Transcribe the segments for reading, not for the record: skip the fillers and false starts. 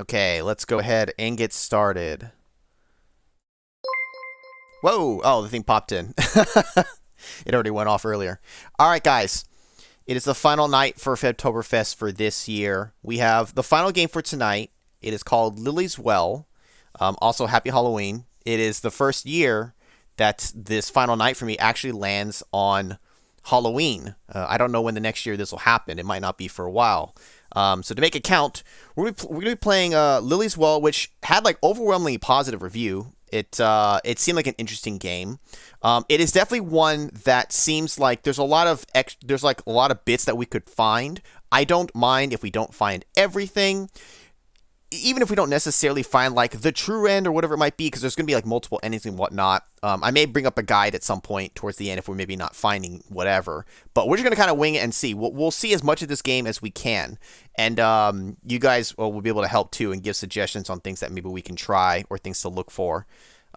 Okay, let's go ahead and get started. Whoa! Oh, the thing popped in. It already went off earlier. All right, guys. It is the final night for FEBTOBERfest for this year. We have the final game for tonight. It is called Lily's Well. Also, happy Halloween. It is the first year that this final night for me actually lands on Halloween. I don't know when the next year this will happen. It might not be for a while. So to make it count, we're going to be playing Lily's Well, which had like overwhelmingly positive review. It seemed like an interesting game. It is definitely one that seems like there's a lot of bits that we could find. I don't mind if we don't find everything, even if we don't necessarily find like the true end or whatever it might be, because there's going to be like multiple endings and whatnot. I may bring up a guide at some point towards the end if we're maybe not finding whatever, but we're just going to kind of wing it and see. We'll see as much of this game as we can, and you guys will be able to help too and give suggestions on things that maybe we can try or things to look for.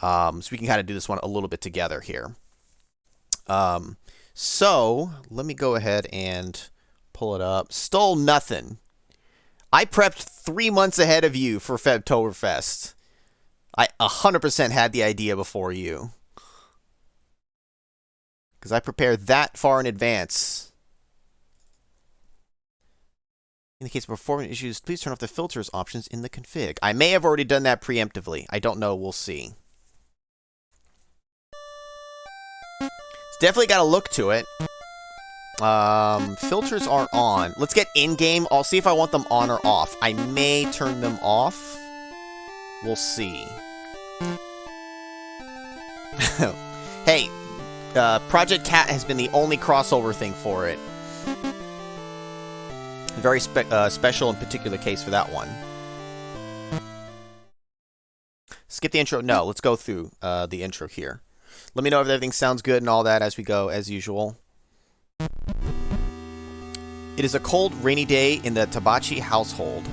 So we can kind of do this one a little bit together here. So let me go ahead and pull it up. Stole nothing. I prepped 3 months ahead of you for FEBTOBERfest. I 100% had the idea before you. Because I prepared that far in advance. In the case of performance issues, please turn off the filters options in the config. I may have already done that preemptively. I don't know. We'll see. It's definitely got a look to it. Filters are on. Let's get in-game. I'll see if I want them on or off. I may turn them off. We'll see. Hey, Project Cat has been the only crossover thing for it. Very special and particular case for that one. Skip the intro. No, let's go through the intro here. Let me know if everything sounds good and all that as we go, as usual. It is a cold, rainy day in the Tabachi household.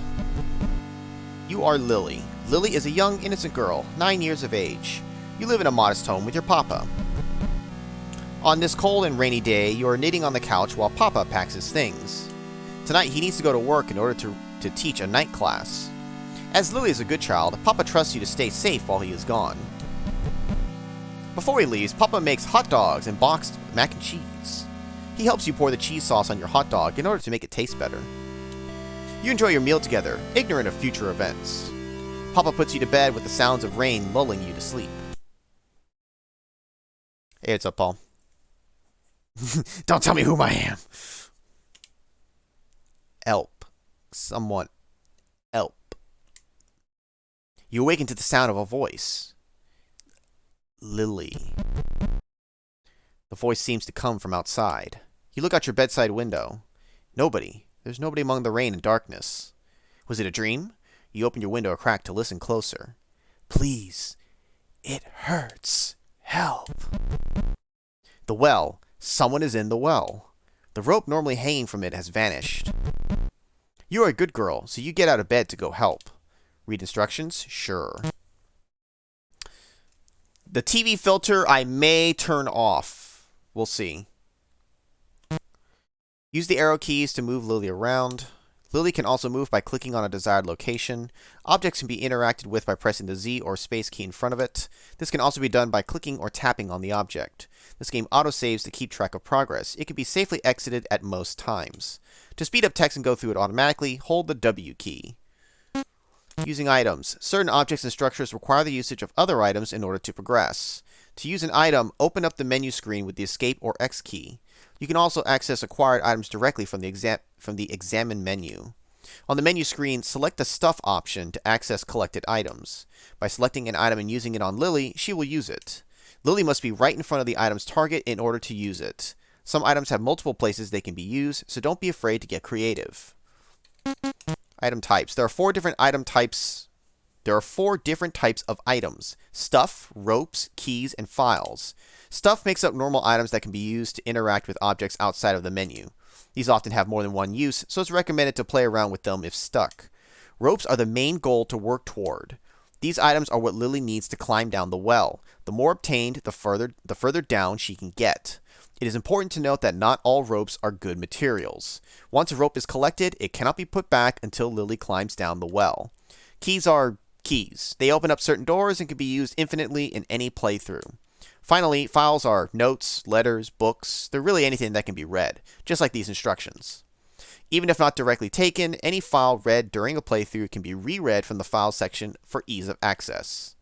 You are Lily. Lily is a young, innocent girl, 9 years of age. You live in a modest home with your papa. On this cold and rainy day, you are knitting on the couch while papa packs his things. Tonight, he needs to go to work in order to teach a night class. As Lily is a good child, papa trusts you to stay safe while he is gone. Before he leaves, papa makes hot dogs and boxed mac and cheese. He helps you pour the cheese sauce on your hot dog in order to make it taste better. You enjoy your meal together, ignorant of future events. Papa puts you to bed with the sounds of rain lulling you to sleep. Hey, what's up, Paul? Don't tell me whom I am. Help. Someone. Help. You awaken to the sound of a voice. Lily. The voice seems to come from outside. You look out your bedside window. Nobody. There's nobody among the rain and darkness. Was it a dream? You open your window a crack to listen closer. Please. It hurts. Help. The well. Someone is in the well. The rope normally hanging from it has vanished. You are a good girl, so you get out of bed to go help. Read instructions? Sure. The TV filter I may turn off. We'll see. Use the arrow keys to move Lily around. Lily can also move by clicking on a desired location. Objects can be interacted with by pressing the Z or space key in front of it. This can also be done by clicking or tapping on the object. This game autosaves to keep track of progress. It can be safely exited at most times. To speed up text and go through it automatically, hold the W key. Using items. Certain objects and structures require the usage of other items in order to progress. To use an item, open up the menu screen with the Escape or X key. You can also access acquired items directly from the Examine menu. On the menu screen, select the Stuff option to access collected items. By selecting an item and using it on Lily, she will use it. Lily must be right in front of the item's target in order to use it. Some items have multiple places they can be used, so don't be afraid to get creative. Item types. There are 4 different item types. There are 4 different types of items: stuff, ropes, keys, and files. Stuff makes up normal items that can be used to interact with objects outside of the menu. These often have more than one use, so it's recommended to play around with them if stuck. Ropes are the main goal to work toward. These items are what Lily needs to climb down the well. The more obtained, the further down she can get. It is important to note that not all ropes are good materials. Once a rope is collected, it cannot be put back until Lily climbs down the well. Keys are keys. They open up certain doors and can be used infinitely in any playthrough. Finally, files are notes, letters, books. They're really anything that can be read, just like these instructions. Even if not directly taken, any file read during a playthrough can be reread from the Files section for ease of access.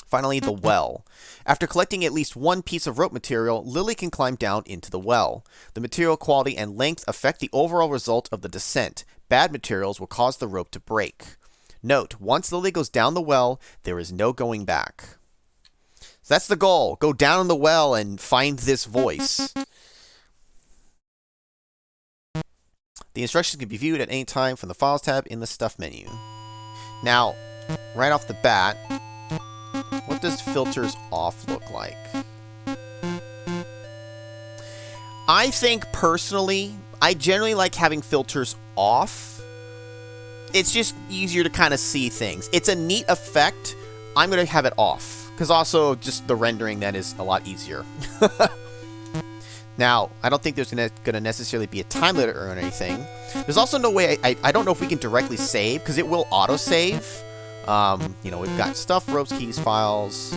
Finally, the well. After collecting at least one piece of rope material, Lily can climb down into the well. The material quality and length affect the overall result of the descent. Bad materials will cause the rope to break. Note, once Lily goes down the well, there is no going back. So that's the goal. Go down in the well and find this voice. The instructions can be viewed at any time from the Files tab in the Stuff menu. Now, right off the bat, what does filters off look like? I think personally, I generally like having filters off. It's just easier to kind of see things. It's a neat effect. I'm going to have it off, because also just the rendering then is a lot easier. Now, I don't think there's going to necessarily be a time limit or anything. There's also no way, I don't know if we can directly save, because it will autosave. You know, we've got stuff, ropes, keys, files.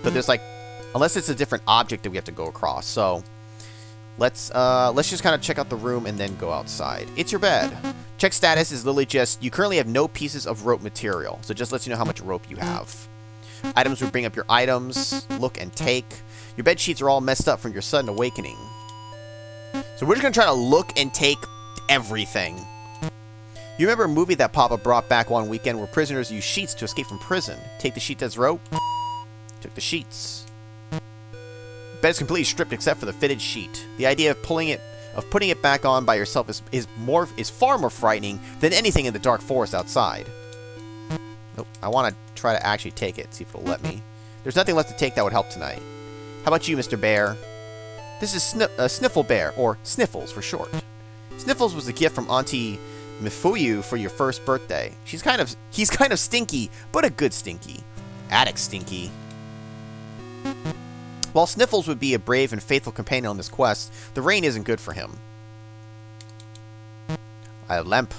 But there's like, unless it's a different object that we have to go across. So, let's just kind of check out the room and then go outside. It's your bed. Check status is literally just, you currently have no pieces of rope material. So it just lets you know how much rope you have. Items would bring up your items, look and take. Your bed sheets are all messed up from your sudden awakening. So we're just going to try to look and take everything. You remember a movie that Papa brought back one weekend where prisoners use sheets to escape from prison? Take the sheet as rope. Took the sheets. Bed is completely stripped except for the fitted sheet. The idea of putting it back on by yourself is far more frightening than anything in the dark forest outside. Nope, I want to try to actually take it, see if it'll let me. There's nothing left to take that would help tonight. How about you, Mr. Bear? This is Sniffle Bear, or Sniffles for short. Sniffles was a gift from Auntie Mifuyu for your first birthday. He's kind of stinky, but a good stinky. Attic stinky. While Sniffles would be a brave and faithful companion on this quest, the rain isn't good for him. A lamp.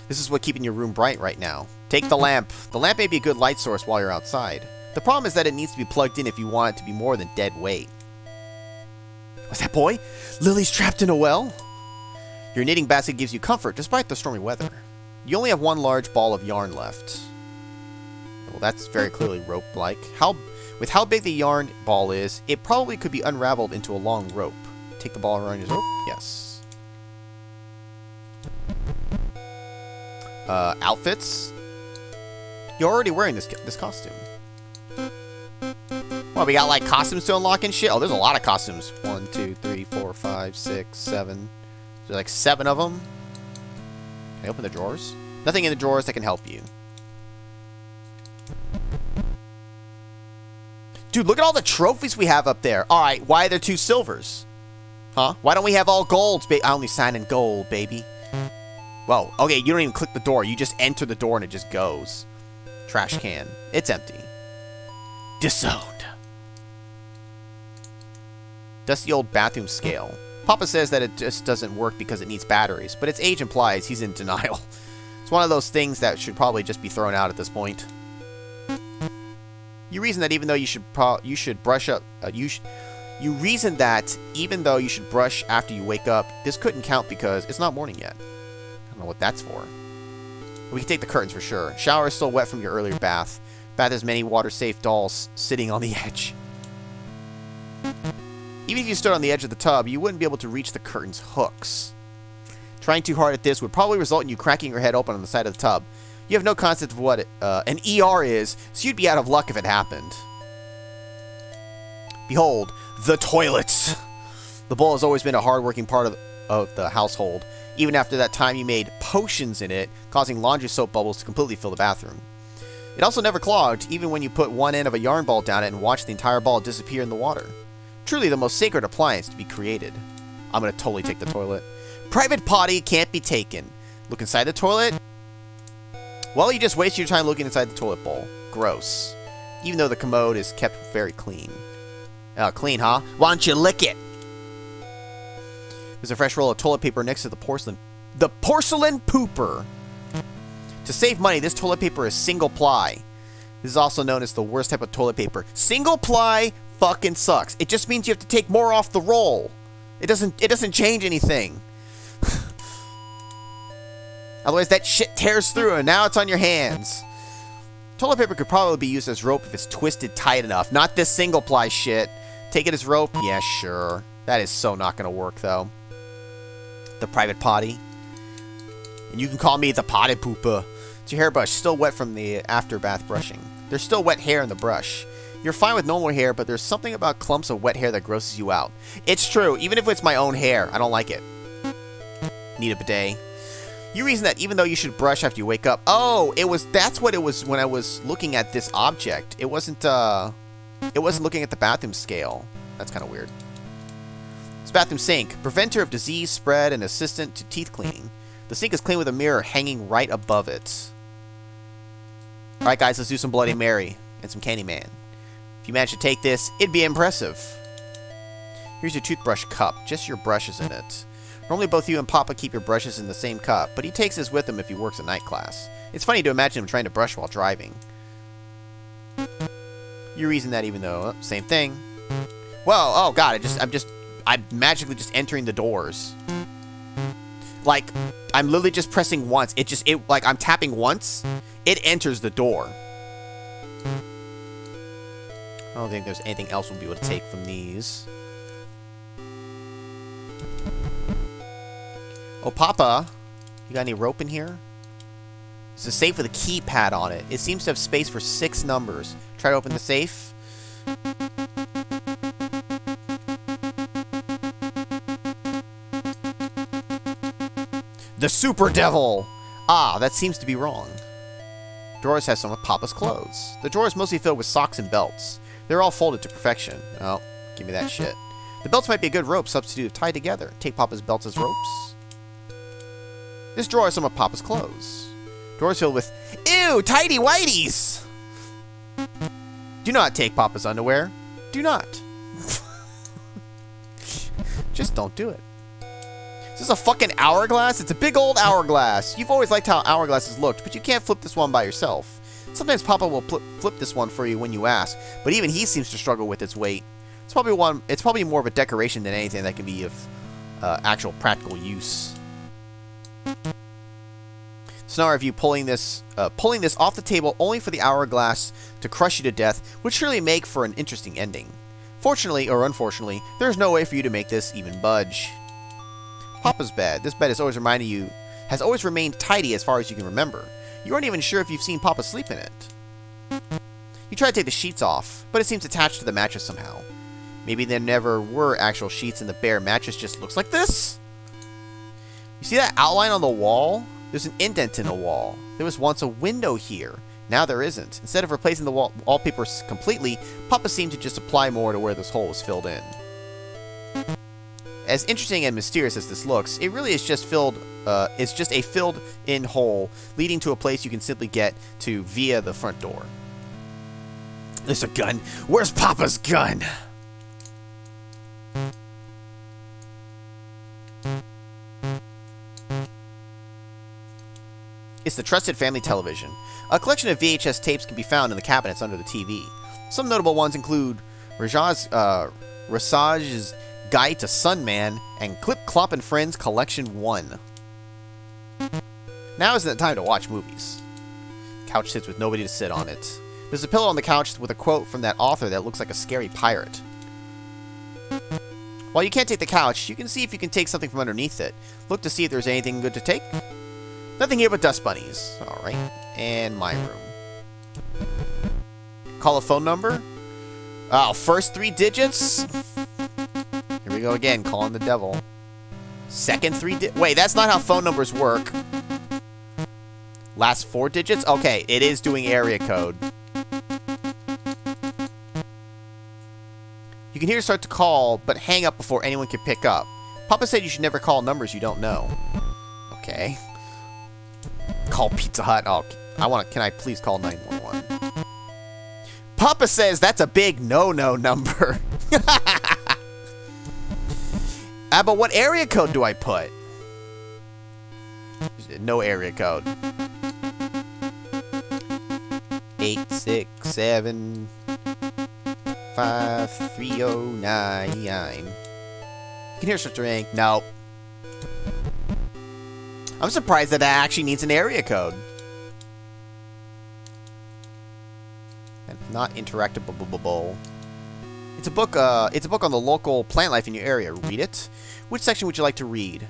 This is what's keeping your room bright right now. Take the lamp. The lamp may be a good light source while you're outside. The problem is that it needs to be plugged in if you want it to be more than dead weight. What's that, boy? Lily's trapped in a well? Your knitting basket gives you comfort despite the stormy weather. You only have one large ball of yarn left. Well, that's very clearly rope-like. With how big the yarn ball is, it probably could be unraveled into a long rope. Take the ball around your rope? Yes. Outfits? You're already wearing this costume. Well, we got like costumes to unlock and shit. Oh, there's a lot of costumes. 1, 2, 3, 4, 5, 6, 7. There's like 7 of them. Can I open the drawers? Nothing in the drawers that can help you. Dude, look at all the trophies we have up there. Alright, why are there 2 silvers? Huh? Why don't we have all golds? I only sign in gold, baby. Whoa, okay, you don't even click the door. You just enter the door and it just goes. Trash can. It's empty. Disowned. Dusty old bathroom scale. Papa says that it just doesn't work because it needs batteries, but its age implies he's in denial. It's one of those things that should probably just be thrown out at this point. You reason that even though you should brush up, you reason that even though you should brush after you wake up, this couldn't count because it's not morning yet. I don't know what that's for. We can take the curtains for sure. Shower is still wet from your earlier bath. Bath has many water-safe dolls sitting on the edge. Even if you stood on the edge of the tub, you wouldn't be able to reach the curtain's hooks. Trying too hard at this would probably result in you cracking your head open on the side of the tub. You have no concept of what an ER is, so you'd be out of luck if it happened. Behold, the toilets! The bowl has always been a hard-working part of the household. Even after that time you made potions in it, causing laundry soap bubbles to completely fill the bathroom. It also never clogged, even when you put one end of a yarn ball down it and watched the entire ball disappear in the water. Truly the most sacred appliance to be created. I'm gonna totally take the toilet. Private potty can't be taken. Look inside the toilet? Well, you just waste your time looking inside the toilet bowl. Gross. Even though the commode is kept very clean. Clean, huh? Why don't you lick it? There's a fresh roll of toilet paper next to the porcelain. The porcelain pooper. To save money, this toilet paper is single ply. This is also known as the worst type of toilet paper. Single ply fucking sucks. It just means you have to take more off the roll. It doesn't change anything. Otherwise that shit tears through and now it's on your hands. Toilet paper could probably be used as rope if it's twisted tight enough. Not this single ply shit. Take it as rope? Yeah, sure. That is so not gonna work though. The private potty. And you can call me the potty pooper. It's your hairbrush, still wet from the after bath brushing. There's still wet hair in the brush. You're fine with normal hair, but there's something about clumps of wet hair that grosses you out. It's true, even if it's my own hair, I don't like it. Need a bidet. You reason that even though you should brush after you wake up. Oh, that's what it was when I was looking at this object. It wasn't looking at the bathroom scale. That's kind of weird. It's bathroom sink. Preventer of disease spread and assistant to teeth cleaning. The sink is clean with a mirror hanging right above it. Alright guys, let's do some Bloody Mary and some Candyman. If you manage to take this, it'd be impressive. Here's your toothbrush cup. Just your brushes in it. Normally both you and Papa keep your brushes in the same cup, but he takes his with him if he works a night class. It's funny to imagine him trying to brush while driving. You reason that even though, same thing. Whoa, oh god, I'm magically just entering the doors. Like, I'm literally just pressing once. Like, I'm tapping once, it enters the door. I don't think there's anything else we'll be able to take from these. Oh, Papa, you got any rope in here? It's a safe with a keypad on it. It seems to have space for 6 numbers. Try to open the safe. The Super Devil! Ah, that seems to be wrong. Drawers has some of Papa's clothes. The drawer is mostly filled with socks and belts. They're all folded to perfection. Oh, give me that shit. The belts might be a good rope substitute if tied together. Take Papa's belts as ropes. This drawer has some of Papa's clothes. Drawers filled with... Ew! Tidy whities! Do not take Papa's underwear. Do not. Just don't do it. Is this a fucking hourglass? It's a big old hourglass. You've always liked how hourglasses looked, but you can't flip this one by yourself. Sometimes Papa will flip this one for you when you ask, but even he seems to struggle with its weight. It's probably more of a decoration than anything that can be of actual practical use. So now I review pulling this off the table only for the hourglass to crush you to death would surely make for an interesting ending. Fortunately or unfortunately, there is no way for you to make this even budge. Papa's bed. This bed has always remained tidy as far as you can remember. You aren't even sure if you've seen Papa sleep in it. You try to take the sheets off, but it seems attached to the mattress somehow. Maybe there never were actual sheets and the bare mattress just looks like this? You see that outline on the wall? There's an indent in the wall. There was once a window here. Now there isn't. Instead of replacing the wallpaper completely, Papa seemed to just apply more to where this hole was filled in. As interesting and mysterious as this looks, it really is just it's just a filled-in hole leading to a place you can simply get to via the front door. There's a gun. Where's Papa's gun? It's the Trusted Family Television. A collection of VHS tapes can be found in the cabinets under the TV. Some notable ones include Rasaj's Guide to Sunman and Clip Clop and Friends Collection 1. Now isn't the time to watch movies. The couch sits with nobody to sit on it. There's a pillow on the couch with a quote from that author that looks like a scary pirate. While you can't take the couch, you can see if you can take something from underneath it. Look to see if there's anything good to take. Nothing here but dust bunnies. Alright. And my room. Call a phone number? Oh, first 3 digits? Here we go again, calling the devil. Second 3 digits? Wait, that's not how phone numbers work. Last 4 digits? Okay, it is doing area code. You can hear it start to call, but hang up before anyone can pick up. Papa said you should never call numbers you don't know. Okay. Call Pizza Hut. Oh, can I please call 911? Papa says that's a big no-no number. But what area code do I put? No area code. 8, 6, 7, 5, 3, 0, 9. You can hear such a ring. No. I'm surprised that actually needs an area code. And not interactable. It's a book on the local plant life in your area. Read it. Which section would you like to read?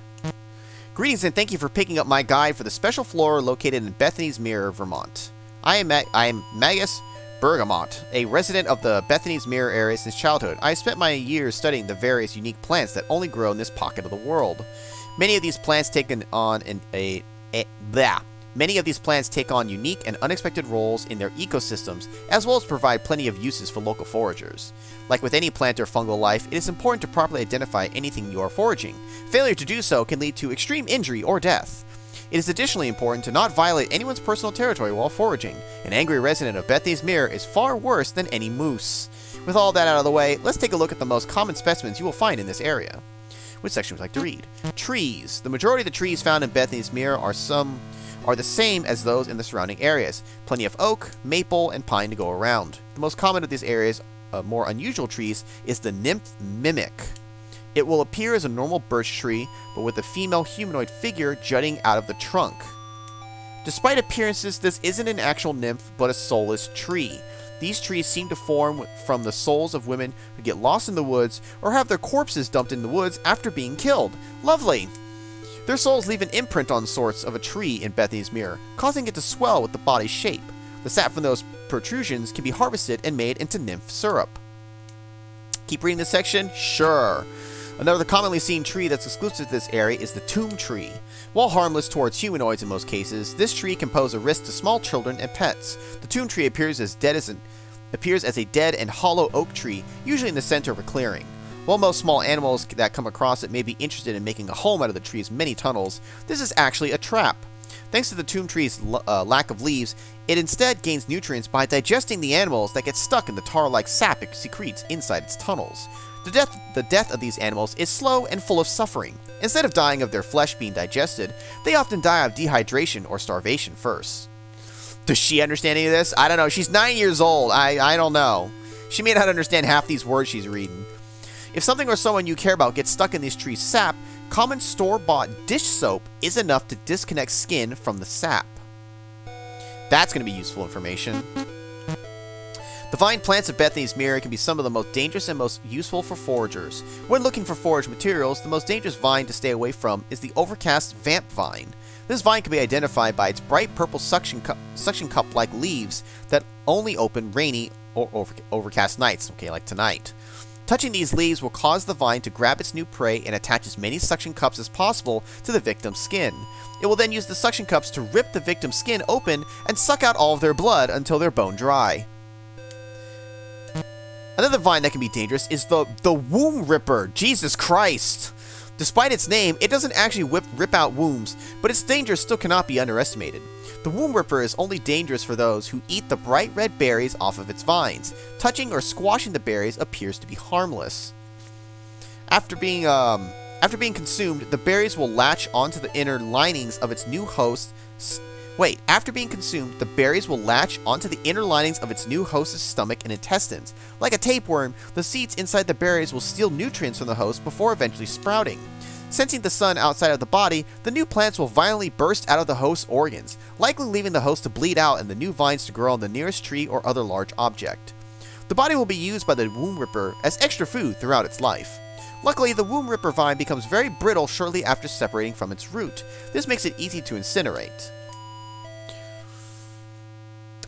Greetings and thank you for picking up my guide for the special flora located in Bethany's Mirror, Vermont. I am Magus Bergamot, a resident of the Bethany's Mirror area since childhood. I spent my years studying the various unique plants that only grow in this pocket of the world. Many of these plants take on unique and unexpected roles in their ecosystems, as well as provide plenty of uses for local foragers. Like with any plant or fungal life, it is important to properly identify anything you are foraging. Failure to do so can lead to extreme injury or death. It is additionally important to not violate anyone's personal territory while foraging. An angry resident of Bethany's Mirror is far worse than any moose. With all that out of the way, let's take a look at the most common specimens you will find in this area. Which section would you like to read? Trees. The majority of the trees found in Bethany's Mirror are the same as those in the surrounding areas. Plenty of oak, maple, and pine to go around. The most common of these areas, more unusual trees, is the nymph mimic. It will appear as a normal birch tree, but with a female humanoid figure jutting out of the trunk. Despite appearances, this isn't an actual nymph, but a soulless tree. These trees seem to form from the souls of women who get lost in the woods or have their corpses dumped in the woods after being killed. Lovely! Their souls leave an imprint on sorts of a tree in Bethany's Mirror, causing it to swell with the body's shape. The sap from those protrusions can be harvested and made into nymph syrup. Keep reading this section? Sure. Another commonly seen tree that's exclusive to this area is the tomb tree. While harmless towards humanoids in most cases, this tree can pose a risk to small children and pets. The tomb tree appears as a dead and hollow oak tree, usually in the center of a clearing. While most small animals that come across it may be interested in making a home out of the tree's many tunnels, this is actually a trap. Thanks to the tomb tree's lack of leaves, it instead gains nutrients by digesting the animals that get stuck in the tar-like sap it secretes inside its tunnels. The death of these animals is slow and full of suffering. Instead of dying of their flesh being digested, they often die of dehydration or starvation first. Does she understand any of this? I don't know. She's 9 years old. I don't know. She may not understand half these words she's reading. If something or someone you care about gets stuck in this tree's sap, common store-bought dish soap is enough to disconnect skin from the sap. That's going to be useful information. The vine plants of Bethany's Mirror can be some of the most dangerous and most useful for foragers. When looking for forage materials, the most dangerous vine to stay away from is the overcast vamp vine. This vine can be identified by its bright purple suction cup-like leaves that only open rainy or overcast nights, okay, like tonight. Touching these leaves will cause the vine to grab its new prey and attach as many suction cups as possible to the victim's skin. It will then use the suction cups to rip the victim's skin open and suck out all of their blood until they're bone dry. Another vine that can be dangerous is the womb ripper. Jesus Christ! Despite its name, it doesn't actually rip out wombs, but its danger still cannot be underestimated. The womb ripper is only dangerous for those who eat the bright red berries off of its vines. Touching or squashing the berries appears to be harmless. After being consumed, the berries will latch onto the inner linings of its new host. After being consumed, the berries will latch onto the inner linings of its new host's stomach and intestines. Like a tapeworm, the seeds inside the berries will steal nutrients from the host before eventually sprouting. Sensing the sun outside of the body, the new plants will violently burst out of the host's organs, likely leaving the host to bleed out and the new vines to grow on the nearest tree or other large object. The body will be used by the womb ripper as extra food throughout its life. Luckily, the womb ripper vine becomes very brittle shortly after separating from its root. This makes it easy to incinerate.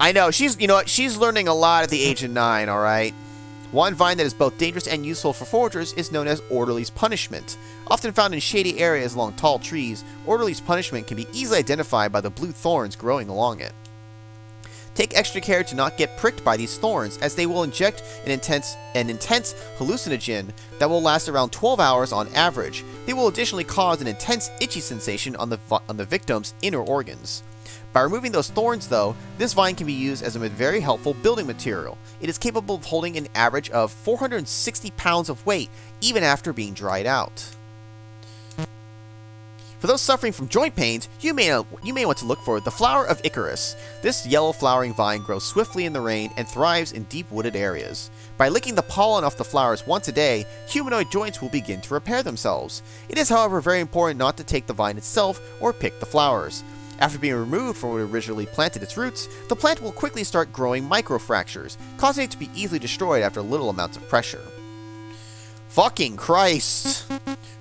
I know, she's learning a lot at the age of 9, alright? One vine that is both dangerous and useful for foragers is known as Orderly's Punishment. Often found in shady areas along tall trees, Orderly's Punishment can be easily identified by the blue thorns growing along it. Take extra care to not get pricked by these thorns, as they will inject an intense hallucinogen that will last around 12 hours on average. They will additionally cause an intense itchy sensation on the victim's inner organs. By removing those thorns, though, this vine can be used as a very helpful building material. It is capable of holding an average of 460 pounds of weight, even after being dried out. For those suffering from joint pains, you may want to look for the flower of Icarus. This yellow flowering vine grows swiftly in the rain and thrives in deep wooded areas. By licking the pollen off the flowers once a day, humanoid joints will begin to repair themselves. It is, however, very important not to take the vine itself or pick the flowers. After being removed from where it originally planted its roots, the plant will quickly start growing microfractures, causing it to be easily destroyed after little amounts of pressure. Fucking Christ!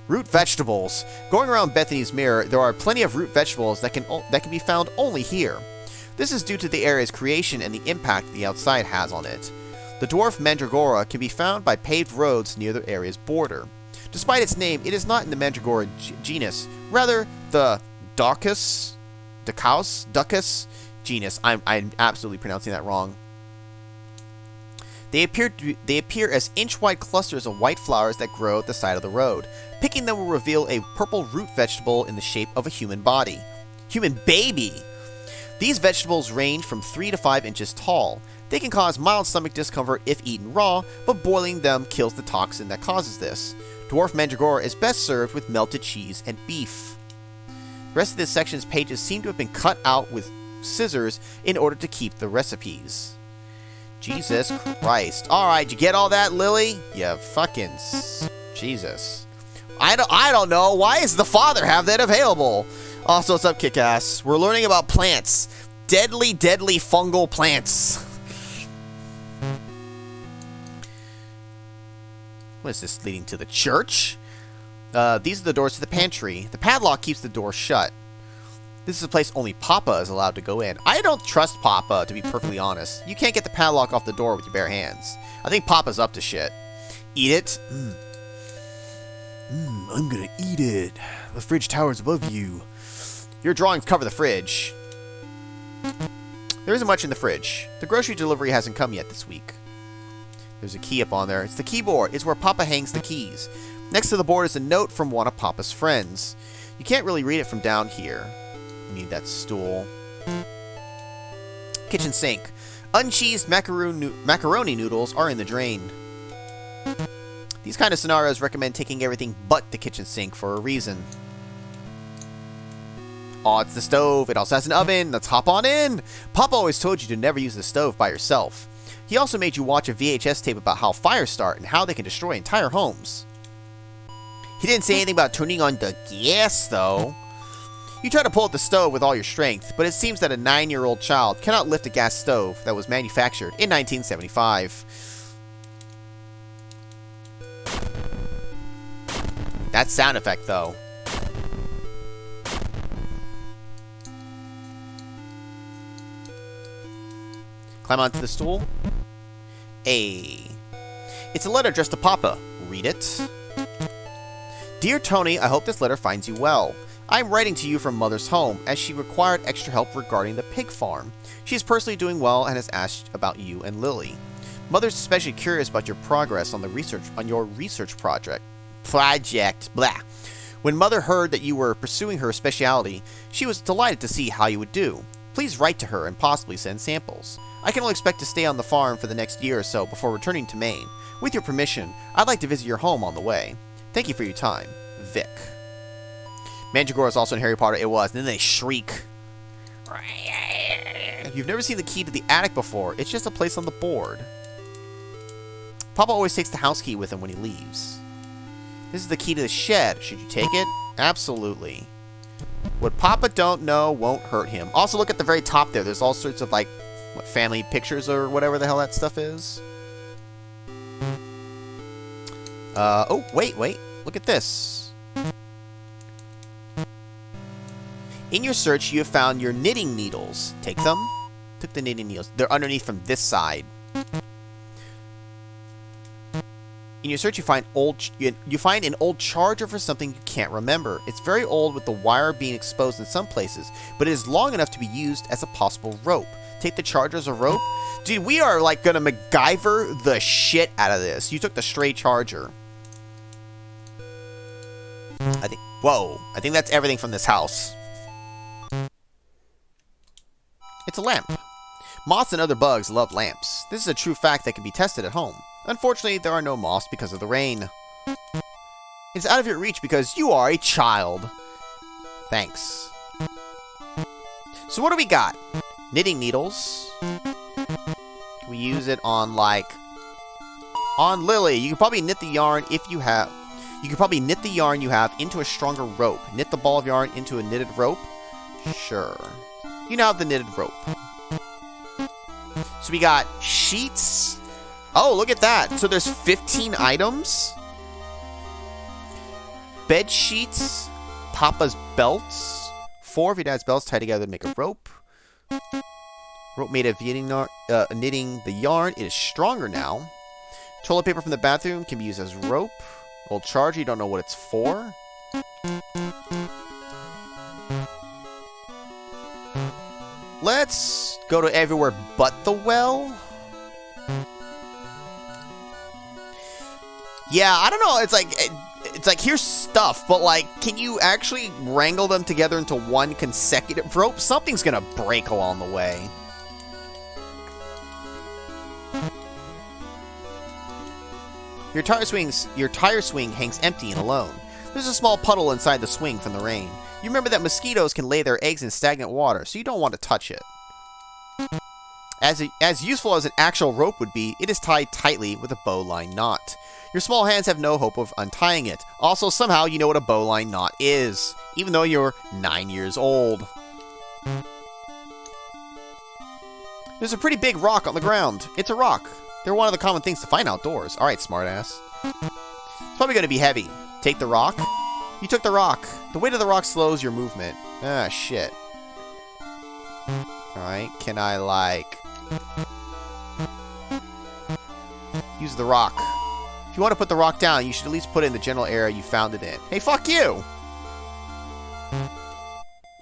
Root vegetables. Going around Bethany's Mirror, there are plenty of root vegetables that can be found only here. This is due to the area's creation and the impact the outside has on it. The dwarf mandragora can be found by paved roads near the area's border. Despite its name, it is not in the mandragora genus, rather the Ducus genus. I'm absolutely pronouncing that wrong. They appear as inch-wide clusters of white flowers that grow at the side of the road. Picking them will reveal a purple root vegetable in the shape of a human body. Human baby! These vegetables range from 3 to 5 inches tall. They can cause mild stomach discomfort if eaten raw, but boiling them kills the toxin that causes this. Dwarf mandragora is best served with melted cheese and beef. The rest of this section's pages seem to have been cut out with scissors in order to keep the recipes. Jesus Christ. Alright, you get all that, Lily? You fucking... Jesus. I don't know. Why does the father have that available? Also, what's up, Kick-Ass? We're learning about plants. Deadly, deadly fungal plants. What is this, leading to the church? These are the doors to the pantry. The padlock keeps the door shut. This is a place only Papa is allowed to go in. I don't trust Papa, to be perfectly honest. You can't get the padlock off the door with your bare hands. I think Papa's up to shit. Eat it? I'm gonna eat it. The fridge towers above you. Your drawings cover the fridge. There isn't much in the fridge. The grocery delivery hasn't come yet this week. There's a key up on there. It's the keyboard. It's where Papa hangs the keys. Next to the board is a note from one of Papa's friends. You can't really read it from down here. You need that stool. Kitchen sink. Uncheesed macaroni noodles are in the drain. These kind of scenarios recommend taking everything but the kitchen sink for a reason. Oh, it's the stove. It also has an oven. Let's hop on in. Papa always told you to never use the stove by yourself. He also made you watch a VHS tape about how fires start and how they can destroy entire homes. He didn't say anything about turning on the gas, though. You try to pull at the stove with all your strength, but it seems that a 9-year-old child cannot lift a gas stove that was manufactured in 1975. That sound effect, though. Climb onto the stool. It's a letter addressed to Papa. Read it. Dear Tony, I hope this letter finds you well. I am writing to you from Mother's home, as she required extra help regarding the pig farm. She is personally doing well and has asked about you and Lily. Mother's especially curious about your progress on your research project. Blah. When Mother heard that you were pursuing her specialty, she was delighted to see how you would do. Please write to her and possibly send samples. I can only expect to stay on the farm for the next year or so before returning to Maine. With your permission, I'd like to visit your home on the way. Thank you for your time. Vic. Mandragora is also in Harry Potter. It was. And then they shriek. You've never seen the key to the attic before. It's just a place on the board. Papa always takes the house key with him when he leaves. This is the key to the shed. Should you take it? Absolutely. What Papa don't know won't hurt him. Also, look at the very top there. There's all sorts of, like, what, family pictures or whatever the hell that stuff is. Oh, wait. Look at this. In your search, you have found your knitting needles. Take them. Took the knitting needles. They're underneath from this side. In your search, you find an old charger for something you can't remember. It's very old, with the wire being exposed in some places, but it is long enough to be used as a possible rope. Take the charger as a rope? Dude, we are like gonna MacGyver the shit out of this. You took the stray charger. I think that's everything from this house. It's a lamp. Moths and other bugs love lamps. This is a true fact that can be tested at home. Unfortunately, there are no moths because of the rain. It's out of your reach because you are a child. Thanks. So what do we got? Knitting needles. We use it on, like... On Lily. You can probably knit the yarn if you have... You can probably knit the yarn you have into a stronger rope. Knit the ball of yarn into a knitted rope. Sure. You now have the knitted rope. So we got sheets. Oh, look at that. So there's 15 items. Bed sheets. Papa's belts. 4 of your dad's belts tied together to make a rope. Rope made of knitting the yarn. It is stronger now. Toilet paper from the bathroom can be used as rope. Old charger, you don't know what it's for. Let's go to everywhere but the well. Yeah, I don't know. It's like here's stuff, but like, can you actually wrangle them together into one consecutive rope? Something's gonna break along the way. Your tire swing hangs empty and alone. There's a small puddle inside the swing from the rain. You remember that mosquitoes can lay their eggs in stagnant water, so you don't want to touch it. As useful as an actual rope would be, it is tied tightly with a bowline knot. Your small hands have no hope of untying it. Also, somehow you know what a bowline knot is, even though you're 9 years old. There's a pretty big rock on the ground. It's a rock. They're one of the common things to find outdoors. Alright, smartass. It's probably going to be heavy. Take the rock. You took the rock. The weight of the rock slows your movement. Ah, shit. Alright, can I, like... use the rock. If you want to put the rock down, you should at least put it in the general area you found it in. Hey, fuck you!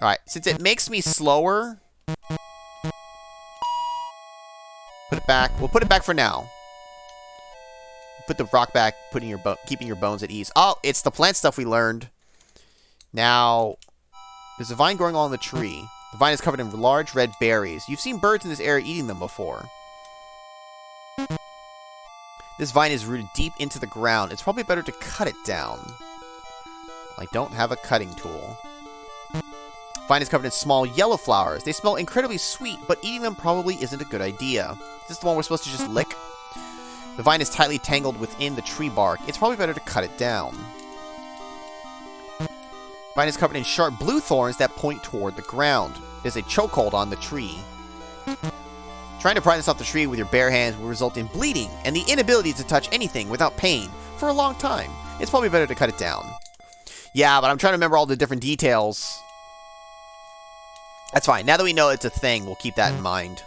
Alright, since it makes me slower... put it back. We'll put it back for now. Put the rock back, keeping your bones at ease. Oh, it's the plant stuff we learned. Now, there's a vine growing along the tree. The vine is covered in large red berries. You've seen birds in this area eating them before. This vine is rooted deep into the ground. It's probably better to cut it down. I don't have a cutting tool. Vine is covered in small yellow flowers. They smell incredibly sweet, but eating them probably isn't a good idea. Is this the one we're supposed to just lick? The vine is tightly tangled within the tree bark. It's probably better to cut it down. Vine is covered in sharp blue thorns that point toward the ground. There's a chokehold on the tree. Trying to pry this off the tree with your bare hands will result in bleeding and the inability to touch anything without pain for a long time. It's probably better to cut it down. Yeah, but I'm trying to remember all the different details. That's fine. Now that we know it's a thing, we'll keep that in mind.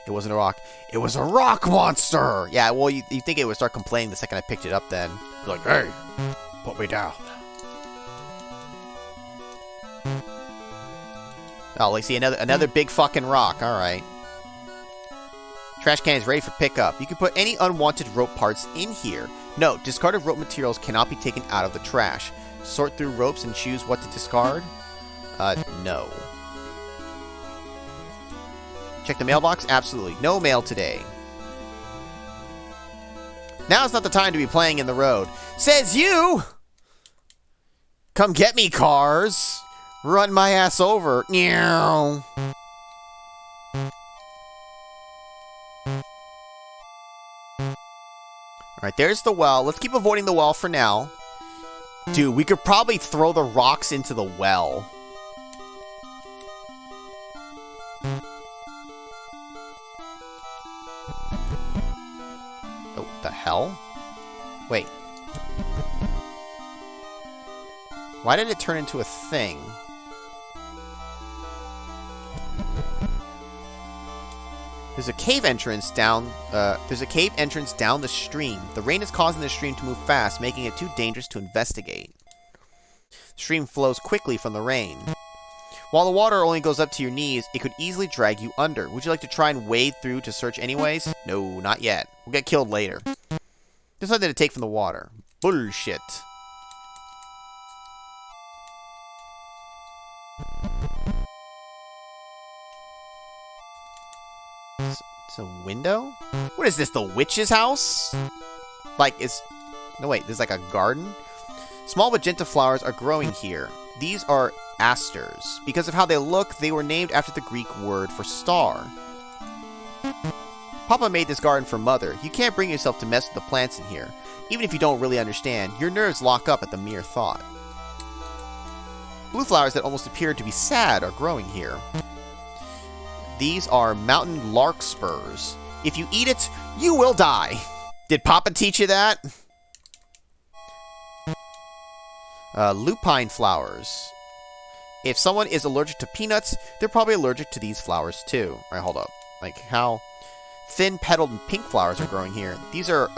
It wasn't a rock. It was a rock monster! Yeah, well, you think it would start complaining the second I picked it up then. Like, hey, put me down. Oh, let's see, another big fucking rock. Alright. Trash can is ready for pickup. You can put any unwanted rope parts in here. Note, discarded rope materials cannot be taken out of the trash. Sort through ropes and choose what to discard? No. Check the mailbox? Absolutely. No mail today. Now's not the time to be playing in the road. Says you! Come get me, cars! Run my ass over. Meow. Alright, there's the well. Let's keep avoiding the well for now. Dude, we could probably throw the rocks into the well. Oh, the hell? Wait. Why did it turn into a thing? There's a cave entrance down. There's a cave entrance down the stream. The rain is causing the stream to move fast, making it too dangerous to investigate. The stream flows quickly from the rain. While the water only goes up to your knees, it could easily drag you under. Would you like to try and wade through to search anyways? No, not yet. We'll get killed later. There's nothing to take from the water. Bullshit. It's a window? What is this, the witch's house? Like, it's... No, wait, there's like a garden? Small magenta flowers are growing here. These are asters. Because of how they look, they were named after the Greek word for star. Papa made this garden for Mother. You can't bring yourself to mess with the plants in here. Even if you don't really understand, your nerves lock up at the mere thought. Blue flowers that almost appear to be sad are growing here. These are mountain larkspurs. If you eat it, you will die. Did Papa teach you that? Lupine flowers. If someone is allergic to peanuts, they're probably allergic to these flowers too. Alright, hold up. Like how thin-petaled and pink flowers are growing here. These are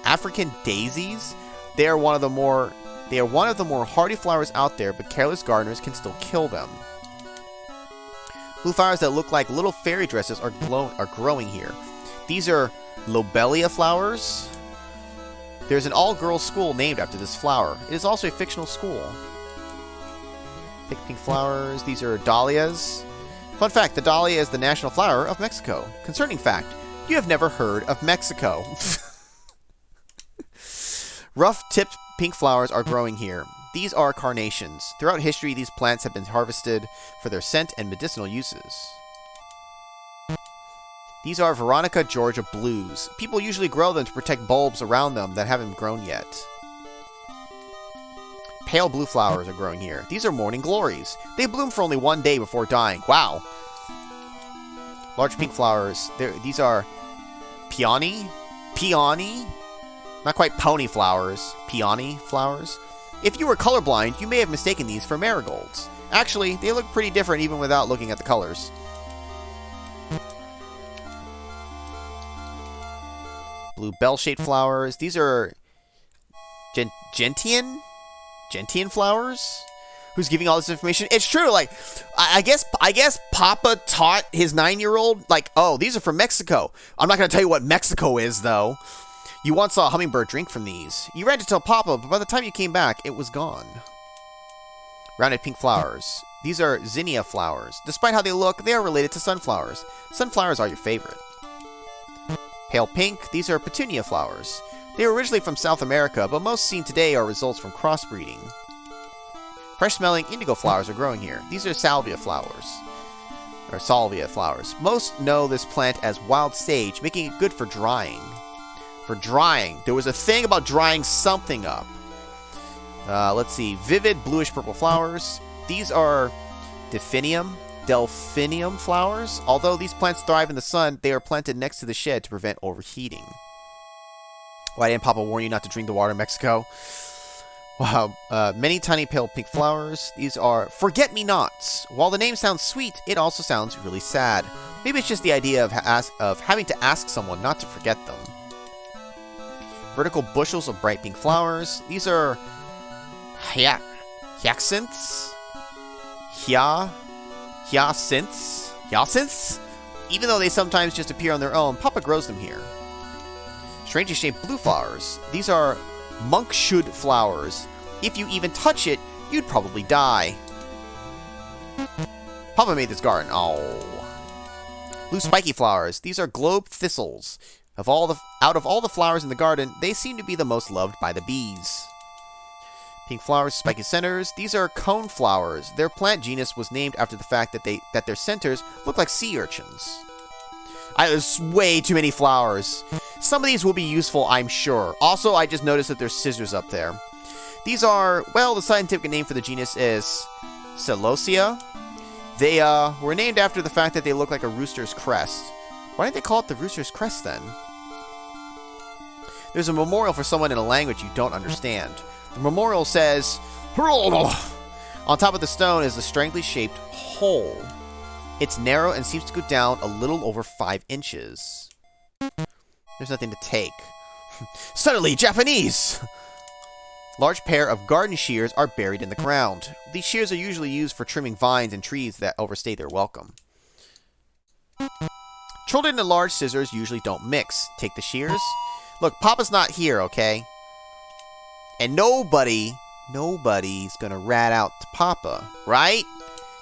African daisies. They are one of the more hardy flowers out there, but careless gardeners can still kill them. Blue flowers that look like little fairy dresses are growing here. These are lobelia flowers. There's an all-girls school named after this flower. It is also a fictional school. Thick pink flowers. These are dahlias. Fun fact, the dahlia is the national flower of Mexico. Concerning fact, you have never heard of Mexico. Rough-tipped pink flowers are growing here. These are carnations. Throughout history, these plants have been harvested for their scent and medicinal uses. These are Veronica Georgia blues. People usually grow them to protect bulbs around them that haven't grown yet. Pale blue flowers are growing here. These are morning glories. They bloom for only one day before dying. Wow. Large pink flowers. These are peony? Peony? Not quite pony flowers. Peony flowers. If you were colorblind, you may have mistaken these for marigolds. Actually, they look pretty different even without looking at the colors. Blue bell-shaped flowers. These are gentian flowers? Who's giving all this information? It's true, like, I guess Papa taught his 9-year-old, like, oh, these are from Mexico. I'm not going to tell you what Mexico is, though. You once saw a hummingbird drink from these. You ran to tell Papa, but by the time you came back, it was gone. Rounded pink flowers. These are zinnia flowers. Despite how they look, they are related to sunflowers. Sunflowers are your favorite. Pale pink. These are petunia flowers. They were originally from South America, but most seen today are results from crossbreeding. Fresh-smelling indigo flowers are growing here. These are salvia flowers. Or salvia flowers. Most know this plant as wild sage, making it good for drying. For drying. There was a thing about drying something up. Let's see. Vivid bluish-purple flowers. These are delphinium flowers. Although these plants thrive in the sun, they are planted next to the shed to prevent overheating. Why didn't Papa warn you not to drink the water in Mexico? Wow. Many tiny pale pink flowers. These are forget-me-nots. While the name sounds sweet, it also sounds really sad. Maybe it's just the idea of having to ask someone not to forget them. Vertical bushels of bright pink flowers. These are hyacinths? Hyacinths? Even though they sometimes just appear on their own, Papa grows them here. Strangely shaped blue flowers. These are monkshood flowers. If you even touch it, you'd probably die. Papa made this garden. Oh. Blue spiky flowers. These are globe thistles. Out of all the flowers in the garden, they seem to be the most loved by the bees. Pink flowers, spiky centers. These are cone flowers. Their plant genus was named after the fact that their centers look like sea urchins. There's way too many flowers. Some of these will be useful, I'm sure. Also, I just noticed that there's scissors up there. These are, well, the scientific name for the genus is Celosia. They were named after the fact that they look like a rooster's crest. Why didn't they call it the rooster's crest then? There's a memorial for someone in a language you don't understand. The memorial says, on top of the stone is a strangely shaped hole. It's narrow and seems to go down a little over 5 inches. There's nothing to take. Suddenly, Japanese! Large pair of garden shears are buried in the ground. These shears are usually used for trimming vines and trees that overstay their welcome. Children and large scissors usually don't mix. Take the shears. Look, Papa's not here, okay? And nobody's gonna rat out to Papa, right?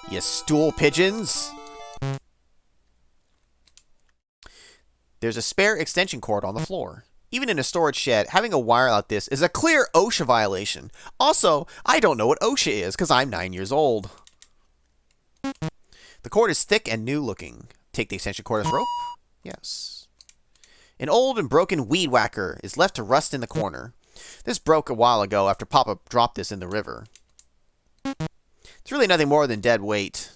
You stool pigeons. There's a spare extension cord on the floor. Even in a storage shed, having a wire like this is a clear OSHA violation. Also, I don't know what OSHA is because I'm 9 years old. The cord is thick and new looking. Take the extension cord as rope. Yes. An old and broken weed whacker is left to rust in the corner. This broke a while ago after Papa dropped this in the river. It's really nothing more than dead weight.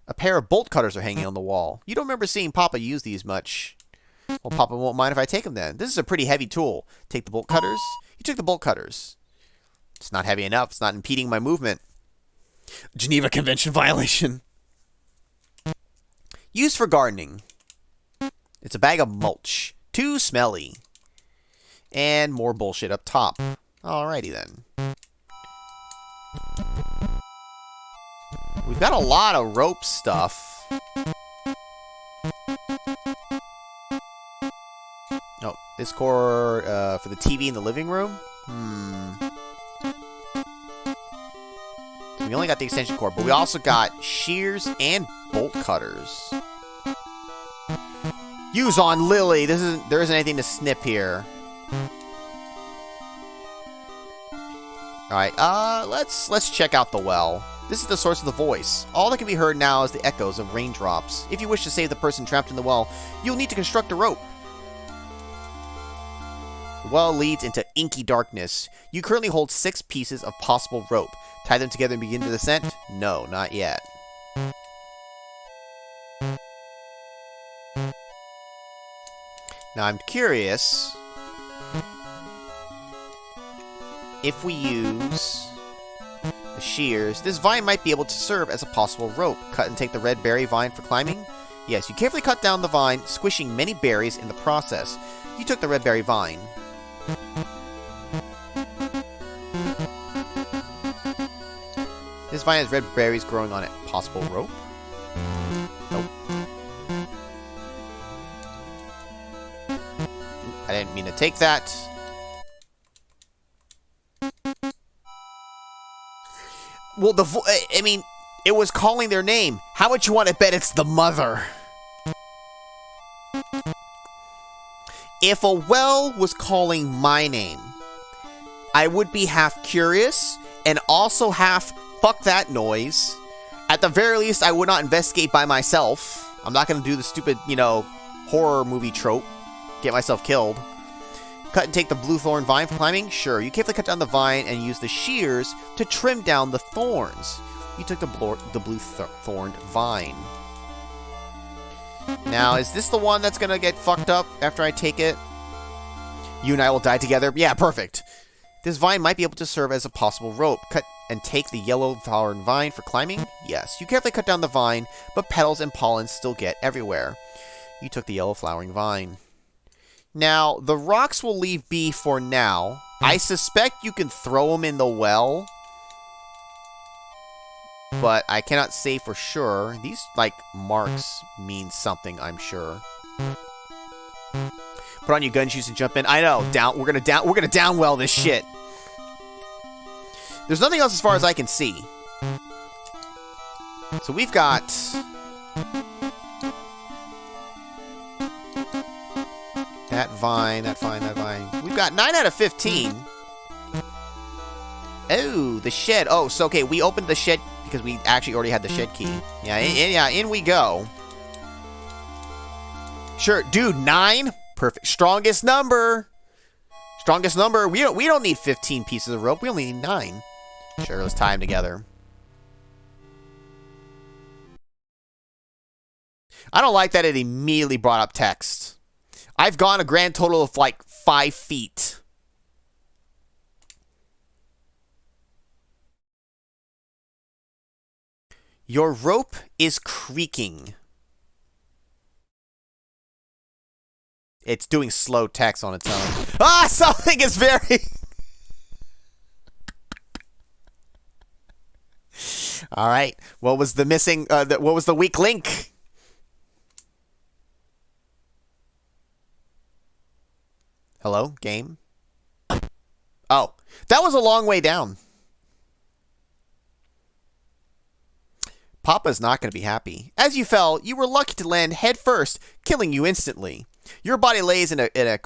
A pair of bolt cutters are hanging on the wall. You don't remember seeing Papa use these much. Well, Papa won't mind if I take them then. This is a pretty heavy tool. Take the bolt cutters. You took the bolt cutters. It's not heavy enough. It's not impeding my movement. Geneva Convention violation. Used for gardening. It's a bag of mulch. Too smelly. And more bullshit up top. Alrighty then. We've got a lot of rope stuff. Oh, this cord for the TV in the living room? We only got the extension cord, but we also got shears and bolt cutters. Use on Lily. There isn't anything to snip here. Alright, let's check out the well. This is the source of the voice. All that can be heard now is the echoes of raindrops. If you wish to save the person trapped in the well, you'll need to construct a rope. The well leads into inky darkness. You currently hold 6 pieces of possible rope. Tie them together and begin to descent? No, not yet. Now I'm curious if we use the shears. This vine might be able to serve as a possible rope. Cut and take the red berry vine for climbing? Yes, you carefully cut down the vine, squishing many berries in the process. You took the red berry vine. This vine has red berries growing on it. Possible rope? Nope. I didn't mean to take that. Well, I mean, it was calling their name. How much you want to bet it's the mother? If a well was calling my name, I would be half curious and also half fuck that noise. At the very least, I would not investigate by myself. I'm not going to do the stupid, horror movie trope. Get myself killed. Cut and take the blue thorn vine for climbing? Sure. You carefully cut down the vine and use the shears to trim down the thorns. You took the blue thorned vine. Now, is this the one that's going to get fucked up after I take it? You and I will die together? Yeah, perfect. This vine might be able to serve as a possible rope. Cut and take the yellow thorn vine for climbing? Yes. You carefully cut down the vine, but petals and pollen still get everywhere. You took the yellow flowering vine. Now, the rocks will leave be for now. I suspect you can throw them in the well, but I cannot say for sure. These, marks mean something, I'm sure. Put on your gun shoes and jump in. I know. We're gonna down well this shit. There's nothing else as far as I can see. So we've got that vine. We've got 9 out of 15. Oh, the shed. Oh, so okay, we opened the shed because we actually already had the shed key. Yeah, in we go. Sure, dude, 9. Perfect. Strongest number. We don't need 15 pieces of rope. We only need 9. Sure, let's tie them together. I don't like that it immediately brought up text. I've gone a grand total of 5 feet. Your rope is creaking. It's doing slow text on its own. Ah, something is very... All right. What was the missing... what was the weak link? Hello, game? Oh, that was a long way down. Papa's not going to be happy. As you fell, you were lucky to land head first, killing you instantly. Your body lays in a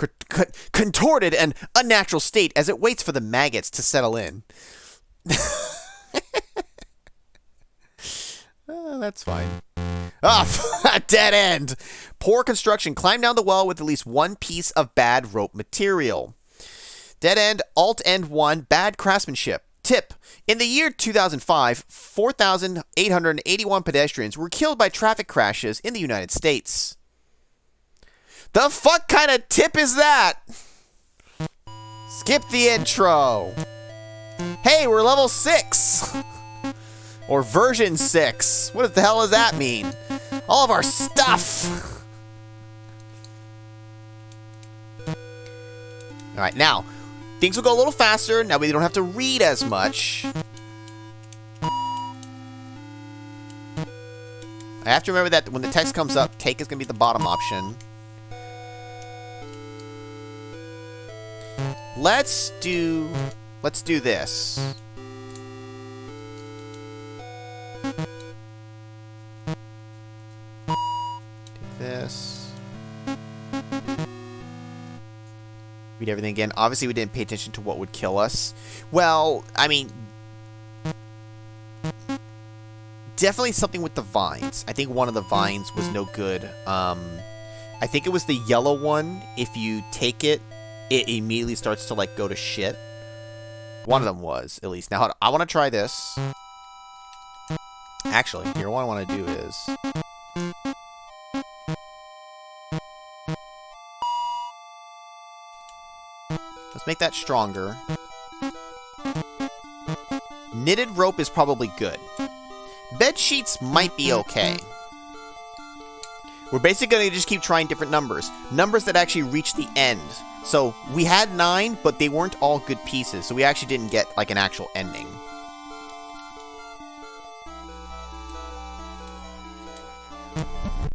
contorted and unnatural state as it waits for the maggots to settle in. That's fine. Ah, dead end. Poor construction. Climb down the well with at least one piece of bad rope material. Dead end, alt end 1, bad craftsmanship. Tip. In the year 2005, 4,881 pedestrians were killed by traffic crashes in the United States. The fuck kind of tip is that? Skip the intro. Hey, we're level 6. Or version 6. What the hell does that mean? All of our stuff. Alright, now, things will go a little faster. Now we don't have to read as much. I have to remember that when the text comes up, take is going to be the bottom option. Let's do this. Take this. Read everything again. Obviously, we didn't pay attention to what would kill us. Well, I mean, definitely something with the vines. I think one of the vines was no good. I think it was the yellow one. If you take it, it immediately starts to, like, go to shit. One of them was, at least. Now, I want to try this. Actually, here, what I want to do is... let's make that stronger. Knitted rope is probably good. Bed sheets might be okay. We're basically going to just keep trying different numbers. Numbers that actually reach the end. So, we had 9, but they weren't all good pieces. So, we actually didn't get, like, an actual ending.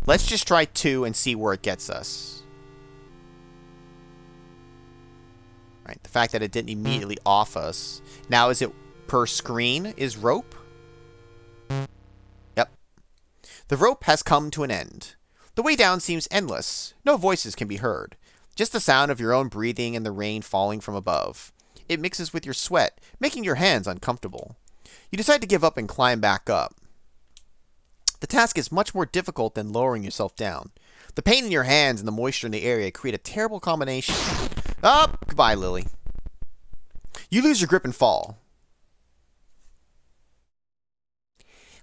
Let's just try 2 and see where it gets us. Right, the fact that it didn't immediately off us. Now, is it per screen is rope? Yep. The rope has come to an end. The way down seems endless. No voices can be heard. Just the sound of your own breathing and the rain falling from above. It mixes with your sweat, making your hands uncomfortable. You decide to give up and climb back up. The task is much more difficult than lowering yourself down. The pain in your hands and the moisture in the area create a terrible combination. Oh, goodbye, Lily. You lose your grip and fall.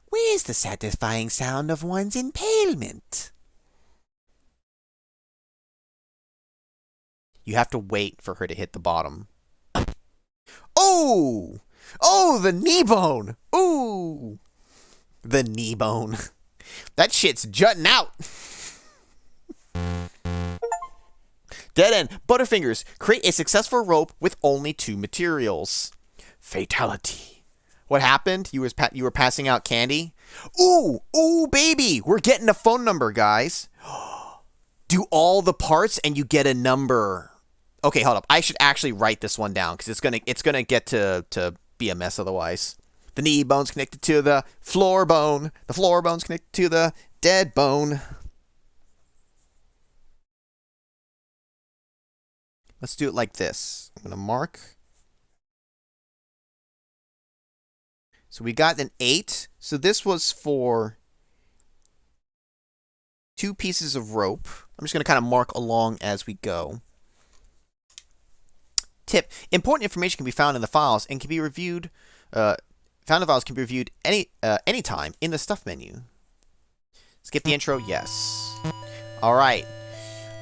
Where's the satisfying sound of one's impalement? You have to wait for her to hit the bottom. Oh! Oh, the knee bone! Ooh! The knee bone. That shit's jutting out! Dead end. Butterfingers. Create a successful rope with only 2 materials. Fatality. What happened? You were passing out candy? Ooh! Ooh, baby! We're getting a phone number, guys. Do all the parts and you get a number. Okay, hold up. I should actually write this one down because it's gonna get to be a mess otherwise. The knee bone's connected to the floor bone. The floor bone's connected to the dead bone. Let's do it like this. I'm gonna mark. So we got an 8. So this was for 2 pieces of rope. I'm just gonna kind of mark along as we go. Tip: important information can be found in the files and can be reviewed. Found in files can be reviewed anytime in the stuff menu. Skip the intro. Yes. All right.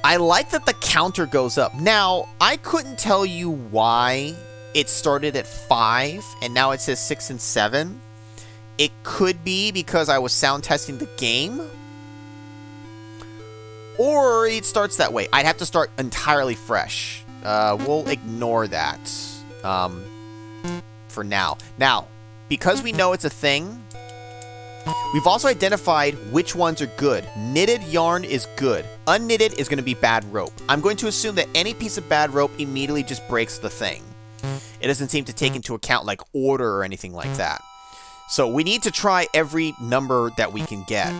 I like that the counter goes up. Now, I couldn't tell you why it started at 5 and now it says 6 and 7. It could be because I was sound testing the game. Or it starts that way. I'd have to start entirely fresh. We'll ignore that for now. Now, because we know it's a thing, we've also identified which ones are good. Knitted yarn is good. Unknitted is going to be bad rope. I'm going to assume that any piece of bad rope immediately just breaks the thing. It doesn't seem to take into account like order or anything like that. So we need to try every number that we can get.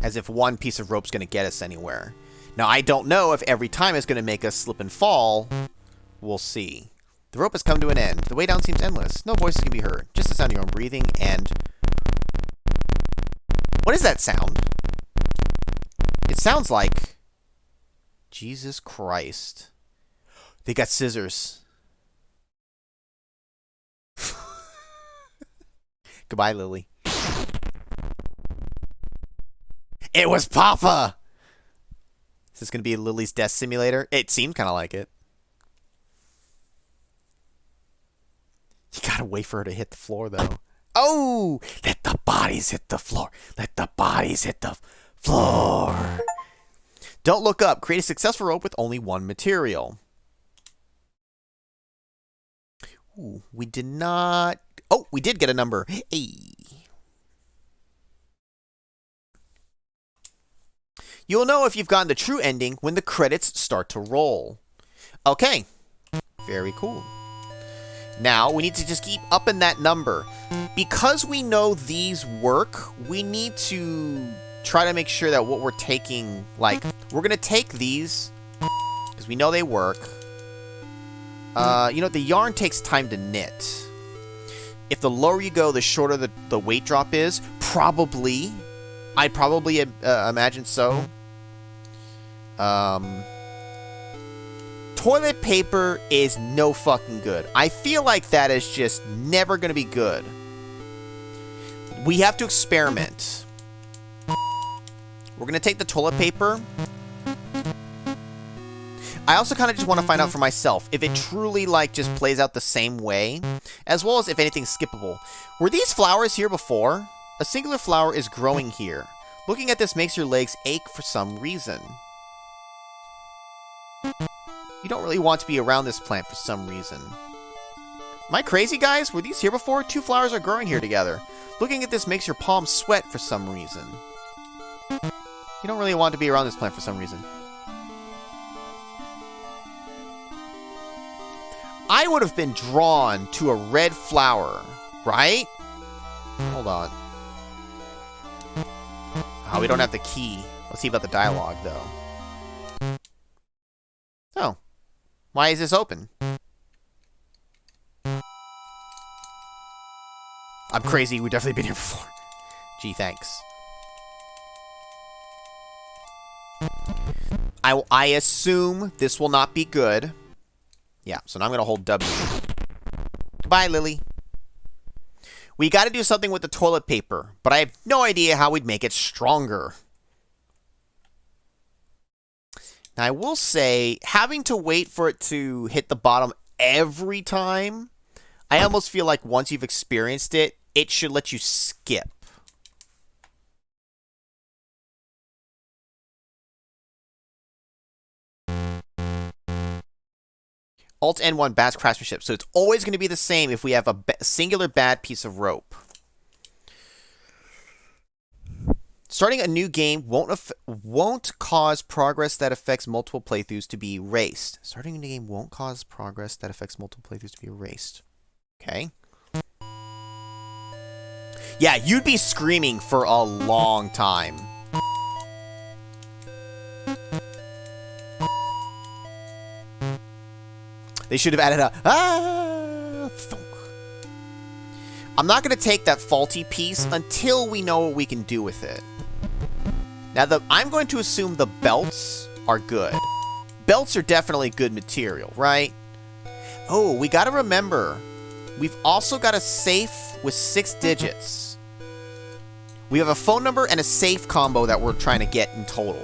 As if one piece of rope's going to get us anywhere. Now, I don't know if every time it's going to make us slip and fall. We'll see. The rope has come to an end. The way down seems endless. No voices can be heard. Just the sound of your own breathing and... What is that sound? It sounds like... Jesus Christ. They got scissors. Goodbye, Lily. It was Papa! Is this going to be Lily's death simulator? It seemed kind of like it. You gotta wait for her to hit the floor, though. Oh! Let the bodies hit the floor. Let the bodies hit the floor. Don't look up. Create a successful rope with only one material. Ooh, we did not... Oh, we did get a number. Hey. You'll know if you've gotten the true ending when the credits start to roll. Okay. Very cool. Now, we need to just keep upping that number. Because we know these work, we need to try to make sure that what we're taking, like, we're going to take these, because we know they work. You know, the yarn takes time to knit. If the lower you go, the shorter the weight drop is. Probably. I'd probably imagine so. Toilet paper is no fucking good. I feel like that is just never going to be good. We have to experiment. We're going to take the toilet paper. I also kind of just want to find out for myself if it truly, like, just plays out the same way, as well as if anything's skippable. Were these flowers here before? A singular flower is growing here. Looking at this makes your legs ache for some reason. You don't really want to be around this plant for some reason. Am I crazy, guys? Were these here before? Two flowers are growing here together. Looking at this makes your palms sweat for some reason. You don't really want to be around this plant for some reason. I would have been drawn to a red flower, right? Hold on. Oh, we don't have the key. Let's see about the dialogue, though. Oh. Why is this open? I'm crazy. We've definitely been here before. Gee, thanks. I assume this will not be good. Yeah, so now I'm going to hold W. Goodbye, Lily. We got to do something with the toilet paper, but I have no idea how we'd make it stronger. Now, I will say, having to wait for it to hit the bottom every time, I almost feel like once you've experienced it, it should let you skip. Alt N1 Bats Craftsmanship. So it's always going to be the same if we have a singular bad piece of rope. Starting a new game won't cause progress that affects multiple playthroughs to be erased. Starting a new game won't cause progress that affects multiple playthroughs to be erased. Okay. Yeah, you'd be screaming for a long time. They should have added a thunk. I'm not going to take that faulty piece until we know what we can do with it. Now, I'm going to assume the belts are good. Belts are definitely good material, right? Oh, we got to remember, we've also got a safe with 6 digits. We have a phone number and a safe combo that we're trying to get in total.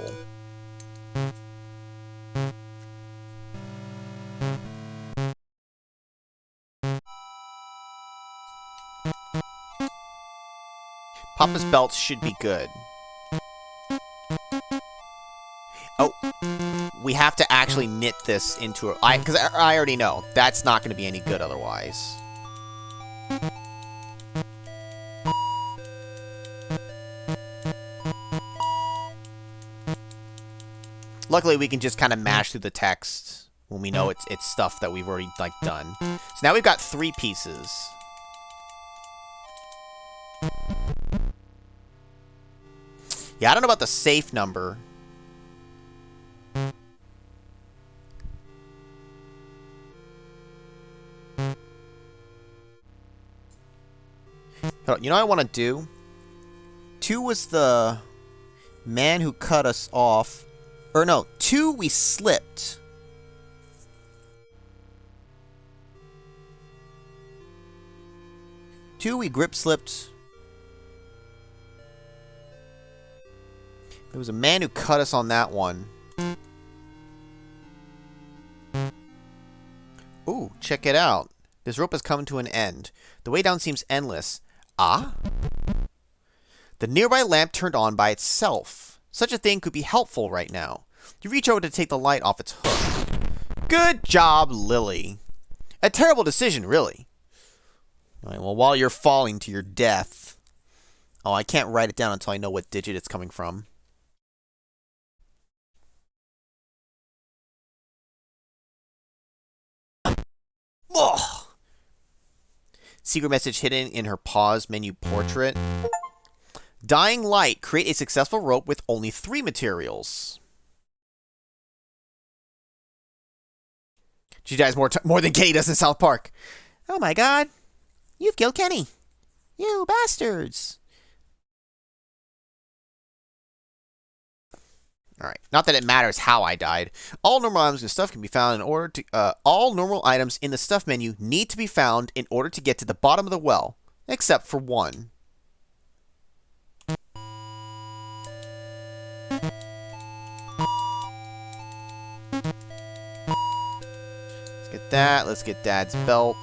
Papa's belts should be good. Oh, we have to actually knit this into a... Because I already know. That's not going to be any good otherwise. Luckily, we can just kind of mash through the text when we know it's stuff that we've already, like, done. So now we've got 3 pieces. Yeah, I don't know about the safe number. You know what I want to do? 2 was the man who cut us off. Or no, 2 we slipped. Two, we grip slipped. There was a man who cut us on that one. Ooh, check it out. This rope has come to an end. The way down seems endless. Ah? The nearby lamp turned on by itself. Such a thing could be helpful right now. You reach over to take the light off its hook. Good job, Lily. A terrible decision, really. Alright, well, while you're falling to your death... Oh, I can't write it down until I know what digit it's coming from. Ugh. Secret message hidden in her pause menu portrait. Dying light. Create a successful rope with only 3 materials. She dies more than Kenny does in South Park. Oh my god. You've killed Kenny. You bastards. Alright. Not that it matters how I died. All normal items in stuff can be found in order to... all normal items in the stuff menu need to be found in order to get to the bottom of the well. Except for one. Let's get that. Let's get Dad's belt.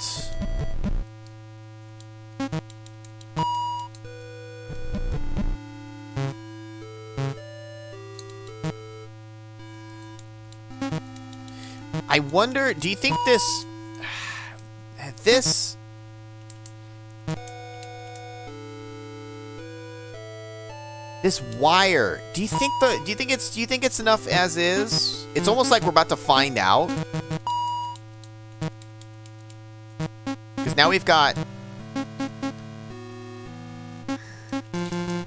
I wonder, do you think this wire, do you think it's enough as is? It's almost like we're about to find out. Because now we've got...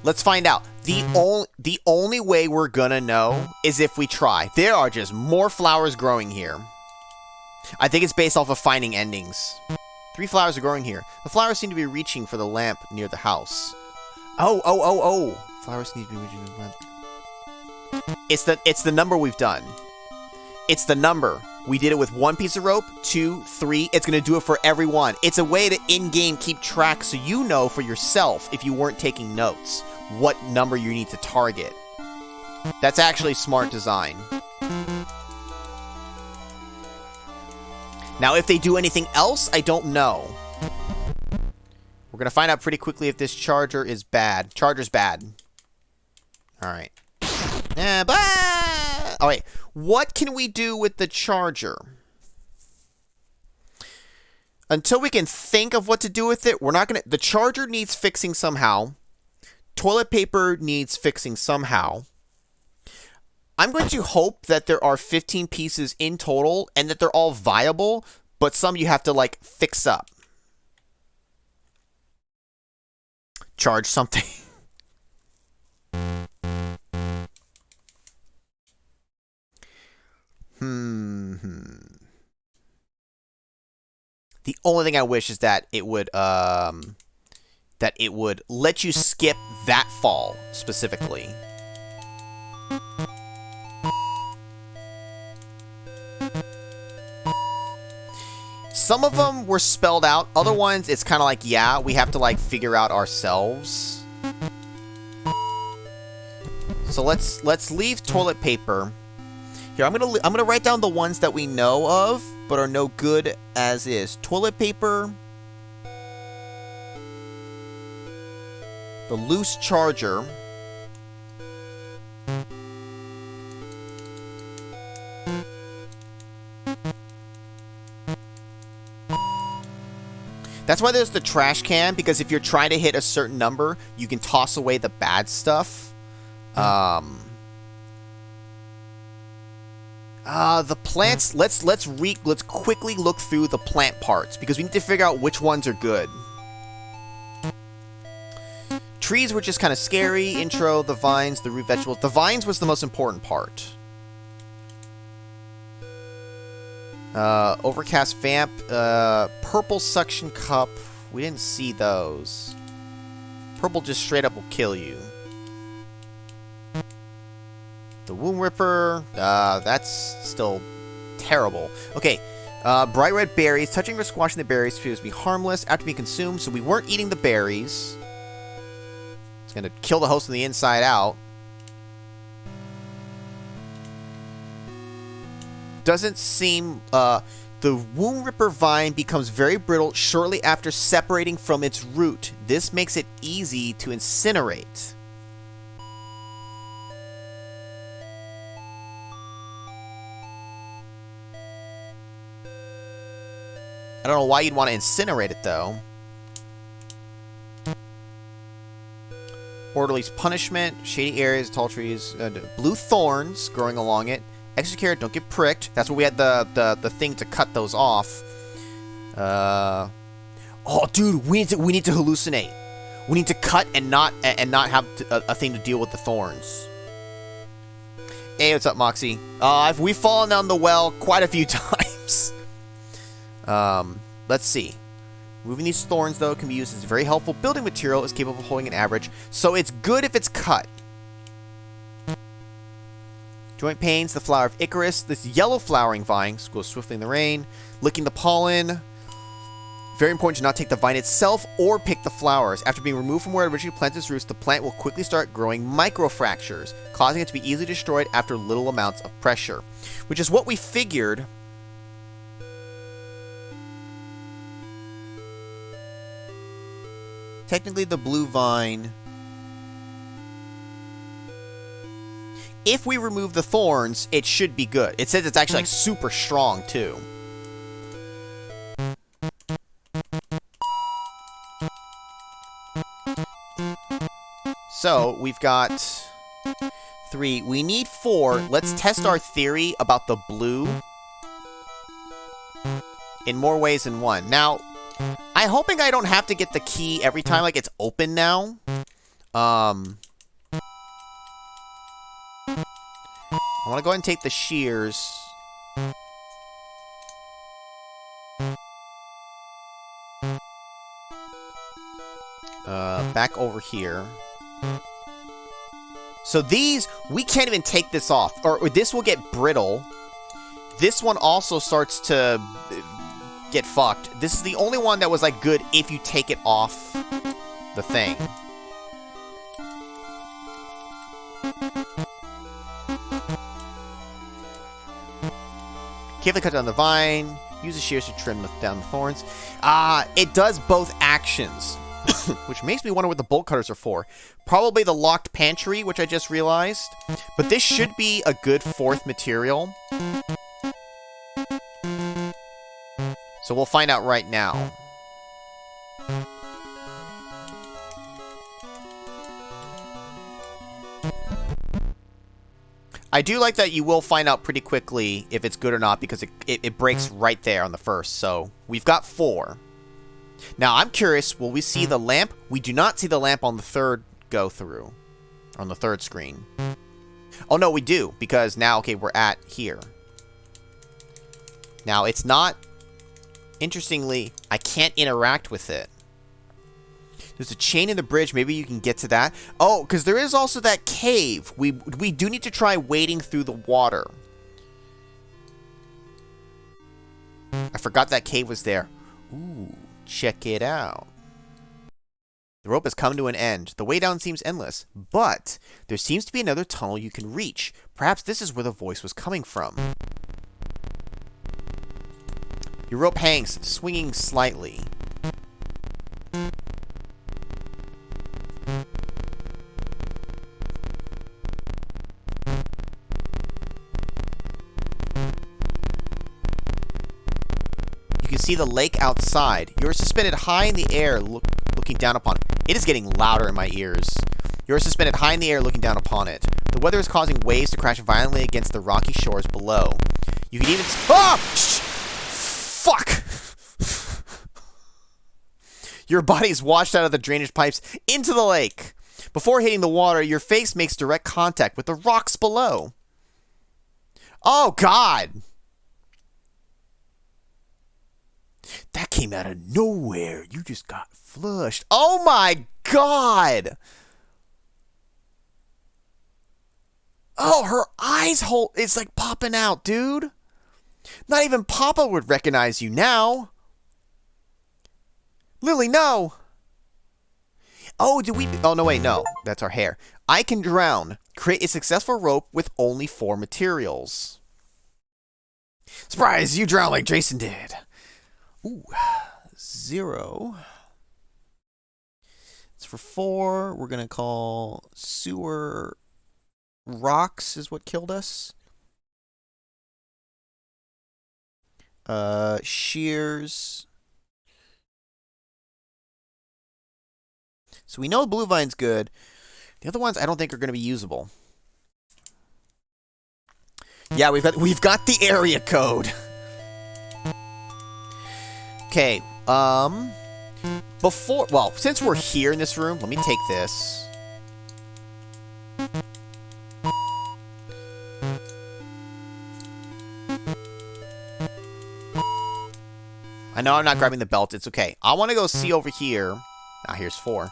Let's find out. The only way we're gonna know is if we try. There are just more flowers growing here. I think it's based off of finding endings. 3 flowers are growing here. The flowers seem to be reaching for the lamp near the house. Oh. Flowers need to be reaching the lamp. It's the number we've done. It's the number. We did it with 1 piece of rope, 2, 3. It's going to do it for everyone. It's a way to in-game keep track so you know for yourself, if you weren't taking notes, what number you need to target. That's actually smart design. Now, if they do anything else, I don't know. We're going to find out pretty quickly if this charger is bad. Charger's bad. Alright. Alright. What can we do with the charger? Until we can think of what to do with it, we're not going to... The charger needs fixing somehow. Toilet paper needs fixing somehow. I'm going to hope that there are 15 pieces in total and that they're all viable, but some you have to, like, fix up. Charge something. The only thing I wish is that it would let you skip that fall specifically. Some of them were spelled out. Other ones, it's kind of like, yeah, we have to like figure out ourselves. So let's leave toilet paper. Here, I'm gonna write down the ones that we know of, but are no good as is. Toilet paper. The loose charger. That's why there's the trash can, because if you're trying to hit a certain number, you can toss away the bad stuff. The plants, let's quickly look through the plant parts, because we need to figure out which ones are good. Trees were just kind of scary. Intro, the vines, the root vegetables. The vines was the most important part. Overcast vamp. Purple suction cup. We didn't see those. Purple just straight up will kill you. The Womb Ripper. That's still terrible. Okay. Bright red berries. Touching or squashing the berries appears to be harmless after being consumed, so we weren't eating the berries. It's going to kill the host from the inside out. Doesn't seem... the Womb Ripper vine becomes very brittle shortly after separating from its root. This makes it easy to incinerate. I don't know why you'd want to incinerate it, though. Orderly's punishment, shady areas, tall trees, blue thorns growing along it. Extra care, don't get pricked. That's where we had the thing to cut those off. Oh, dude, we need to hallucinate. We need to cut and not have a thing to deal with the thorns. Hey, what's up, Moxie? We've fallen down the well quite a few times. Let's see. Moving these thorns, though, can be used as a very helpful building material. Is capable of holding an average, so it's good if it's cut. Joint pains, the flower of Icarus. This yellow flowering vine goes swiftly in the rain. Licking the pollen. Very important to not take the vine itself or pick the flowers. After being removed from where it originally planted its roots, the plant will quickly start growing microfractures, causing it to be easily destroyed after little amounts of pressure. Which is what we figured. Technically, the blue vine... If we remove the thorns, it should be good. It says it's actually like super strong too. So we've got 3. We need 4. Let's test our theory about the blue in more ways than one. Now, I'm hoping I don't have to get the key every time like it's open now. I want to go ahead and take the shears. Back over here. So these, we can't even take this off. Or this will get brittle. This one also starts to get fucked. This is the only one that was like good if you take it off the thing. Carefully cut down the vine. Use the shears to trim down the thorns. It does both actions. Which makes me wonder what the bolt cutters are for. Probably the locked pantry, which I just realized. But this should be a good 4th material. So we'll find out right now. I do like that you will find out pretty quickly if it's good or not because it breaks right there on the first. So we've got 4. Now I'm curious, will we see the lamp? We do not see the lamp on the 3rd go through. On the 3rd screen. Oh no, we do, because now, okay, we're at here. Now it's not, interestingly, I can't interact with it. There's a chain in the bridge. Maybe you can get to that. Oh, because there is also that cave. We do need to try wading through the water. I forgot that cave was there. Ooh, check it out. The rope has come to an end. The way down seems endless, but there seems to be another tunnel you can reach. Perhaps this is where the voice was coming from. Your rope hangs, swinging slightly. You can see the lake outside. You are suspended high in the air, looking down upon it. It is getting louder in my ears. You are suspended high in the air, looking down upon it. The weather is causing waves to crash violently against the rocky shores below. You can even... Ah! Fuck! Your body is washed out of the drainage pipes into the lake. Before hitting the water, your face makes direct contact with the rocks below. Oh, God. That came out of nowhere. You just got flushed. Oh, my God. Oh, her eyes hole. It's like popping out, dude. Not even Papa would recognize you now. Lily, no. Oh, did we... Oh, no, wait, no. That's our hair. I can drown. Create a successful rope with only 4 materials. Surprise, you drown like Jason did. Ooh, 0. It's for 4. We're going to call sewer rocks is what killed us. Shears. So we know blue vine's good. The other ones I don't think are going to be usable. Yeah, we've got the area code. Okay, since we're here in this room, let me take this. I know I'm not grabbing the belt, it's okay. I want to go see over here. Ah, here's 4.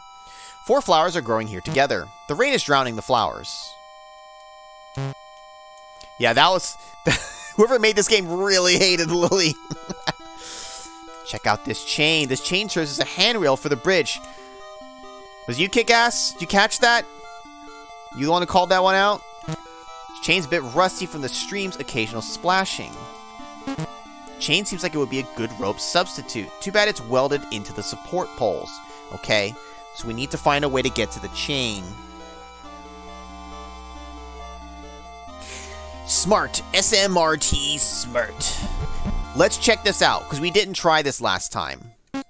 4 flowers are growing here together. The rain is drowning the flowers. Yeah, that was... Whoever made this game really hated Lily. Check out this chain. This chain serves as a handrail for the bridge. Was you Kick-Ass? Did you catch that? You the one who called that one out? The chain's a bit rusty from the stream's occasional splashing. Chain seems like it would be a good rope substitute. Too bad it's welded into the support poles. Okay, so we need to find a way to get to the chain. Smart. SMRT smart. Let's check this out, because we didn't try this last time. Would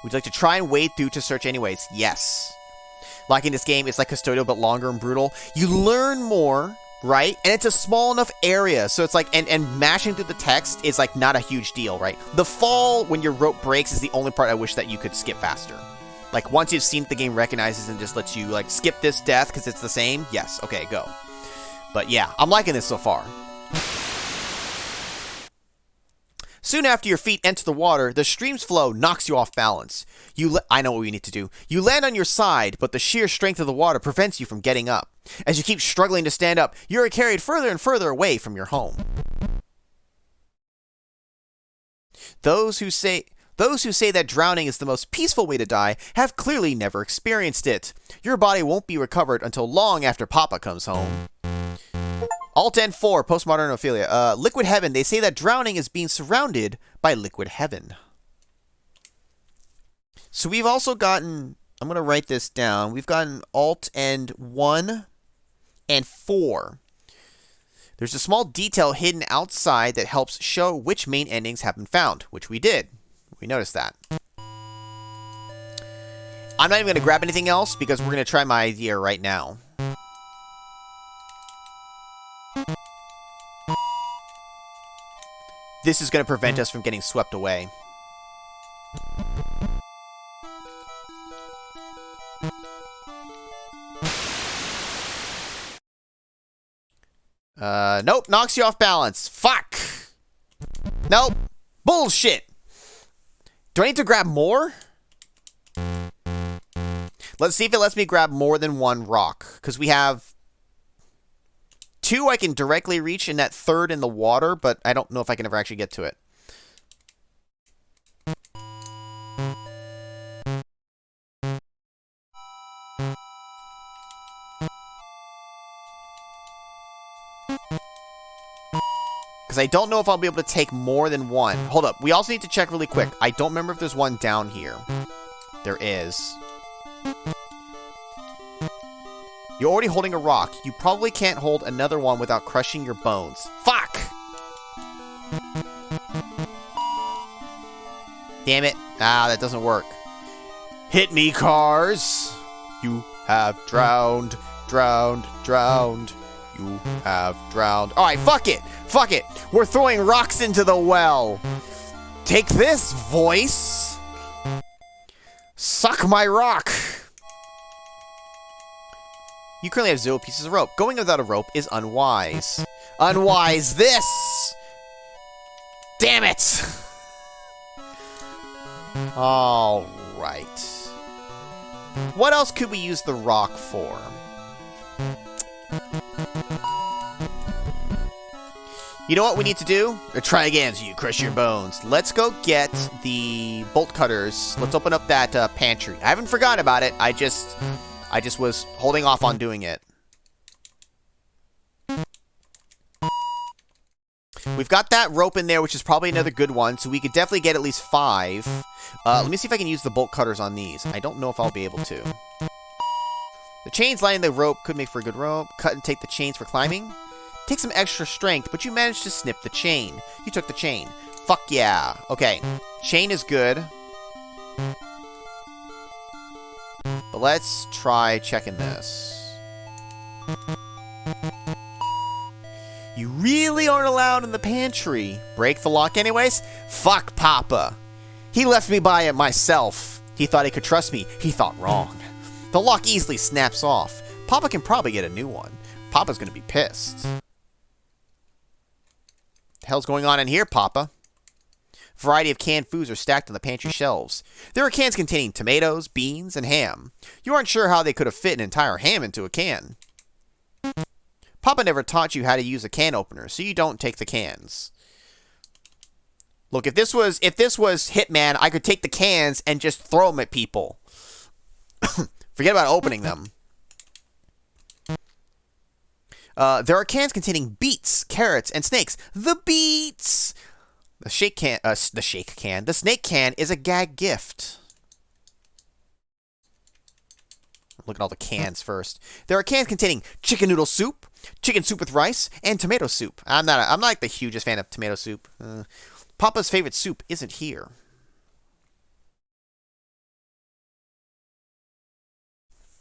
you like to try and wade through to search anyways? Yes. Like in this game, it's like Custodial, but longer and brutal. You learn more, right? And it's a small enough area, so it's like, and mashing through the text is like not a huge deal, right? The fall, when your rope breaks, is the only part I wish that you could skip faster. Like, once you've seen it, the game recognizes and just lets you, like, skip this death because it's the same. Yes, okay, go. But yeah, I'm liking this so far. Soon after your feet enter the water, the stream's flow knocks you off balance. I know what we need to do. You land on your side, but the sheer strength of the water prevents you from getting up. As you keep struggling to stand up, you are carried further and further away from your home. Those who say that drowning is the most peaceful way to die have clearly never experienced it. Your body won't be recovered until long after Papa comes home. Alt N4, Postmodern Ophelia. Liquid Heaven. They say that drowning is being surrounded by liquid heaven. So we've also gotten... I'm going to write this down. We've gotten Alt and 1 and 4. There's a small detail hidden outside that helps show which main endings have been found, which we did. We noticed that. I'm not even going to grab anything else because we're going to try my idea right now. This is going to prevent us from getting swept away. Nope, knocks you off balance. Fuck. Nope. Bullshit. Do I need to grab more? Let's see if it lets me grab more than 1 rock. Because we have 2 I can directly reach and that 3rd in the water, but I don't know if I can ever actually get to it. Because I don't know if I'll be able to take more than 1. Hold up. We also need to check really quick. I don't remember if there's one down here. There is. You're already holding a rock. You probably can't hold another one without crushing your bones. Fuck! Damn it. Ah, that doesn't work. Hit me, cars! You have drowned, drowned, drowned. You have drowned. Alright, fuck it! Fuck it! We're throwing rocks into the well! Take this, voice! Suck my rock! You currently have 0 pieces of rope. Going without a rope is unwise. Unwise this! Damn it! Alright. What else could we use the rock for? You know what we need to do? Or try again so you crush your bones. Let's go get the bolt cutters. Let's open up that pantry. I haven't forgotten about it. I just was holding off on doing it. We've got that rope in there, which is probably another good one, so we could definitely get at least 5. Let me see if I can use the bolt cutters on these. I don't know if I'll be able to. The chains lining the rope could make for a good rope. Cut and take the chains for climbing. Take some extra strength, but you managed to snip the chain. You took the chain. Fuck yeah. Okay, chain is good. But let's try checking this. You really aren't allowed in the pantry. Break the lock anyways? Fuck Papa. He left me by it myself. He thought he could trust me. He thought wrong. The lock easily snaps off. Papa can probably get a new one. Papa's gonna be pissed. The hell's going on in here, Papa? A variety of canned foods are stacked on the pantry shelves. There are cans containing tomatoes, beans, and ham. You aren't sure how they could have fit an entire ham into a can. Papa never taught you how to use a can opener, so you don't take the cans. Look, if this was Hitman, I could take the cans and just throw them at people. Forget about opening them. There are cans containing beets, carrots, and snakes. The beets! The snake can is a gag gift. Look at all the cans first. There are cans containing chicken noodle soup, chicken soup with rice, and tomato soup. I'm not like the hugest fan of tomato soup. Papa's favorite soup isn't here.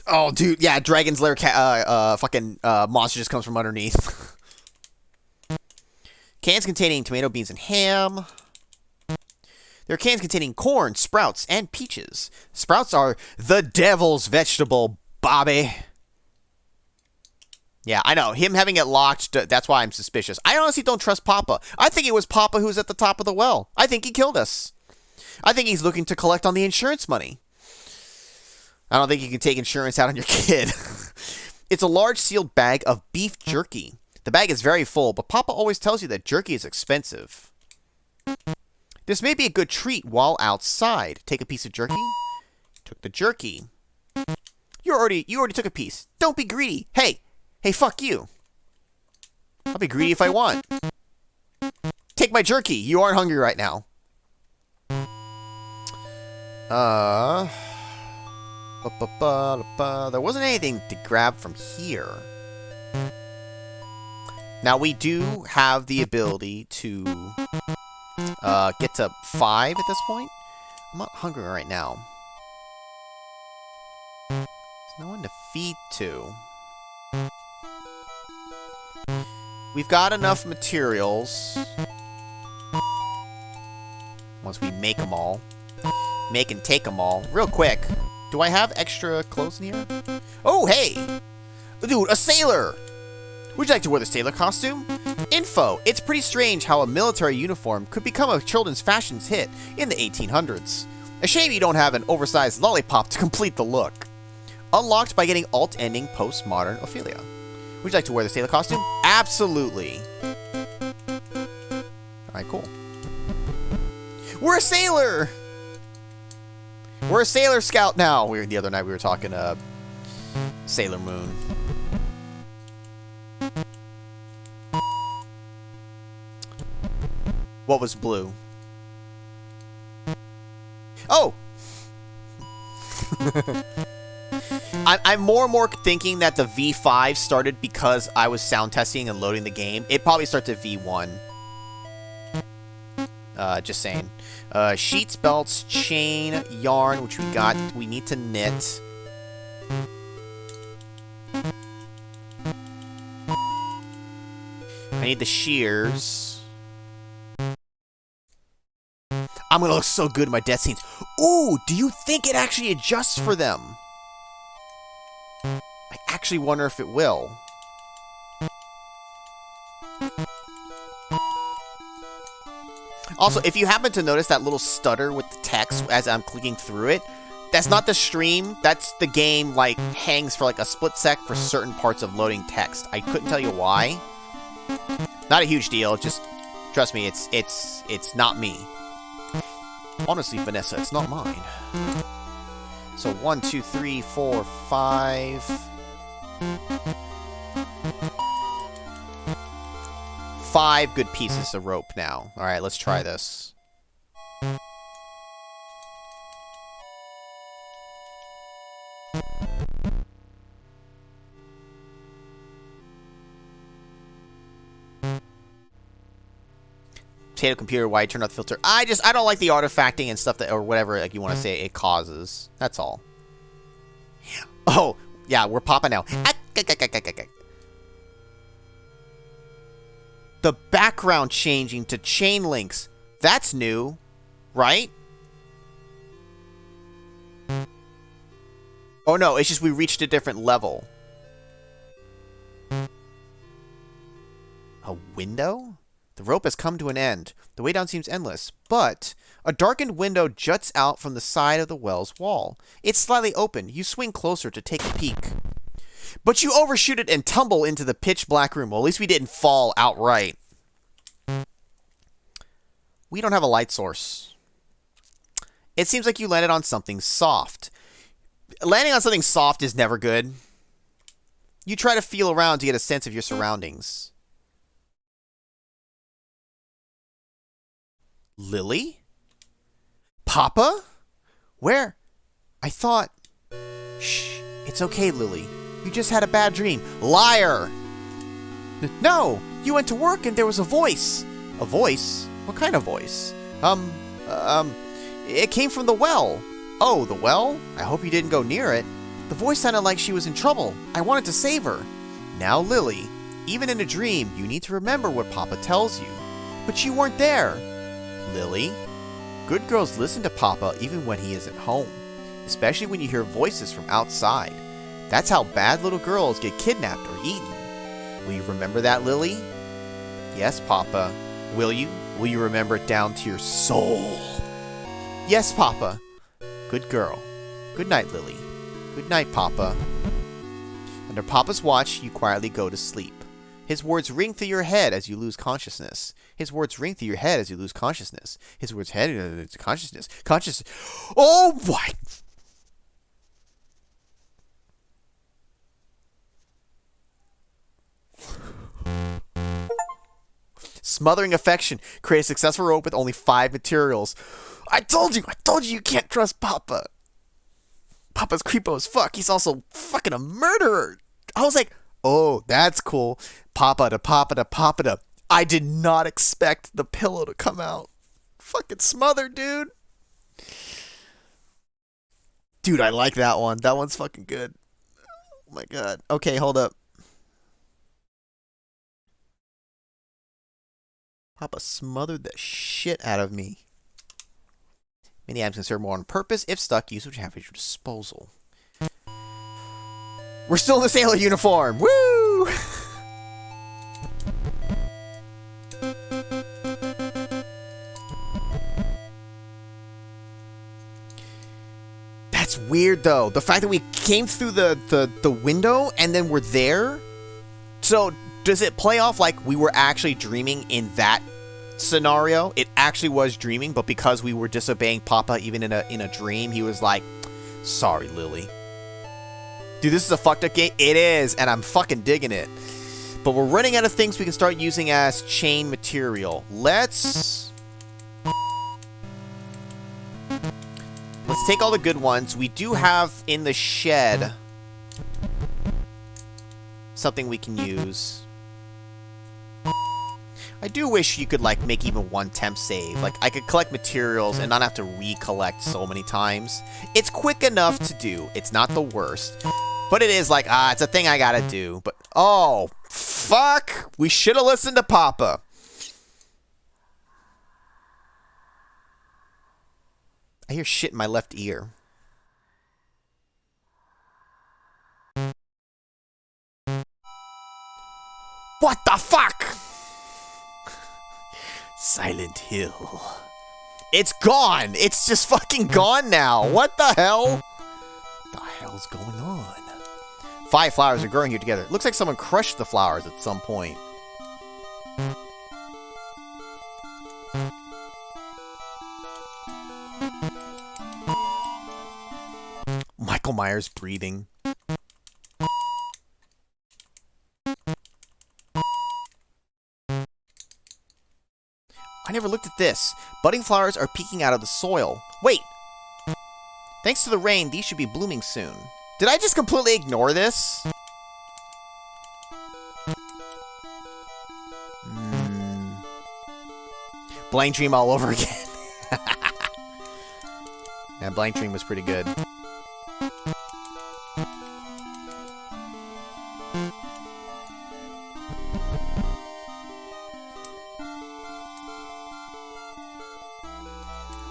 Oh, dude, yeah, Dragon's Lair fucking monster just comes from underneath. Cans containing tomato, beans, and ham. There are cans containing corn, sprouts, and peaches. Sprouts are the devil's vegetable, Bobby. Yeah, I know. Him having it locked, that's why I'm suspicious. I honestly don't trust Papa. I think it was Papa who's at the top of the well. I think he killed us. I think he's looking to collect on the insurance money. I don't think you can take insurance out on your kid. It's a large sealed bag of beef jerky. The bag is very full, but Papa always tells you that jerky is expensive. This may be a good treat while outside. Take a piece of jerky. Took the jerky. You already took a piece. Don't be greedy. Hey, fuck you. I'll be greedy if I want. Take my jerky. You aren't hungry right now. There wasn't anything to grab from here. Now, we do have the ability to get to 5 at this point. I'm not hungry right now. There's no one to feed to. We've got enough materials. Once we make them all. Make and take them all. Real quick. Do I have extra clothes in here? Oh, hey! Dude, a sailor! Would you like to wear the sailor costume? Info. It's pretty strange how a military uniform could become a children's fashions hit in the 1800s. A shame you don't have an oversized lollipop to complete the look. Unlocked by getting alt-ending postmodern Ophelia. Would you like to wear the sailor costume? Absolutely. Alright, cool. We're a sailor! We're a Sailor Scout now. The other night we were talking Sailor Moon. What was blue? Oh! I'm more and more thinking that the V5 started because I was sound testing and loading the game. It probably starts at V1. Just saying. Sheets, belts, chain, yarn, which we got. We need to knit. I need the shears. I'm gonna look so good in my death scenes. Ooh, do you think it actually adjusts for them? I actually wonder if it will. Also, if you happen to notice that little stutter with the text as I'm clicking through it, that's not the stream, that's the game, like, hangs for like a split sec for certain parts of loading text. I couldn't tell you why. Not a huge deal, just trust me, it's not me. Honestly, Vanessa, it's not mine. So 1, 2, 3, 4, 5. 5 good pieces of rope now. Alright, let's try this. Potato computer, why you turn off the filter? I don't like the artifacting and stuff that, or whatever, like you want to say it causes. That's all. Oh, yeah, we're popping now. The background changing to chain links. That's new, right? Oh no, it's just we reached a different level. A window? The rope has come to an end. The way down seems endless, but a darkened window juts out from the side of the well's wall. It's slightly open. You swing closer to take a peek. But you overshoot it and tumble into the pitch black room. Well, at least we didn't fall outright. We don't have a light source. It seems like you landed on something soft. Landing on something soft is never good. You try to feel around to get a sense of your surroundings. Lily? Papa? Where? I thought... Shh, it's okay, Lily. You just had a bad dream. Liar! No! You went to work and there was a voice. A voice? What kind of voice? It came from the well. Oh, the well? I hope you didn't go near it. The voice sounded like she was in trouble. I wanted to save her. Now, Lily, even in a dream, you need to remember what Papa tells you. But you weren't there. Lily, good girls listen to Papa even when he isn't home, especially when you hear voices from outside. That's how bad little girls get kidnapped or eaten. Will you remember that, Lily? Yes, Papa. Will you? Will you remember it down to your soul? Yes, Papa. Good girl. Good night, Lily. Good night, Papa. Under Papa's watch, you quietly go to sleep. His words ring through your head as you lose consciousness. His words ring through your head as you lose consciousness. His words head into consciousness. Consciousness. Oh my! Smothering affection. Create a successful rope with only 5 materials. I told you you can't trust Papa. Papa's creepo as fuck. He's also fucking a murderer. I was like, oh, that's cool. Papa to Papa to Papa to. I did not expect the pillow to come out. Fucking smother, dude. Dude, I like that one. That one's fucking good. Oh my god. Okay, hold up. Papa smothered the shit out of me. Many items can serve more on purpose. If stuck, use what you have at your disposal. We're still in the sailor uniform. Woo! That's weird, though. The fact that we came through the window and then we're there. So, does it play off like we were actually dreaming in that scenario? It actually was dreaming, but because we were disobeying Papa even in a dream, he was like, sorry, Lily. Dude, this is a fucked up game. It is, and I'm fucking digging it. But we're running out of things we can start using as chain material. Let's take all the good ones. We do have in the shed something we can use. I do wish you could, like, make even one temp save. Like, I could collect materials and not have to recollect so many times. It's quick enough to do. It's not the worst. But it is like, it's a thing I gotta do. But, oh, fuck. We should have listened to Papa. I hear shit in my left ear. What the fuck? Silent Hill. It's gone! It's just fucking gone now! What the hell? What the hell's going on? 5 flowers are growing here together. It looks like someone crushed the flowers at some point. Michael Myers breathing. I never looked at this. Budding flowers are peeking out of the soil. Wait! Thanks to the rain, these should be blooming soon. Did I just completely ignore this? Blank Dream all over again. Yeah, Blank Dream was pretty good.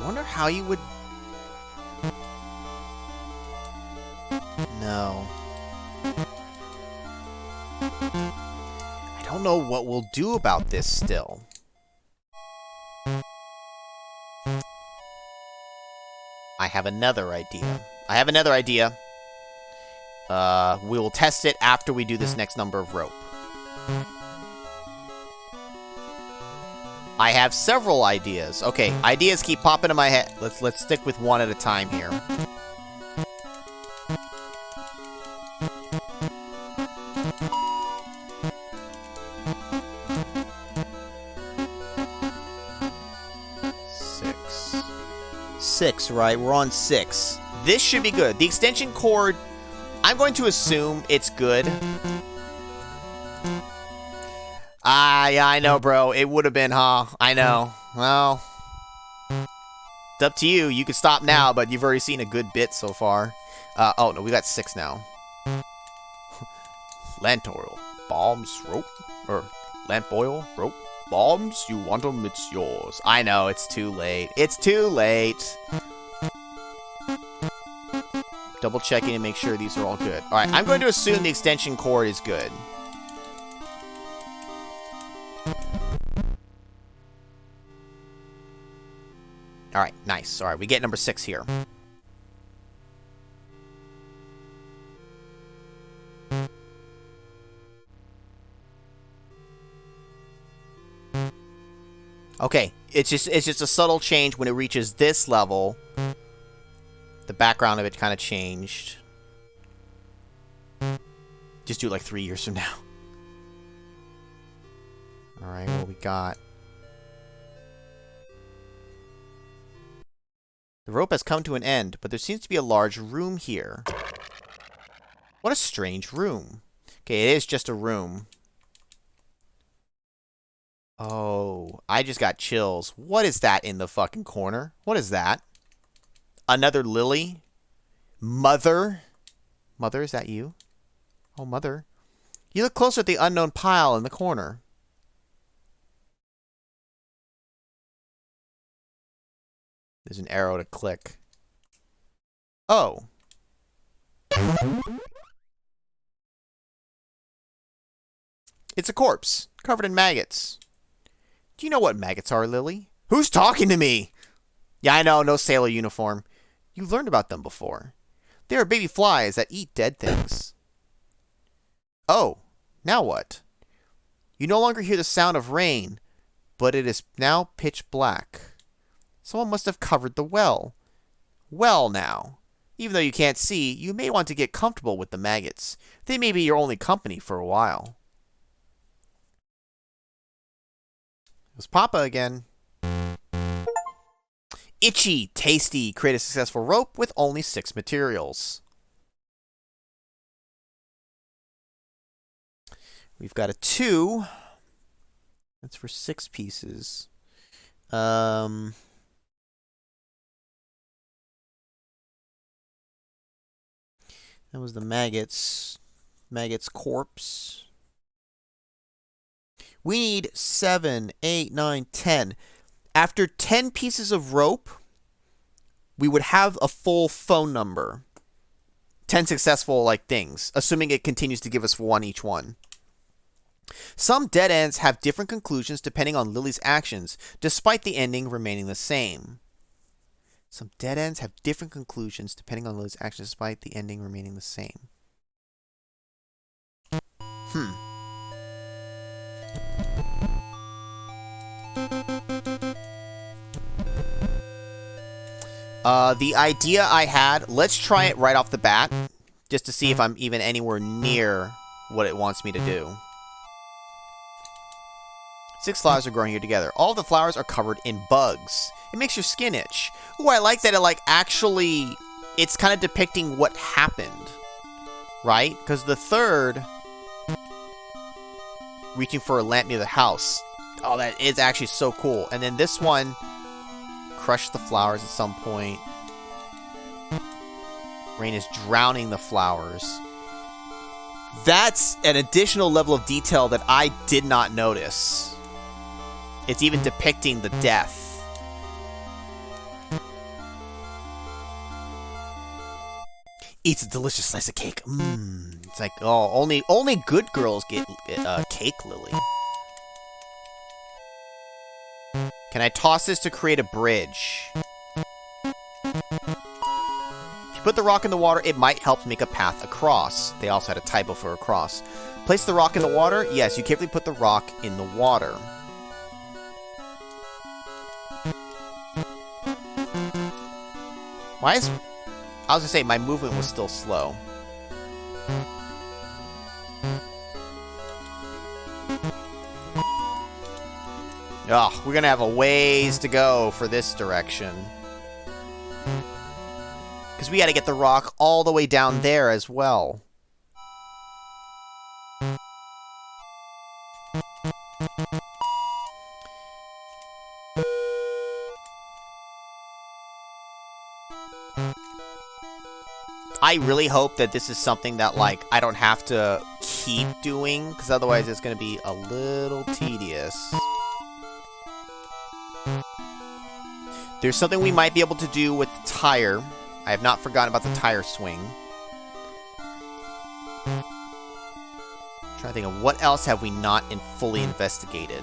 I wonder how you would... No. I don't know what we'll do about this still. I have another idea. We will test it after we do this next number of rope. I have several ideas. Okay, ideas keep popping in my head. Let's stick with one at a time here. Six, right? We're on 6. This should be good. The extension cord, I'm going to assume it's good. Yeah, I know, bro. It would have been, huh? I know. Well, it's up to you. You can stop now, but you've already seen a good bit so far. Oh, no, we got 6 now. Lamp oil, bombs, rope, or lamp oil, rope, bombs. You want them? It's yours. I know, it's too late. It's too late. Double checking to make sure these are all good. All right, I'm going to assume the extension cord is good. All right, nice. All right, we get number 6 here. Okay, it's just a subtle change when it reaches this level. The background of it kind of changed. Just do it like 3 years from now. All right, what we got? The rope has come to an end, but there seems to be a large room here. What a strange room. Okay, it is just a room. Oh, I just got chills. What is that in the fucking corner? What is that? Another lily? Mother? Mother, is that you? Oh, Mother. You look closer at the unknown pile in the corner. There's an arrow to click. Oh. It's a corpse, covered in maggots. Do you know what maggots are, Lily? Who's talking to me? Yeah, I know, no sailor uniform. You learned about them before. They are baby flies that eat dead things. Oh, now what? You no longer hear the sound of rain, but it is now pitch black. Someone must have covered the well. Well now, even though you can't see, you may want to get comfortable with the maggots. They may be your only company for a while. It was Papa again. Itchy, tasty. Create a successful rope with only 6 materials. We've got a 2. That's for 6 pieces. That was the maggots. Maggots corpse. We need 7, 8, 9, 10. After 10 pieces of rope, we would have a full phone number. 10 successful things, assuming it continues to give us 1 each one. Some dead ends have different conclusions depending on Lily's actions, despite the ending remaining the same. Some dead ends have different conclusions depending on Lily's actions, despite the ending remaining the same. The idea I had, let's try it right off the bat, just to see if I'm even anywhere near what it wants me to do. 6 flowers are growing here together. All the flowers are covered in bugs. It makes your skin itch. Ooh, I like that it actually, it's kind of depicting what happened, right? Because the third, reaching for a lamp near the house. Oh, that is actually so cool. And then this one, crush the flowers at some point. Rain is drowning the flowers. That's an additional level of detail that I did not notice. It's even depicting the death. Eats a delicious slice of cake. It's like, oh, only good girls get cake, Lily. Can I toss this to create a bridge? If you put the rock in the water, it might help make a path across. They also had a typo for across. Place the rock in the water. Yes, you carefully put the rock in the water. Why is... I was gonna say, my movement was still slow. Oh, we're gonna have a ways to go for this direction. Because we gotta get the rock all the way down there as well. I really hope that this is something that, I don't have to keep doing, because otherwise it's going to be a little tedious. There's something we might be able to do with the tire. I have not forgotten about the tire swing. I'm trying to think of what else have we not fully investigated.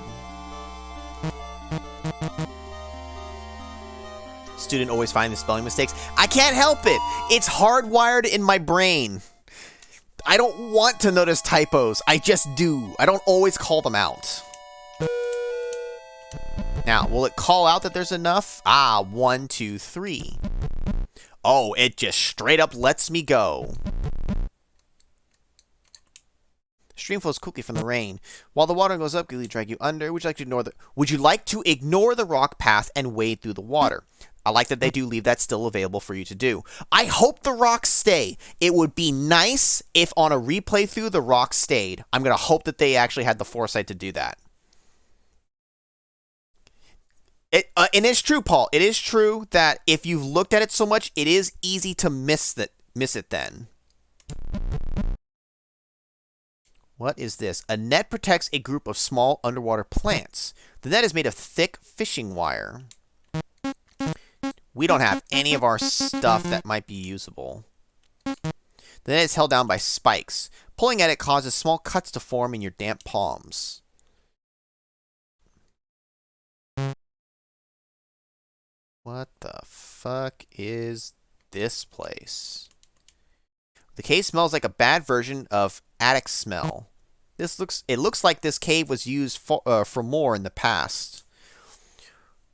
Student always finding the spelling mistakes. I can't help it. It's hardwired in my brain. I don't want to notice typos. I just do. I don't always call them out. Now, will it call out that there's enough? 1, 2, 3. Oh, it just straight up lets me go. Stream flows quickly from the rain. While the water goes up, will drag you under? Would you like to ignore the rock path and wade through the water? I like that they do leave that still available for you to do. I hope the rocks stay. It would be nice if on a replay through the rocks stayed. I'm going to hope that they actually had the foresight to do that. And it's true, Paul. It is true that if you've looked at it so much, it is easy to miss it then. What is this? A net protects a group of small underwater plants. The net is made of thick fishing wire. We don't have any of our stuff that might be usable. The net is held down by spikes. Pulling at it causes small cuts to form in your damp palms. What the fuck is this place? The cave smells like a bad version of attic smell. It looks like this cave was used for more in the past.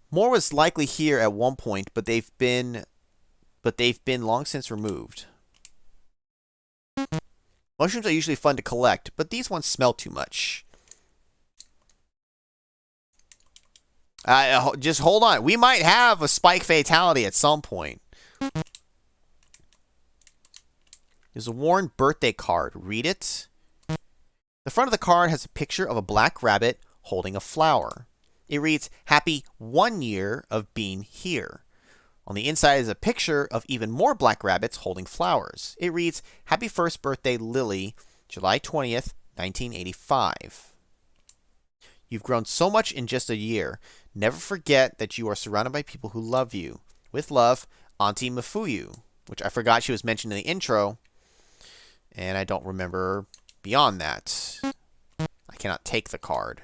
More was likely here at one point, but they've been long since removed. Mushrooms are usually fun to collect, but these ones smell too much. Just hold on. We might have a spike fatality at some point. There's a worn birthday card. Read it. The front of the card has a picture of a black rabbit holding a flower. It reads, "Happy 1 year of being here." On the inside is a picture of even more black rabbits holding flowers. It reads, "Happy first birthday, Lily, July 20th, 1985. You've grown so much in just a year. Never forget that you are surrounded by people who love you. With love, Auntie Mafuyu, which I forgot she was mentioned in the intro, and I don't remember beyond that. I cannot take the card.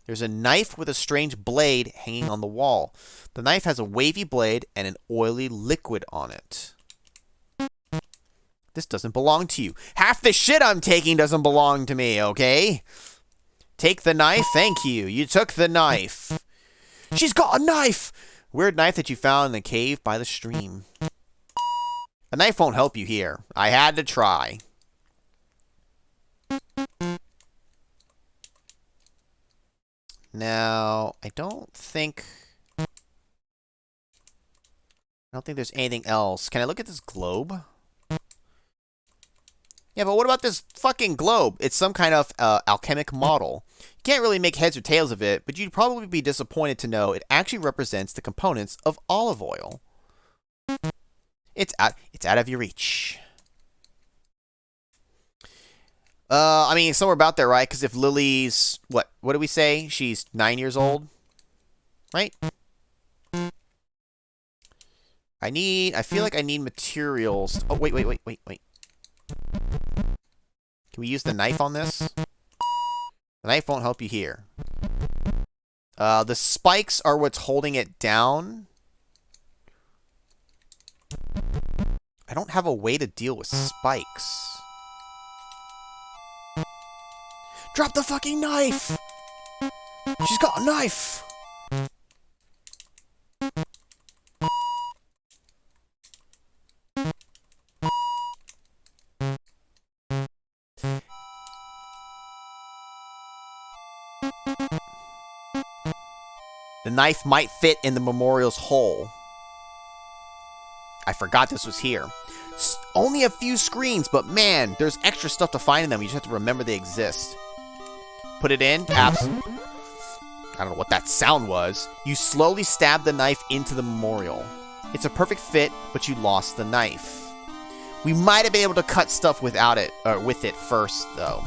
There's a knife with a strange blade hanging on the wall. The knife has a wavy blade and an oily liquid on it. This doesn't belong to you. Half the shit I'm taking doesn't belong to me, okay? Take the knife? Thank you. You took the knife. She's got a knife! Weird knife that you found in the cave by the stream. A knife won't help you here. I had to try. Now, I don't think there's anything else. Can I look at this globe? Yeah, but what about this fucking globe? It's some kind of alchemic model. You can't really make heads or tails of it, but you'd probably be disappointed to know it actually represents the components of olive oil. It's out of your reach. I mean, somewhere about there, right? Because if Lily's, what do we say? She's 9 years old, right? I feel like I need materials. Oh, wait. Can we use the knife on this? The knife won't help you here. The spikes are what's holding it down. I don't have a way to deal with spikes. Drop the fucking knife! She's got a knife! The knife might fit in the memorial's hole. I forgot this was here. Only a few screens, but man, there's extra stuff to find in them. You just have to remember they exist. Put it in. I don't know what that sound was. You slowly stab the knife into the memorial. It's a perfect fit, but you lost the knife. We might have been able to cut stuff without it, or with it first, though.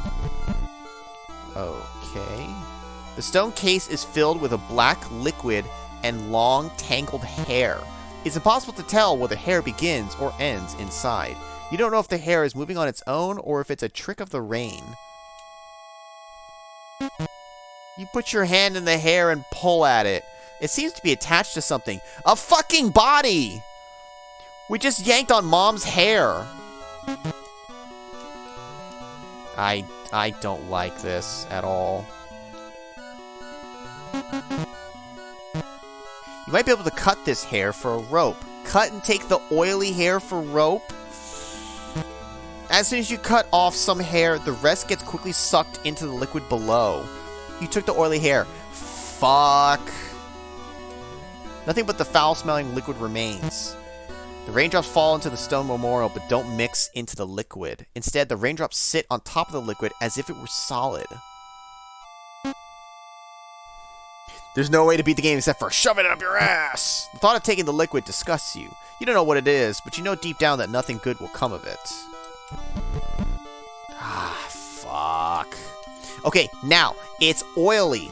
Okay. The stone case is filled with a black liquid and long, tangled hair. It's impossible to tell where the hair begins or ends inside. You don't know if the hair is moving on its own or if it's a trick of the rain. You put your hand in the hair and pull at it. It seems to be attached to something. A fucking body! We just yanked on Mom's hair. I don't like this at all. You might be able to cut this hair for a rope. Cut and take the oily hair for rope. As soon as you cut off some hair, the rest gets quickly sucked into the liquid below. You took the oily hair. Fuck. Nothing but the foul-smelling liquid remains. The raindrops fall into the stone memorial, but don't mix into the liquid. Instead, the raindrops sit on top of the liquid as if it were solid. There's no way to beat the game except for shove it up your ass! The thought of taking the liquid disgusts you. You don't know what it is, but you know deep down that nothing good will come of it. Ah, fuck. Okay, now, it's oily.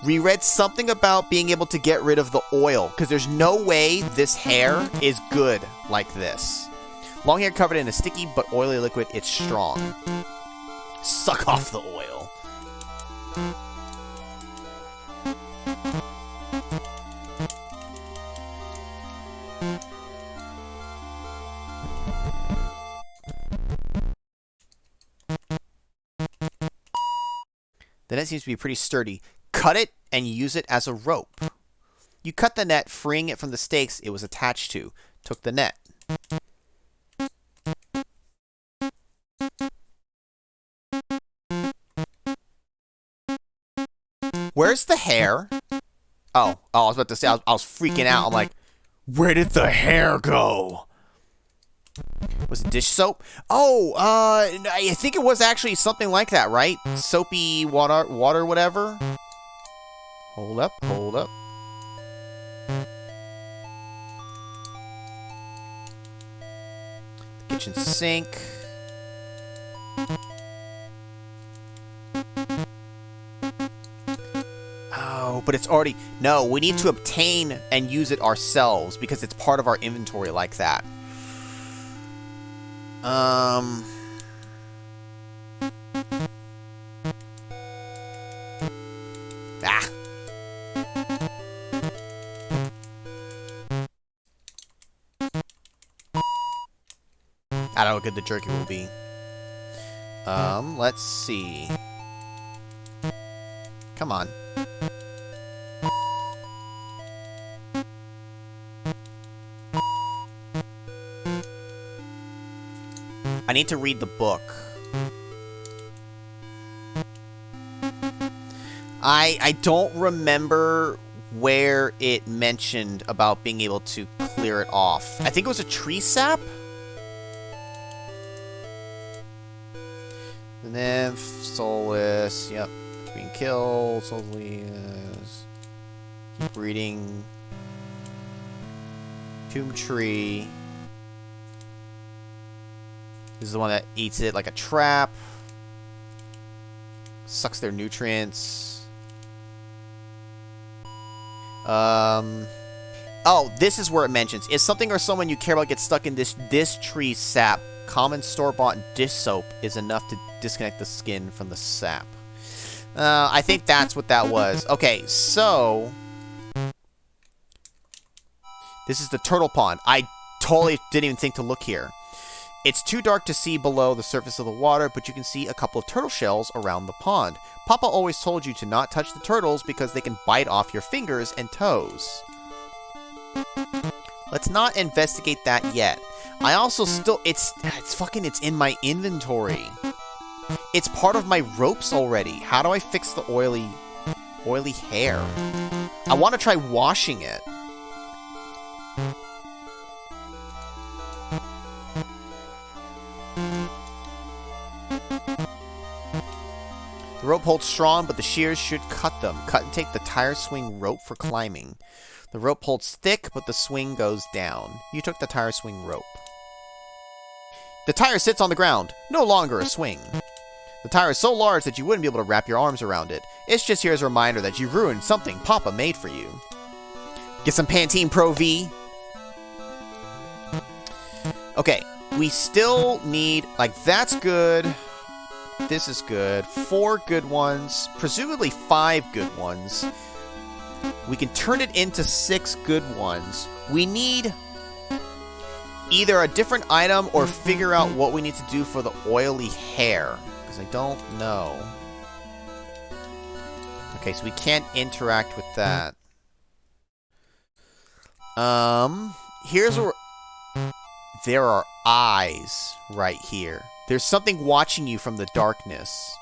We read something about being able to get rid of the oil, because there's no way this hair is good like this. Long hair covered in a sticky but oily liquid, it's strong. Suck off the oil. The net seems to be pretty sturdy. Cut it and use it as a rope. You cut the net, freeing it from the stakes it was attached to. Took the net. Where's the hair? Oh, I was about to say, I was freaking out. I'm like, where did the hair go? Was it dish soap? Oh, I think it was actually something like that, right? Soapy water, whatever. Hold up. The kitchen sink. but it's already... No, we need to obtain and use it ourselves because it's part of our inventory like that. Ah. I don't know how good the jerky will be. Let's see. Come on. I need to read the book. I don't remember where it mentioned about being able to clear it off. I think it was a tree sap? And then soulless, yep. It's being killed, soulless. Keep reading. Tomb tree. This is the one that eats it like a trap. Sucks their nutrients. Oh, this is where it mentions. If something or someone you care about gets stuck in this tree sap, common store-bought dish soap is enough to disconnect the skin from the sap. I think that's what that was. Okay, so... This is the turtle pond. I totally didn't even think to look here. It's too dark to see below the surface of the water, but you can see a couple of turtle shells around the pond. Papa always told you to not touch the turtles because they can bite off your fingers and toes. Let's not investigate that yet. I also still... It's in my inventory. It's part of my ropes already. How do I fix the oily hair? I want to try washing it. The rope holds strong, but the shears should cut them. Cut and take the tire swing rope for climbing. The rope holds thick, but the swing goes down. You took the tire swing rope. The tire sits on the ground, no longer a swing. The tire is so large that you wouldn't be able to wrap your arms around it. It's just here as a reminder that you ruined something Papa made for you. Get some Pantene Pro V. Okay, we still need, like, that's good. This is good. 4 good ones, presumably 5 good ones. We can turn it into 6 good ones. We need either a different item or figure out what we need to do for the oily hair, because I don't know. Okay, so we can't interact with that. Here's where... There are eyes right here. There's something watching you from the darkness.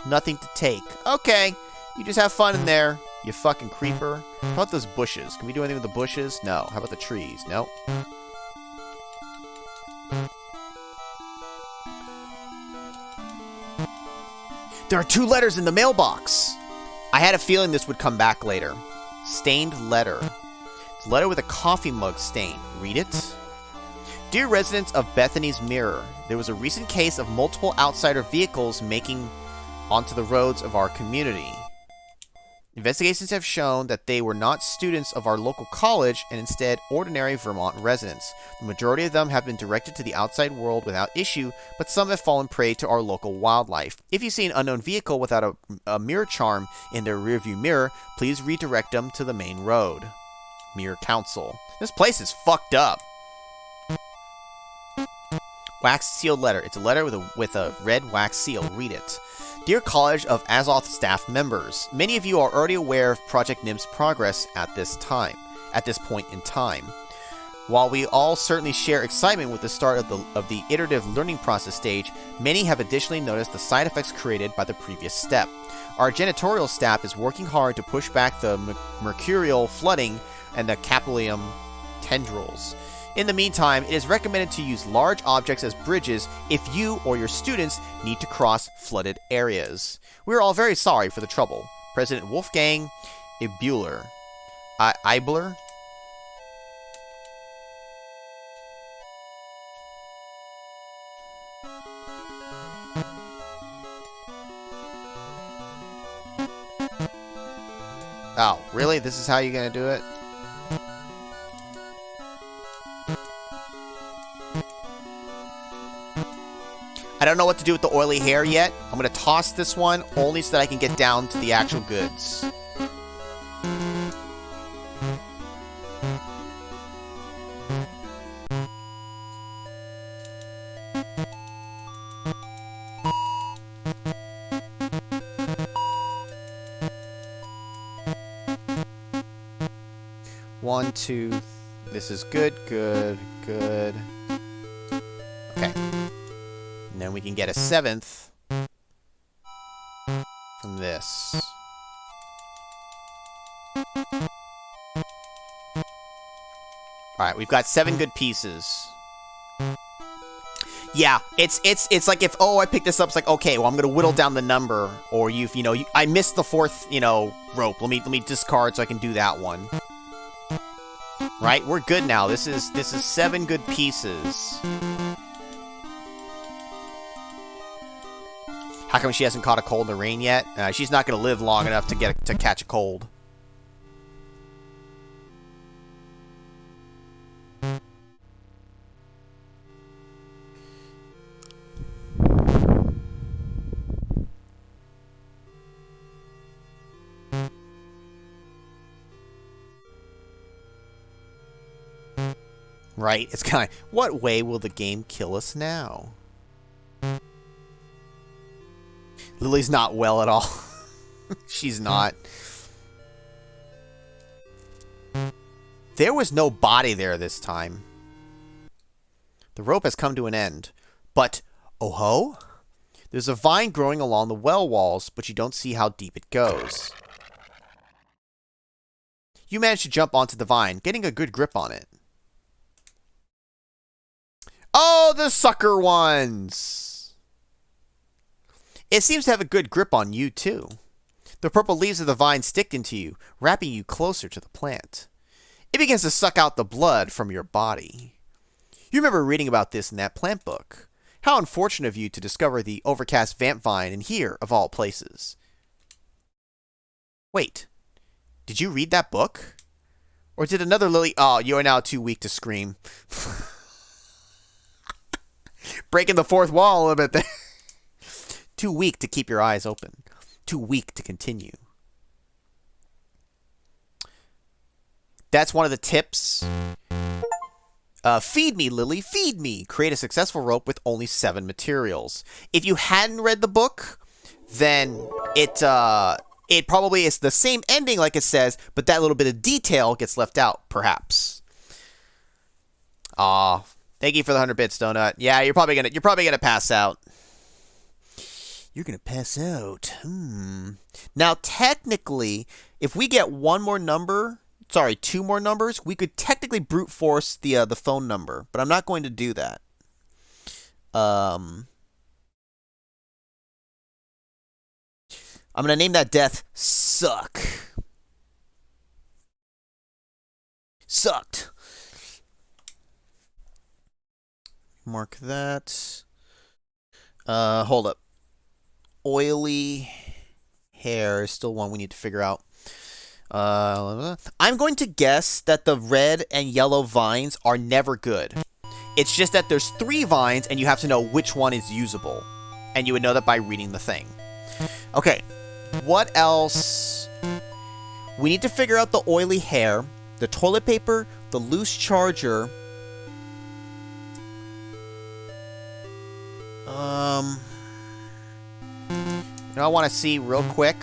Nothing to take. Okay, you just have fun in there, you fucking creeper. How about those bushes? Can we do anything with the bushes? No. How about the trees? No. There are 2 letters in the mailbox. I had a feeling this would come back later. Stained letter. It's a letter with a coffee mug stain. Read it. Dear residents of Bethany's Mirror, there was a recent case of multiple outsider vehicles making onto the roads of our community. Investigations have shown that they were not students of our local college and instead ordinary Vermont residents. The majority of them have been directed to the outside world without issue, but some have fallen prey to our local wildlife. If you see an unknown vehicle without a mirror charm in their rearview mirror, please redirect them to the main road. Mirror Council. This place is fucked up. Wax sealed letter. It's a letter with a red wax seal. Read it. Dear College of Azoth staff members, many of you are already aware of Project NIM's progress at this point in time. While we all certainly share excitement with the start of the iterative learning process stage, many have additionally noticed the side effects created by the previous step. Our janitorial staff is working hard to push back the mercurial flooding and the capillum tendrils. In the meantime, it is recommended to use large objects as bridges if you or your students need to cross flooded areas. We are all very sorry for the trouble. President Wolfgang Ibler. Ibler? Oh, really? This is how you're gonna do it? I don't know what to do with the oily hair yet. I'm gonna toss this one only so that I can get down to the actual goods. One, two. This is good, good, good. Okay. And then we can get a 7th from this. Alright, we've got 7 good pieces. Yeah, it's like if, oh, I picked this up, it's like, okay, well, I'm gonna whittle down the number, or I missed the 4th, rope. Let me discard so I can do that one. Right, we're good now. This is 7 good pieces. How come she hasn't caught a cold in the rain yet? She's not gonna live long enough to catch a cold. Right? It's kind of, what way will the game kill us now? Lily's not well at all. She's not. There was no body there this time. The rope has come to an end. But, oh ho? There's a vine growing along the well walls, but you don't see how deep it goes. You manage to jump onto the vine, getting a good grip on it. Oh, the sucker ones! It seems to have a good grip on you, too. The purple leaves of the vine stick into you, wrapping you closer to the plant. It begins to suck out the blood from your body. You remember reading about this in that plant book. How unfortunate of you to discover the overcast vamp vine in here, of all places. Wait, did you read that book? Or did another Lily... Oh, you are now too weak to scream. Breaking the 4th wall a little bit there. Too weak to keep your eyes open. Too weak to continue. That's one of the tips. Feed me, Lily, feed me. Create a successful rope with only 7 materials. If you hadn't read the book, then it probably is the same ending like it says, but that little bit of detail gets left out, perhaps. Aw. Thank you for the 100 bits, Donut. Yeah, you're probably gonna pass out. You're gonna pass out. Now, technically, if we get 2 more numbers, we could technically brute force the phone number, but I'm not going to do that. I'm gonna name that death Suck. Sucked. Mark that. Hold up. Oily hair is still one we need to figure out. I'm going to guess that the red and yellow vines are never good. It's just that there's 3 vines and you have to know which one is usable. And you would know that by reading the thing. Okay. What else? We need to figure out the oily hair, the toilet paper, the loose charger. I want to see real quick.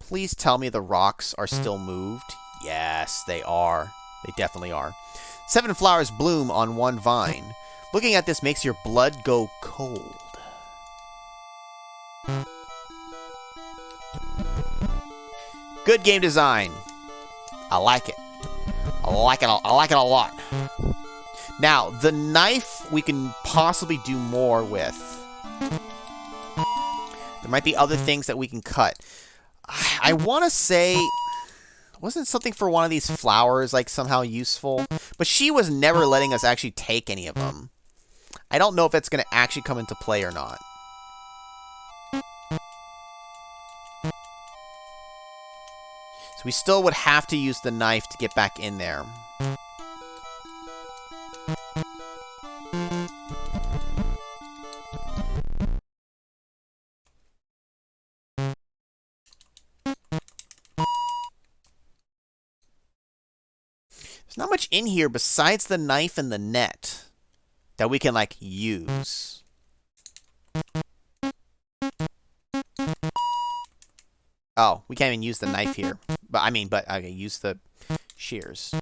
Please tell me the rocks are still moved. Yes, they are. They definitely are. 7 flowers bloom on 1 vine. Looking at this makes your blood go cold. Good game design. I like it. I like it a lot. Now, the knife we can possibly do more with. There might be other things that we can cut. I want to say, wasn't something for one of these flowers like somehow useful? But she was never letting us actually take any of them. I don't know if it's going to actually come into play or not. So we still would have to use the knife to get back in there. There's not much in here besides the knife and the net that we can, like, use. Oh, we can't even use the knife here. But I can use the shears.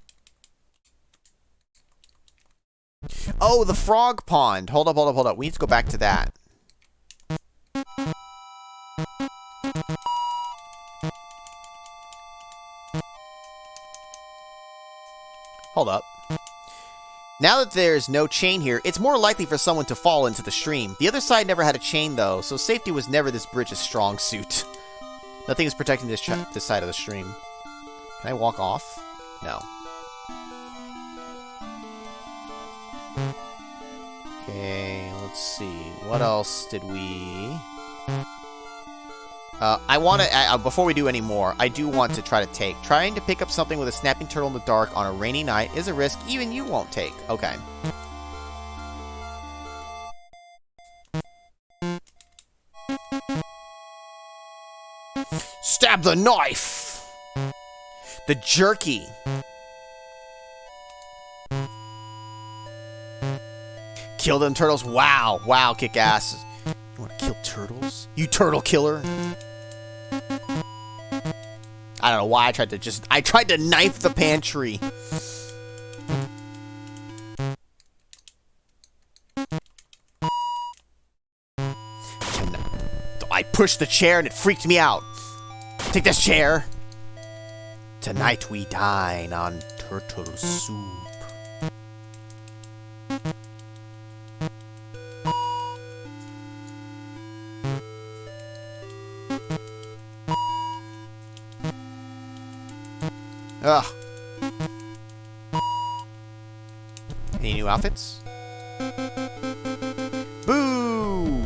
Oh, the frog pond. Hold up, hold up, hold up. We need to go back to that. Hold up. Now that there's no chain here, it's more likely for someone to fall into the stream. The other side never had a chain, though, so safety was never this bridge's strong suit. Nothing is protecting this side of the stream. Can I walk off? No. Okay, let's see. What else did we... I want to, before we do any more, I do want to try to take. Trying to pick up something with a snapping turtle in the dark on a rainy night is a risk even you won't take. Okay. Stab the knife! The jerky. Kill them turtles. Wow. Wow, kick ass. You want to kill turtles? You turtle killer. I don't know why I tried to knife the pantry. I pushed the chair and it freaked me out. Take this chair. Tonight we dine on turtle soup. Ugh. Any new outfits? Boo!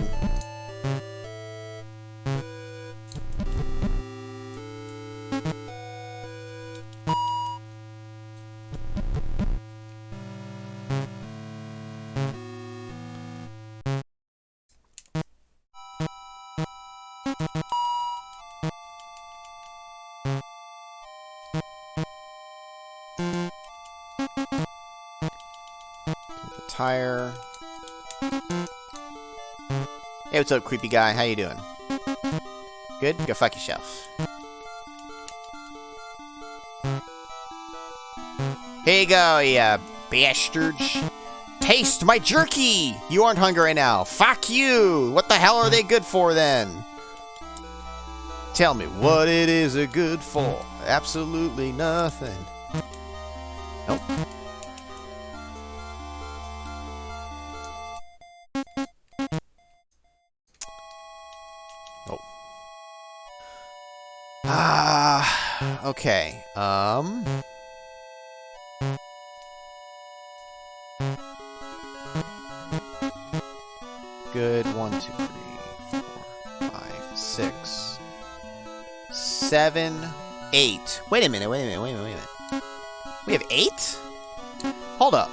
Tire. Hey, what's up, creepy guy? How you doing? Good? Go fuck yourself. Here you go, you bastards. Taste my jerky! You aren't hungry right now. Fuck you! What the hell are they good for, then? Tell me what it is good for. Absolutely nothing. Nope. Okay. Good. 1, 2, 3, 4, 5, 6, 7, 8. Wait a minute. We have 8? Hold up.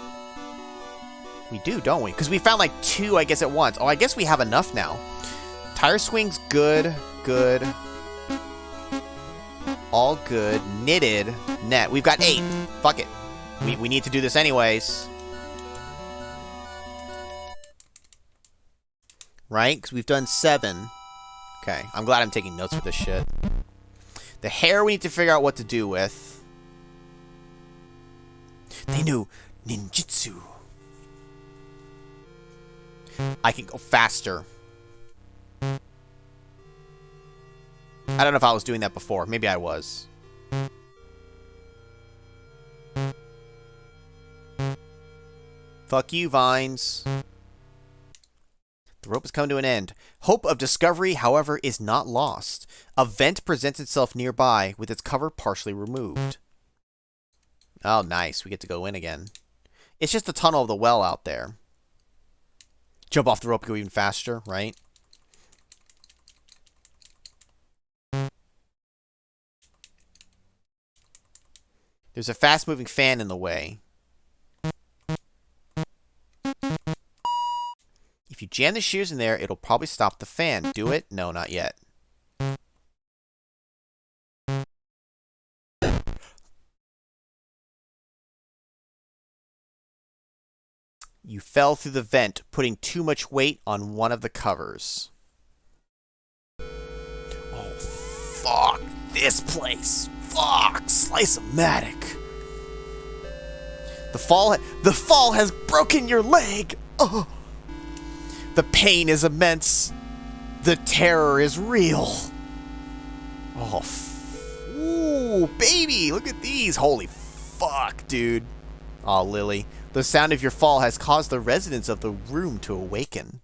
We do, don't we? Because we found like 2, I guess, at once. Oh, I guess we have enough now. Tire swing's good. Good. All good. Knitted. Net. We've got 8. Fuck it. We need to do this anyways. Right? Because we've done 7. Okay. I'm glad I'm taking notes for this shit. The hair we need to figure out what to do with. They knew ninjutsu. I can go faster. I don't know if I was doing that before. Maybe I was. Fuck you, vines. The rope has come to an end. Hope of discovery, however, is not lost. A vent presents itself nearby with its cover partially removed. Oh, nice. We get to go in again. It's just the tunnel of the well out there. Jump off the rope, go even faster, right? There's a fast-moving fan in the way. If you jam the shears in there, it'll probably stop the fan. Do it? No, not yet. You fell through the vent, putting too much weight on one of the covers. Oh, fuck this place. Fuck, Slice-O-Matic. The fall has broken your leg. Oh. The pain is immense. The terror is real. Oh, ooh, baby, look at these. Holy fuck, dude. Oh, Lily. The sound of your fall has caused the residents of the room to awaken.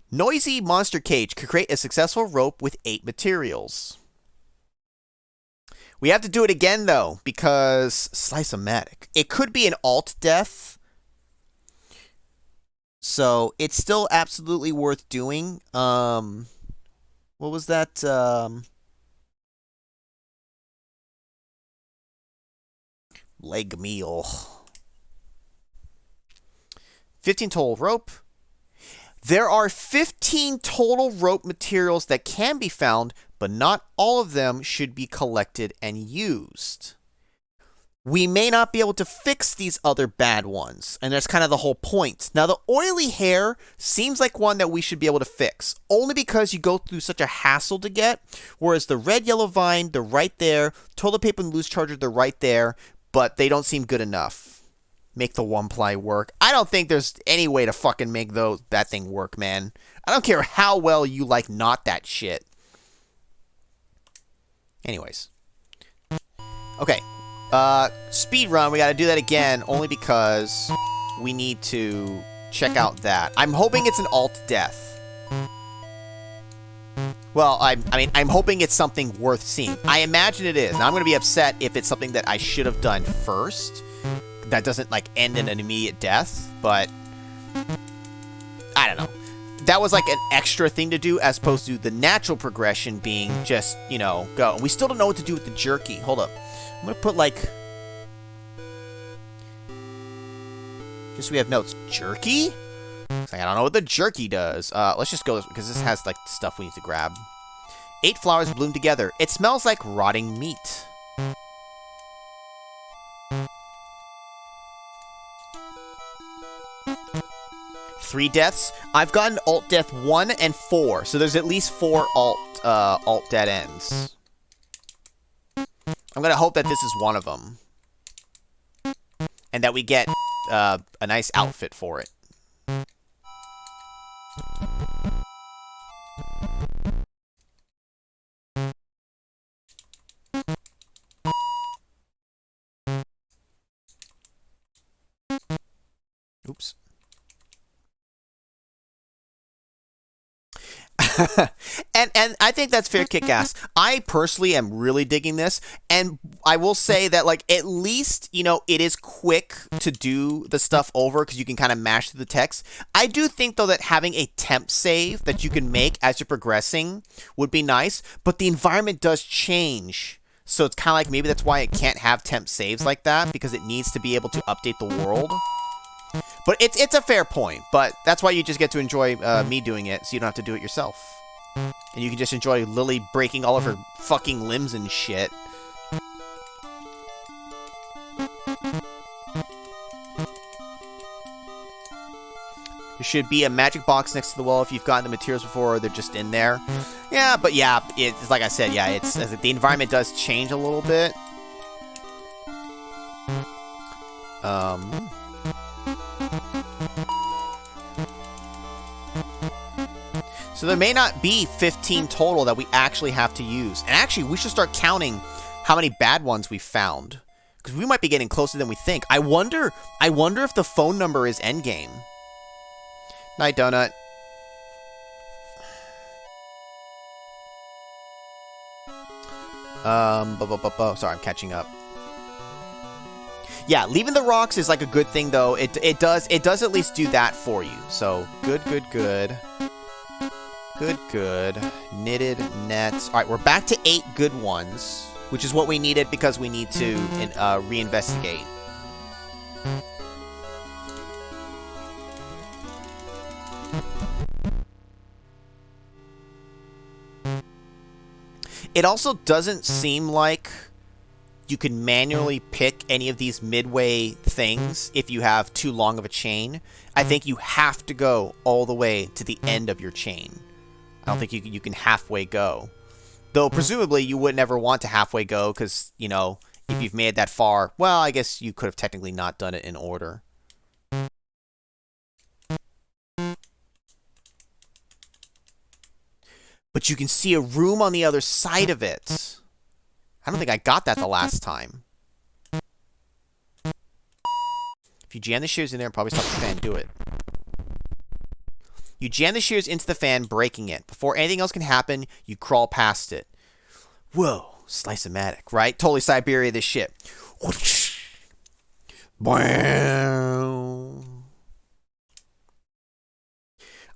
Noisy monster cage could create a successful rope with 8 materials. We have to do it again, though, because Slice-O-Matic. It could be an alt death. So, it's still absolutely worth doing. What was that? Leg meal. 15 total rope. There are 15 total rope materials that can be found, but not all of them should be collected and used. We may not be able to fix these other bad ones, and that's kind of the whole point. Now, the oily hair seems like one that we should be able to fix, only because you go through such a hassle to get, whereas the red yellow vine, they're right there, toilet paper and loose charger, they're right there, but they don't seem good enough. Make the 1-ply work. I don't think there's any way to fucking make that thing work, man. I don't care how well you like not that shit. Anyways. Okay. Speed run, we gotta do that again, only because we need to check out that. I'm hoping it's an alt death. Well, I'm hoping it's something worth seeing. I imagine it is. Now, I'm gonna be upset if it's something that I should have done first. That doesn't, like, end in an immediate death, but I don't know. That was, like, an extra thing to do as opposed to the natural progression being just, you know, go. And we still don't know what to do with the jerky. Hold up. I'm going to put, like, just so we have notes. Jerky? It's like, I don't know what the jerky does. Let's just go, because this has, like, stuff we need to grab. 8 flowers bloom together. It smells like rotting meat. Three deaths. I've gotten alt death 1 and 4, so there's at least 4 alt dead ends. I'm gonna hope that this is one of them, and that we get a nice outfit for it. Oops. and I think that's fair kick-ass. I personally am really digging this, and I will say that, like, at least, you know, it is quick to do the stuff over because you can kind of mash through the text. I do think, though, that having a temp save that you can make as you're progressing would be nice, but the environment does change. So it's kind of like maybe that's why it can't have temp saves like that, because it needs to be able to update the world. But it's a fair point, but that's why you just get to enjoy me doing it, so you don't have to do it yourself. And you can just enjoy Lily breaking all of her fucking limbs and shit. There should be a magic box next to the wall if you've gotten the materials before, or they're just in there. Yeah, but yeah, it's like I said, yeah, it's the environment does change a little bit. So there may not be 15 total that we actually have to use. And actually, we should start counting how many bad ones we found, because we might be getting closer than we think. I wonder if the phone number is endgame. Night, Donut. Sorry, I'm catching up. Yeah, leaving the rocks is like a good thing though. It does at least do that for you. So good. Good. Knitted nets. All right, we're back to 8 good ones, which is what we needed because we need to reinvestigate. It also doesn't seem like you can manually pick any of these midway things if you have too long of a chain. I think you have to go all the way to the end of your chain. I don't think you can halfway go. Though, presumably, you would never want to halfway go because, you know, if you've made that far, well, I guess you could have technically not done it in order. But you can see a room on the other side of it. I don't think I got that the last time. If you jam the shears in there and probably stop the fan, do it. You jam the shears into the fan, breaking it. Before anything else can happen, you crawl past it. Whoa, slice-o-matic, right? Totally Siberia this shit.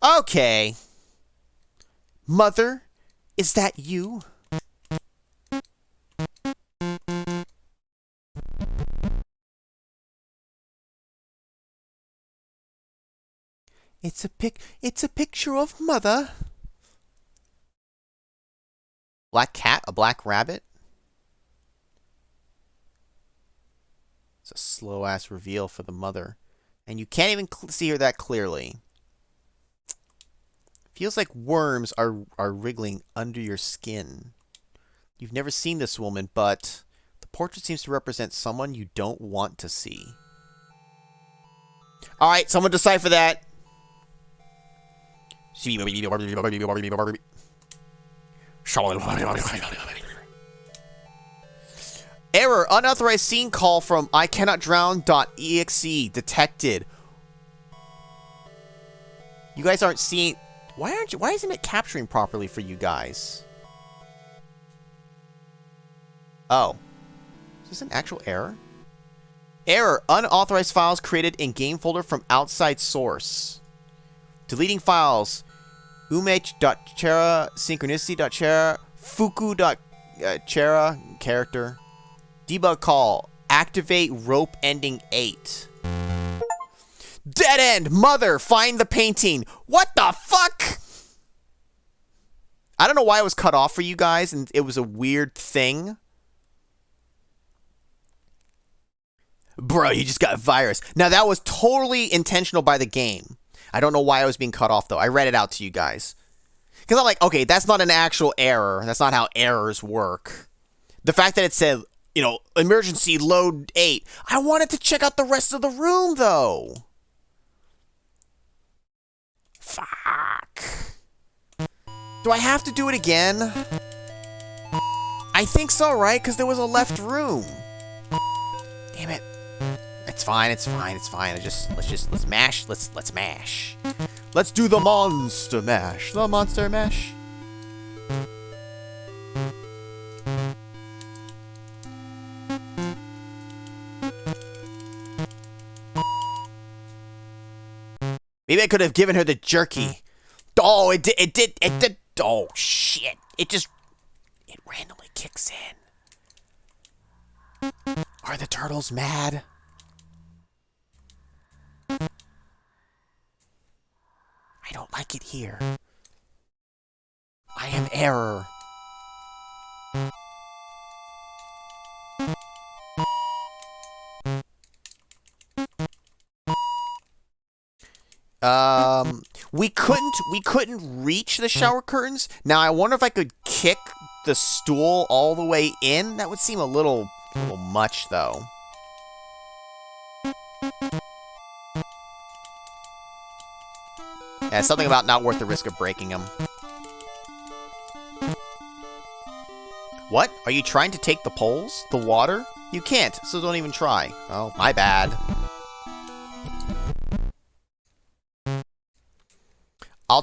Okay. Mother, is that you? It's a picture of Mother. Black cat, a black rabbit. It's a slow-ass reveal for the mother. And you can't even see her that clearly. Feels like worms are wriggling under your skin. You've never seen this woman, but the portrait seems to represent someone you don't want to see. Alright, someone decipher that. Error. Unauthorized scene call from ICannotDrown.exe detected. You guys aren't seeing... Why isn't it capturing properly for you guys? Oh. Is this an actual error? Error. Unauthorized files created in game folder from outside source. Deleting files. Umech.chera, synchronicity.chera, fuku.chera, character. Debug call. Activate rope ending 8. Dead end! Mother! Find the painting! What the fuck? I don't know why it was cut off for you guys, and it was a weird thing. Bro, you just got a virus. Now, that was totally intentional by the game. I don't know why I was being cut off, though. I read it out to you guys. Because I'm like, okay, that's not an actual error. That's not how errors work. The fact that it said, you know, emergency load 8. I wanted to check out the rest of the room, though. Fuck. Do I have to do it again? I think so, right? Because there was a left room. Damn it. It's fine, it's fine, it's fine. Let's mash. Let's mash. Let's do the monster mash. The monster mash. Maybe I could have given her the jerky. Oh, it did. Oh, shit. It randomly kicks in. Are the turtles mad? I don't like it here. I am error. We couldn't reach the shower curtains. Now I wonder if I could kick the stool all the way in. That would seem a little much, though. Yeah, something about not worth the risk of breaking them. What? Are you trying to take the poles? The water? You can't, so don't even try. Oh, my bad. I'll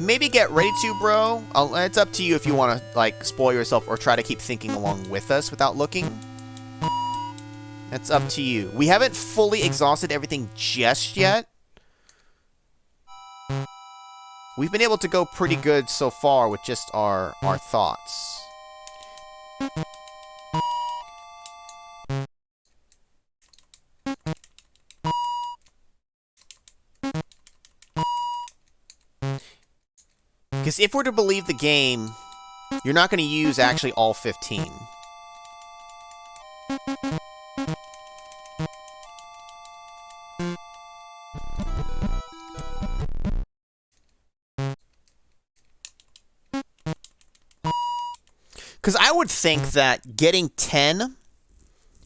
Maybe get ready to, bro. It's up to you if you want to, like, spoil yourself or try to keep thinking along with us without looking. That's up to you. We haven't fully exhausted everything just yet. We've been able to go pretty good so far with just our thoughts. Because if we're to believe the game, you're not going to use actually all 15. Because I would think that getting 10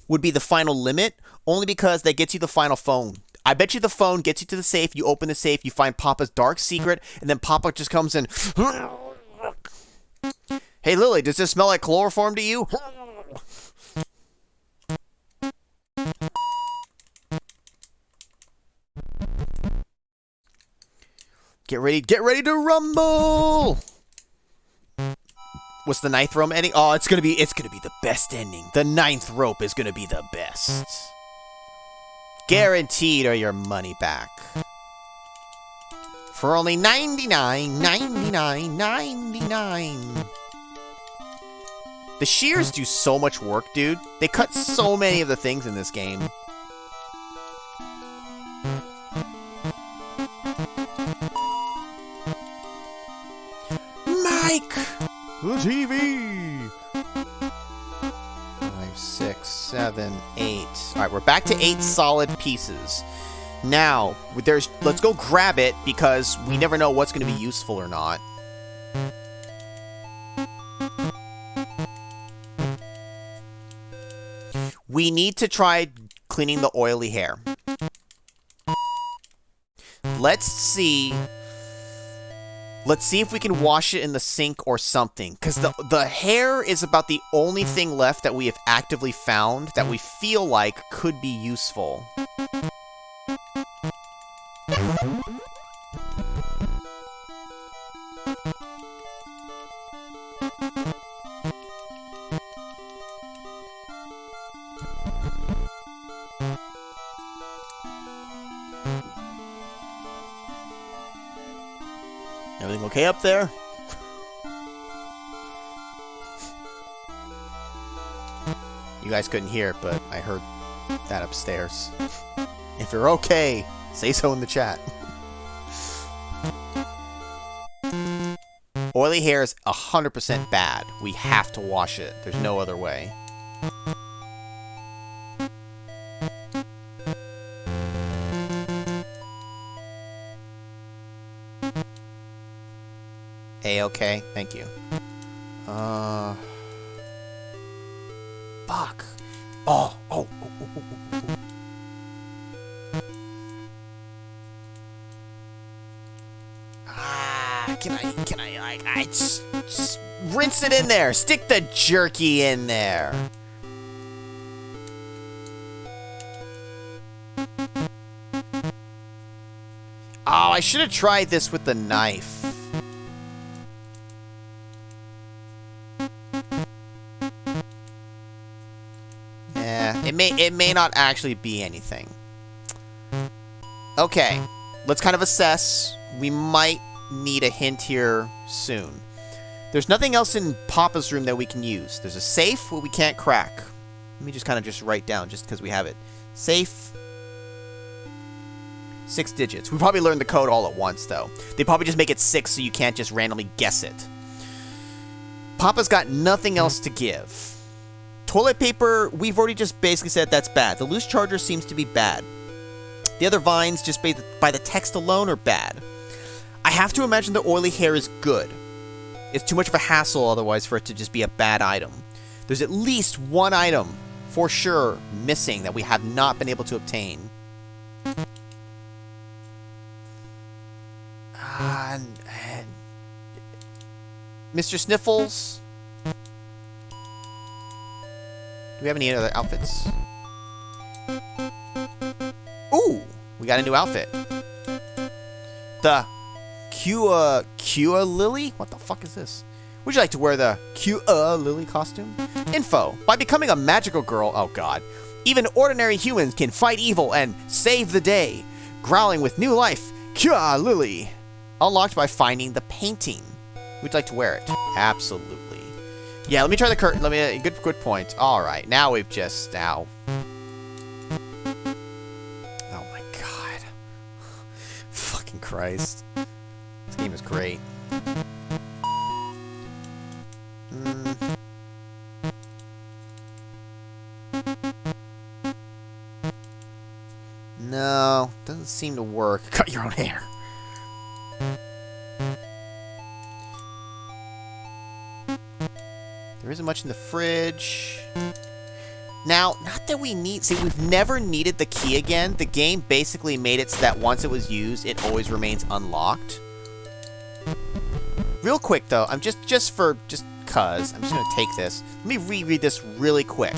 would be the final limit, only because that gets you the final phone. I bet you the phone gets you to the safe, you open the safe, you find Papa's dark secret, and then Papa just comes in. Hey, Lily, does this smell like chloroform to you? Get ready to rumble! What's the 9th rope ending? Oh, it's gonna be the best ending. The 9th rope is gonna be the best. Guaranteed or your money back. For only $99.99. The shears do so much work, dude. They cut so many of the things in this game. Mike! The TV! 5, 6, 7, 8. Alright, we're back to 8 solid pieces. Now, let's go grab it, because we never know what's going to be useful or not. We need to try cleaning the oily hair. Let's see if we can wash it in the sink or something. Because the hair is about the only thing left that we have actively found that we feel like could be useful. Everything okay up there? You guys couldn't hear it, but I heard that upstairs. If you're okay, say so in the chat. Oily hair is 100% bad. We have to wash it. There's no other way. A-okay, thank you. Fuck. Oh. Can I just rinse it in there. Stick the jerky in there. Oh, I should have tried this with the knife. It may not actually be anything. Okay, let's kind of assess. We might need a hint here soon. There's nothing else in Papa's room that we can use. There's a safe, but we can't crack. Let me just kind of just write down, just because we have it. Safe. 6 digits. We probably learned the code all at once, though. They probably just make it 6 so you can't just randomly guess it. Papa's got nothing else to give. Toilet paper, we've already just basically said that's bad. The loose charger seems to be bad. The other vines, just by the text alone, are bad. I have to imagine the oily hair is good. It's too much of a hassle otherwise for it to just be a bad item. There's at least one item, for sure, missing that we have not been able to obtain. Mr. Sniffles? Do we have any other outfits? Ooh! We got a new outfit. The Kua Lily? What the fuck is this? Would you like to wear the Kua Lily costume? Info. By becoming a magical girl, oh god, even ordinary humans can fight evil and save the day. Growling with new life, Kua Lily. Unlocked by finding the painting. Would you like to wear it? Absolutely. Yeah, let me try the curtain. Good point. All right, now we've just Oh my god. Fucking Christ. This game is great. No, doesn't seem to work. Cut your own hair. There isn't much in the fridge. Now, not that we need... See, we've never needed the key again. The game basically made it so that once it was used, it always remains unlocked. Real quick, though, I'm just cuz, I'm just going to take this. Let me reread this really quick.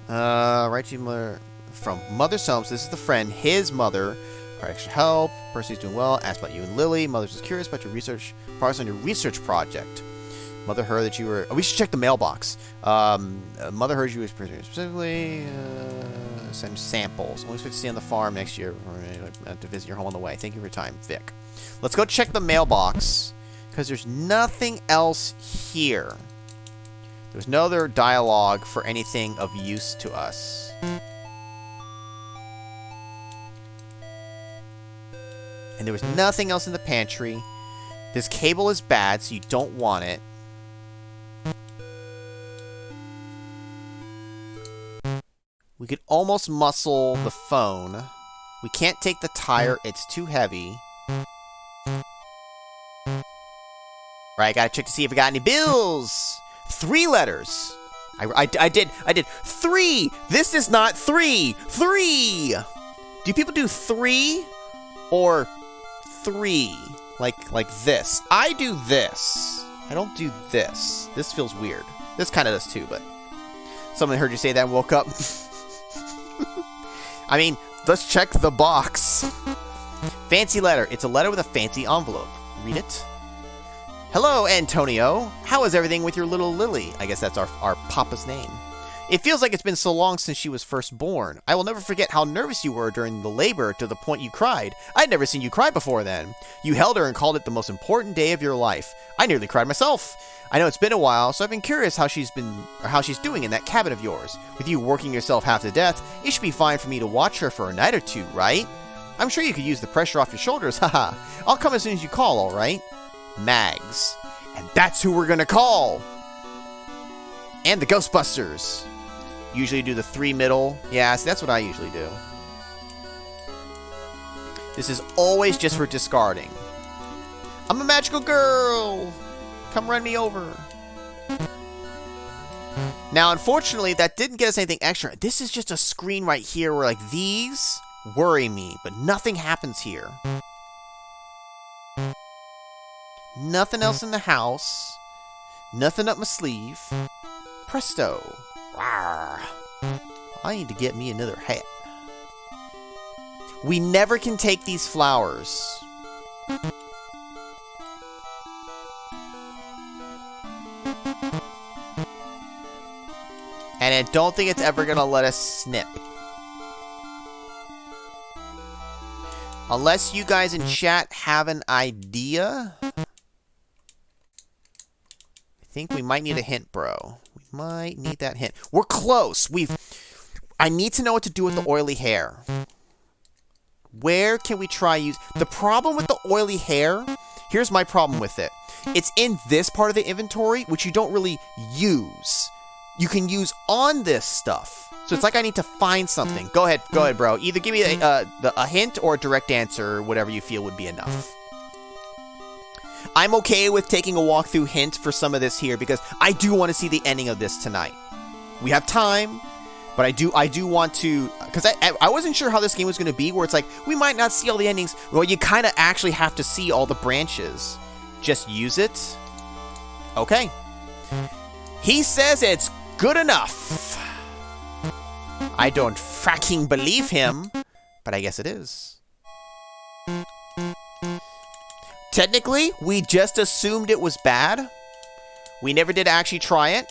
Right to your mother... From Mother's Home, so this is the friend, his mother. Extra help. Percy's doing well. Asked about you and Lily. Mother's just curious about your research. Progress on your research project. Mother heard that you were... Oh, we should check the mailbox. Mother heard you were specifically... send samples. Only expect to stay on the farm next year. I have to visit your home on the way. Thank you for your time, Vic. Let's go check the mailbox. Because there's nothing else here. There's no other dialogue for anything of use to us. And there was nothing else in the pantry. This cable is bad, so you don't want it. We could almost muscle the phone. We can't take the tire. It's too heavy. Right, gotta check to see if we got any bills. 3 letters. I did 3. This is not 3. 3. Do people do 3 or 3? Like this. I do this. I don't do this. This feels weird. This kind of does too, but someone heard you say that and woke up. I mean, let's check the box. Fancy letter. It's a letter with a fancy envelope. Read it. Hello, Antonio. How is everything with your little Lily? I guess that's our papa's name. It feels like it's been so long since she was first born. I will never forget how nervous you were during the labor to the point you cried. I'd never seen you cry before then. You held her and called it the most important day of your life. I nearly cried myself. I know it's been a while, so I've been curious how she's doing in that cabin of yours. With you working yourself half to death, it should be fine for me to watch her for a night or two, right? I'm sure you could use the pressure off your shoulders, haha. I'll come as soon as you call, alright? Mags. And that's who we're gonna call! And the Ghostbusters. Usually do the 3 middle. Yeah, see, that's what I usually do. This is always just for discarding. I'm a magical girl! Come run me over. Now, unfortunately, that didn't get us anything extra. This is just a screen right here where, like, these worry me, but nothing happens here. Nothing else in the house. Nothing up my sleeve. Presto. Rawr. I need to get me another hat. We never can take these flowers. And I don't think it's ever gonna let us snip. Unless you guys in chat have an idea. I think we might need a hint, bro. We might need that hint. We're close. I need to know what to do with the oily hair. Where can we try use... The problem with the oily hair, here's my problem with it. It's in this part of the inventory, which you don't really use. You can use on this stuff. So it's like I need to find something. Go ahead, bro. Either give me a hint or a direct answer, whatever you feel would be enough. I'm okay with taking a walkthrough hint for some of this here because I do want to see the ending of this tonight. We have time, but I do want to, because I wasn't sure how this game was going to be, where it's like, we might not see all the endings. Well, you kind of actually have to see all the branches. Just use it. Okay. He says it's good enough. I don't fracking believe him, but I guess it is. Technically, we just assumed it was bad. We never did actually try it.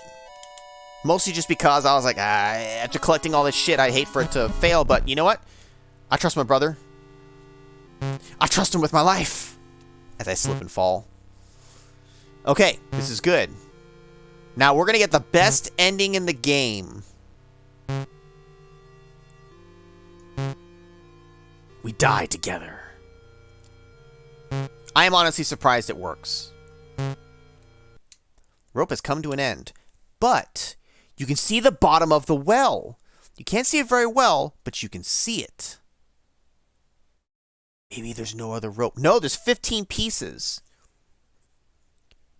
Mostly just because I was like, after collecting all this shit, I'd hate for it to fail. But you know what? I trust my brother. I trust him with my life. As I slip and fall. Okay, this is good. Now we're going to get the best ending in the game. We die together. I am honestly surprised it works. Rope has come to an end. But you can see the bottom of the well. You can't see it very well, but you can see it. Maybe there's no other rope. No, there's 15 pieces.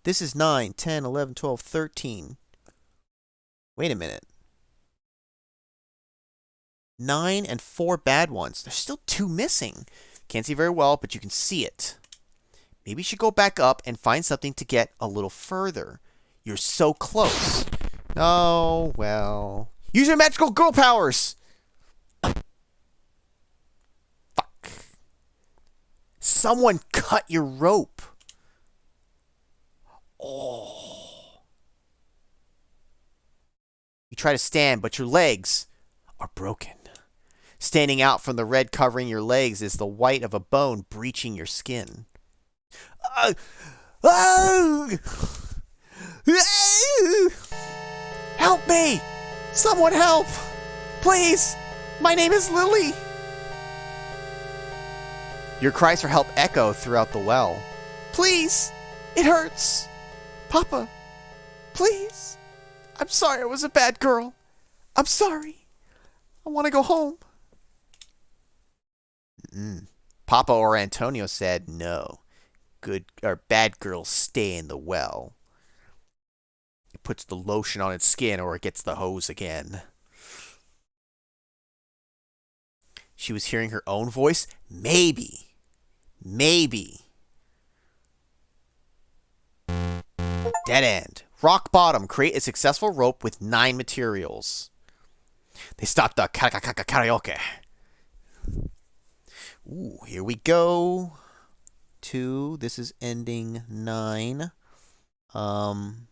This is 9, 10, 11, 12, 13. Wait a minute. 9 and 4 bad ones. There's still 2 missing. Can't see very well, but you can see it. Maybe you should go back up and find something to get a little further. You're so close. Oh, well. Use your magical girl powers! Fuck. Someone cut your rope. Oh. You try to stand, but your legs are broken. Standing out from the red covering your legs is the white of a bone breaching your skin. Help me! Someone help! Please! My name is Lily! Your cries for help echo throughout the well. Please! It hurts! Papa! Please! I'm sorry I was a bad girl. I'm sorry. I want to go home. Papa or Antonio said no. Good or bad girls stay in the well. It puts the lotion on its skin or it gets the hose again. She was hearing her own voice? Maybe. Maybe. Dead end. Rock bottom. Create a successful rope with 9 materials. They stopped the karaoke. Ooh, here we go. 2. This is ending 9. Bottom,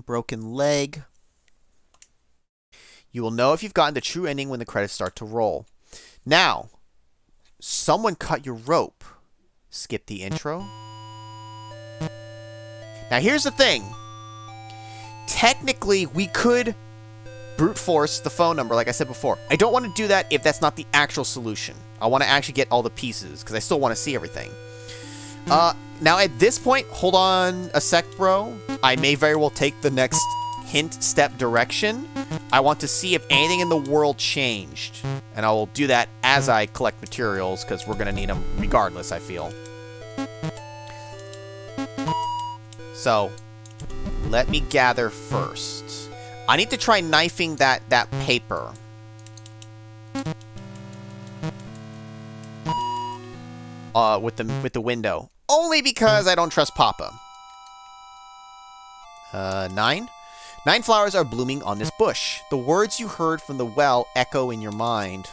broken leg. You will know if you've gotten the true ending when the credits start to roll. Now, someone cut your rope. Skip the intro. Now here's the thing. Technically, we could brute force the phone number, like I said before. I don't want to do that if that's not the actual solution. I want to actually get all the pieces, because I still want to see everything. Now at this point, hold on a sec, bro. I may very well take the next hint step direction. I want to see if anything in the world changed. And I will do that as I collect materials, because we're going to need them regardless, I feel. So, let me gather first. I need to try knifing that paper. With the window. Only because I don't trust Papa. 9? 9 flowers are blooming on this bush. The words you heard from the well echo in your mind.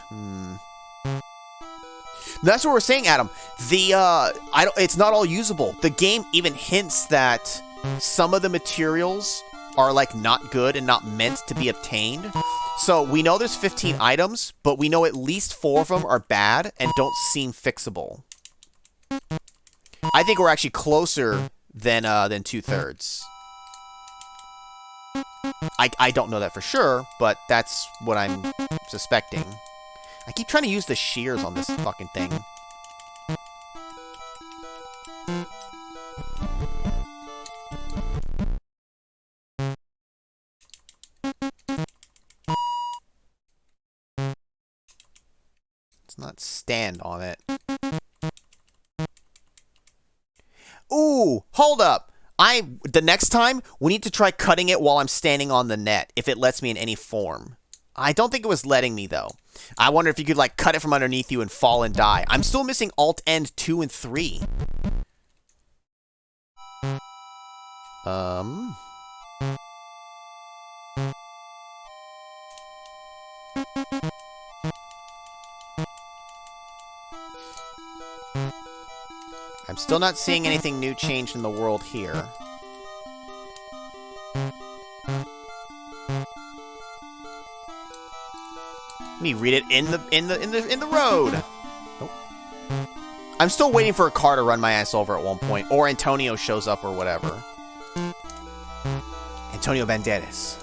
That's what we're saying, Adam. It's not all usable. The game even hints that some of the materials are like not good and not meant to be obtained. So we know there's 15 items, but we know at least 4 of them are bad and don't seem fixable. I think we're actually closer than 2/3. I don't know that for sure, but that's what I'm suspecting. I keep trying to use the shears on this fucking thing. Let's not stand on it. Ooh, hold up. The next time, we need to try cutting it while I'm standing on the net, if it lets me in any form. I don't think it was letting me, though. I wonder if you could, like, cut it from underneath you and fall and die. I'm still missing Alt-End 2 and 3. I'm still not seeing anything new changed in the world here. Let me read it in the road. Nope. I'm still waiting for a car to run my ass over at one point, or Antonio shows up or whatever. Antonio Banderas.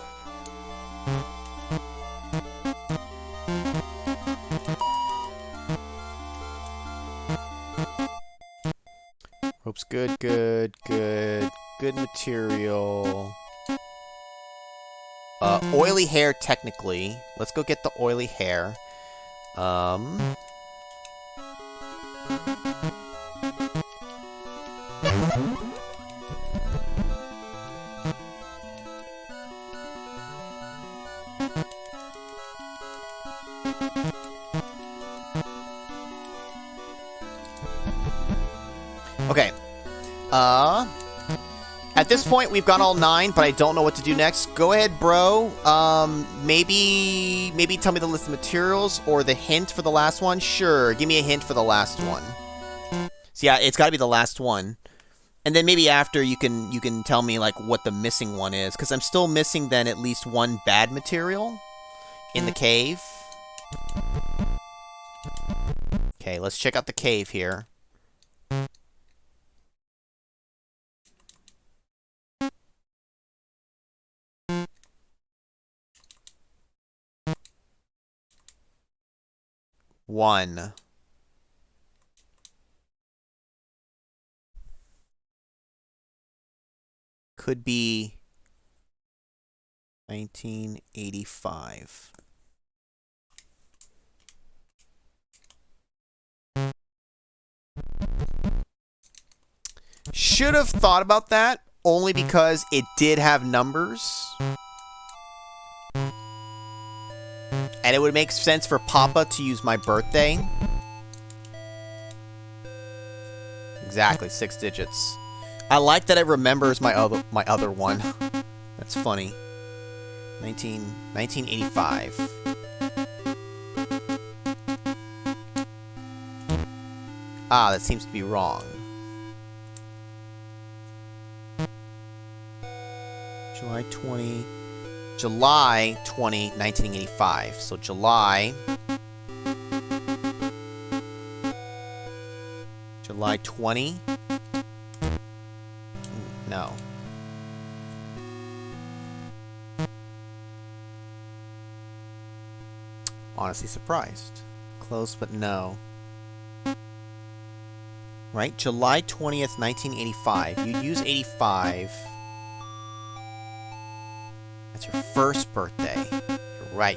Rope's good, good, good. Good material. Oily hair, technically. Let's go get the oily hair. Okay. At this point, we've got all 9, but I don't know what to do next. Go ahead, bro. Maybe tell me the list of materials or the hint for the last one. Sure, give me a hint for the last one. So yeah, it's got to be the last one. And then maybe after you can tell me like what the missing one is, because I'm still missing then at least one bad material in the cave. Okay, let's check out the cave here. One. Could be 1985. Should have thought about that, only because it did have numbers. And it would make sense for Papa to use my birthday. Exactly, 6 digits. I like that it remembers my other one. That's funny. 1985. Ah, that seems to be wrong. July 20, 1985. So July 20. No. Honestly surprised. Close, but no. Right? July 20th, 1985. You'd use 85. That's your first birthday.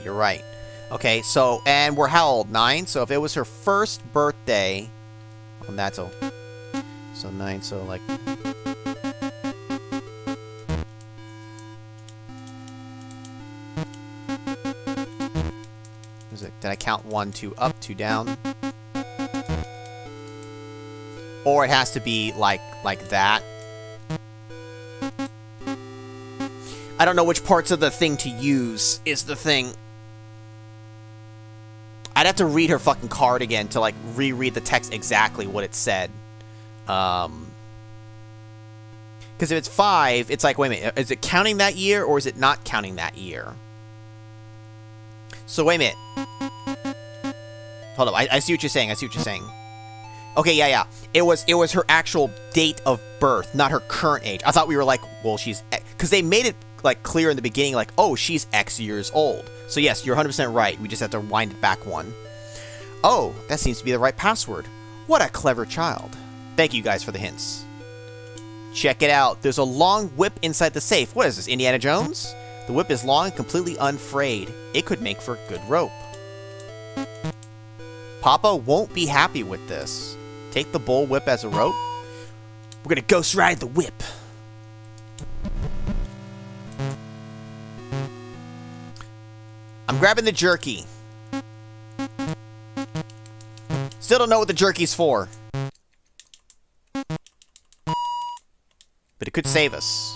You're right. Okay, so, and we're how old? 9? So if it was her first birthday, well, that's a, so 9, so like, is it, did I count 1, 2 up, 2 down? Or it has to be like that. I don't know which parts of the thing to use is the thing. I'd have to read her fucking card again to like reread the text exactly what it said. Because if it's 5, it's like, wait a minute, is it counting that year or is it not counting that year? So wait a minute. Hold up, I see what you're saying. Okay, yeah. It was her actual date of birth, not her current age. I thought we were like, well, she's, because they made it like clear in the beginning, like, oh, she's X years old. So yes, you're 100% right. We just have to wind it back 1. Oh, that seems to be the right password. What a clever child. Thank you guys for the hints. Check it out. There's a long whip inside the safe. What is this, Indiana Jones? The whip is long and completely unfrayed. It could make for good rope. Papa won't be happy with this. Take the bull whip as a rope. We're gonna ghost ride the whip. I'm grabbing the jerky. Still don't know what the jerky's for. But it could save us.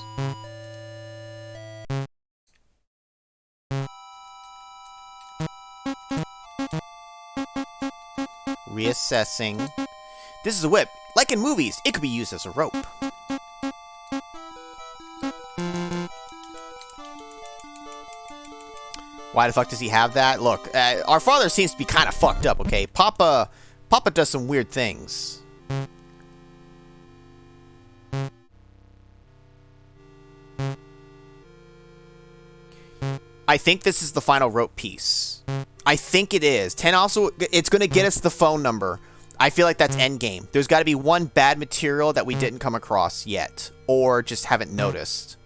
assessing. This is a whip. Like in movies, it could be used as a rope. Why the fuck does he have that? Look, our father seems to be kind of fucked up, okay? Papa does some weird things. I think this is the final rope piece. I think it is. 10 also, it's going to get us the phone number. I feel like that's endgame. There's got to be one bad material that we didn't come across yet. Or just haven't noticed.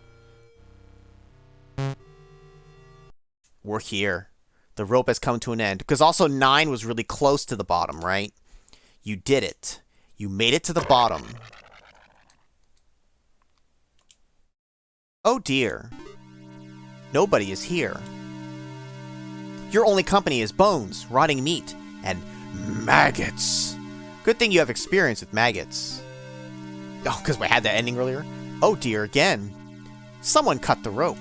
We're here. The rope has come to an end. Because also 9 was really close to the bottom, right? You did it. You made it to the bottom. Oh dear. Nobody is here. Your only company is bones, rotting meat, and maggots. Good thing you have experience with maggots. Oh, because we had that ending earlier? Oh dear, again. Someone cut the rope.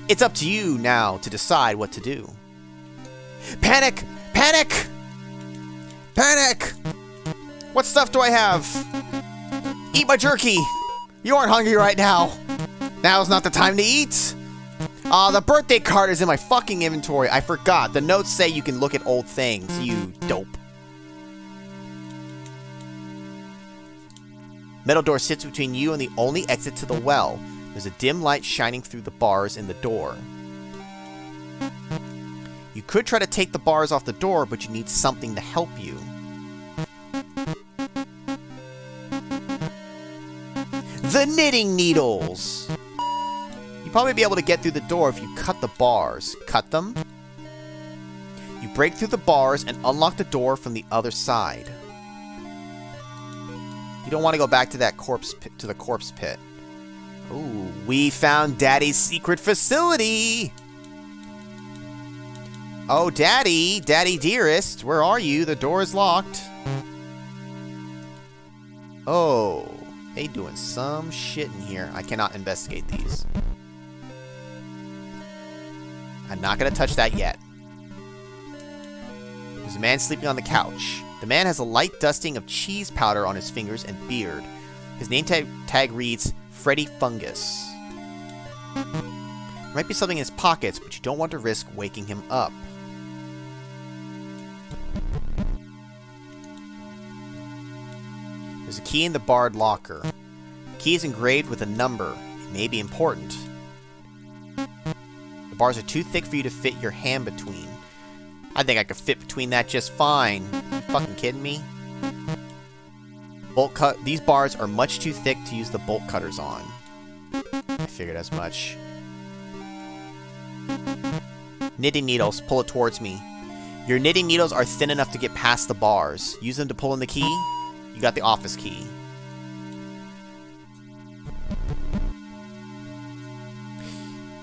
It's up to you now to decide what to do. Panic! Panic! Panic! What stuff do I have? Eat my jerky! You aren't hungry right now. Now's not the time to eat. The birthday card is in my fucking inventory. I forgot. The notes say you can look at old things. You dope. Metal door sits between you and the only exit to the well. There's a dim light shining through the bars in the door. You could try to take the bars off the door, but you need something to help you. The knitting needles! You'd probably be able to get through the door if you cut the bars. Cut them. You break through the bars and unlock the door from the other side. You don't want to go back to that corpse pit, to the corpse pit. Ooh, we found Daddy's secret facility! Oh, Daddy! Daddy dearest, where are you? The door is locked. Oh, they doing some shit in here. I cannot investigate these. I'm not going to touch that yet. There's a man sleeping on the couch. The man has a light dusting of cheese powder on his fingers and beard. His name tag reads Freddy Fungus. There might be something in his pockets, but you don't want to risk waking him up. There's a key in the barred locker. The key is engraved with a number. It may be important. The bars are too thick for you to fit your hand between. I think I could fit between that just fine. You fucking kidding me? Bolt cut. These bars are much too thick to use the bolt cutters on. I figured as much. Knitting needles. Pull it towards me. Your knitting needles are thin enough to get past the bars. Use them to pull in the key. You got the office key.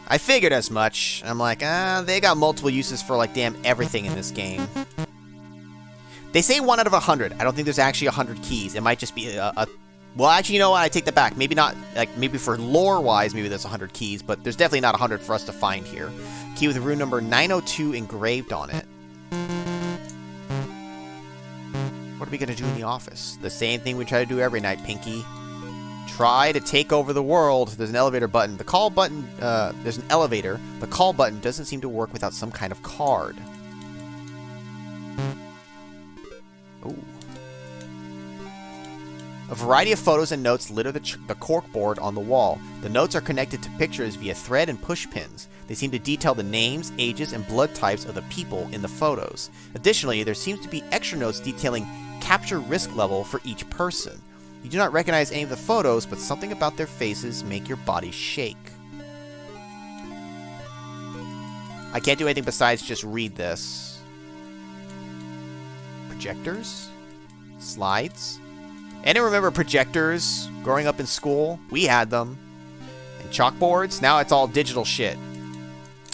I figured as much. I'm like, they got multiple uses for, like, damn everything in this game. They say 1 out of 100. I don't think there's actually 100 keys. It might just be well, actually, you know what? I take that back. Maybe not, like, maybe for lore-wise, maybe there's 100 keys, but there's definitely not 100 for us to find here. Key with rune number 902 engraved on it. What are we gonna do in the office? The same thing we try to do every night, Pinky. Try to take over the world. There's an elevator button. The call button, there's an elevator. The call button doesn't seem to work without some kind of card. Ooh. A variety of photos and notes litter the corkboard on the wall. The notes are connected to pictures via thread and push pins. They seem to detail the names, ages, and blood types of the people in the photos. Additionally, there seems to be extra notes detailing capture risk level for each person. You do not recognize any of the photos, but something about their faces make your body shake. I can't do anything besides just read this. Projectors? Slides? And I remember projectors growing up in school. We had them. And chalkboards. Now it's all digital shit.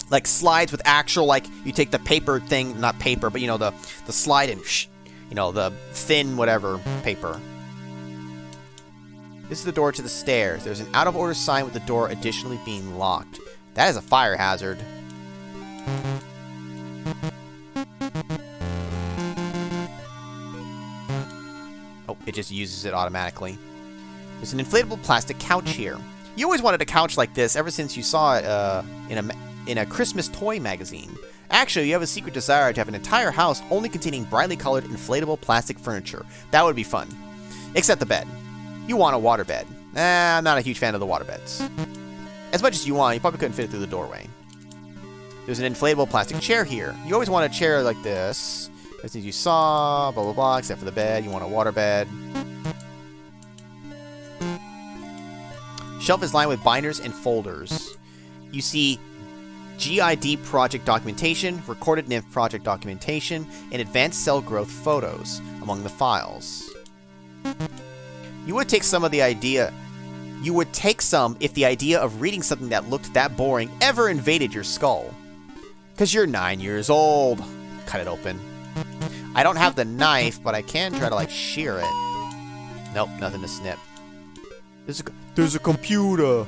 Like slides with actual, like, you take the paper thing, not paper, but you know, the slide and, you know, the thin whatever paper. This is the door to the stairs. There's an out-of-order sign with the door additionally being locked. That is a fire hazard. Oh, it just uses it automatically. There's an inflatable plastic couch here. You always wanted a couch like this ever since you saw it in a Christmas toy magazine. Actually, you have a secret desire to have an entire house only containing brightly colored inflatable plastic furniture. That would be fun. Except the bed. You want a waterbed. I'm not a huge fan of the waterbeds. As much as you want, you probably couldn't fit it through the doorway. There's an inflatable plastic chair here. You always want a chair like this. As you saw, blah, blah, blah, except for the bed. You want a waterbed. Shelf is lined with binders and folders. You see GID project documentation, recorded nymph project documentation, and advanced cell growth photos among the files. You would take some if the idea of reading something that looked that boring ever invaded your skull. 'Cause you're 9 years old. Cut it open. I don't have the knife, but I can try to, like, shear it. Nope, nothing to snip. There's a computer.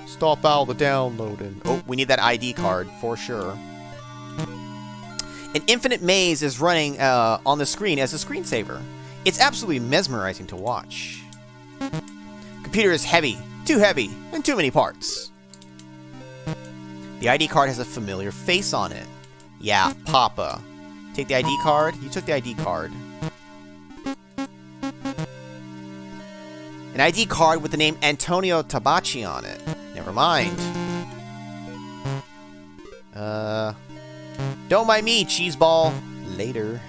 Stop all the downloading. Oh, we need that ID card for sure. An infinite maze is running on the screen as a screensaver. It's absolutely mesmerizing to watch. Computer is heavy, and too many parts. The ID card has a familiar face on it. Yeah, Papa. Take the ID card. You took the ID card. An ID card with the name Antonio Tabacci on it. Never mind. Don't mind me, cheeseball. Later.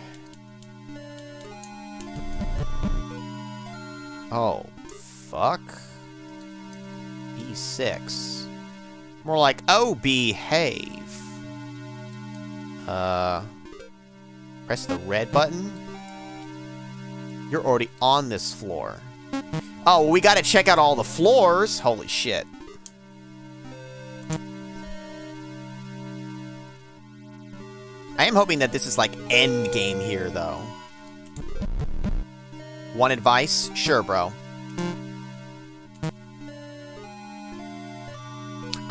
Oh, fuck. B6. More like, oh, behave. Press the red button. You're already on this floor. Oh, we gotta check out all the floors. Holy shit. I am hoping that this is like end game here, though. Want advice? Sure, bro.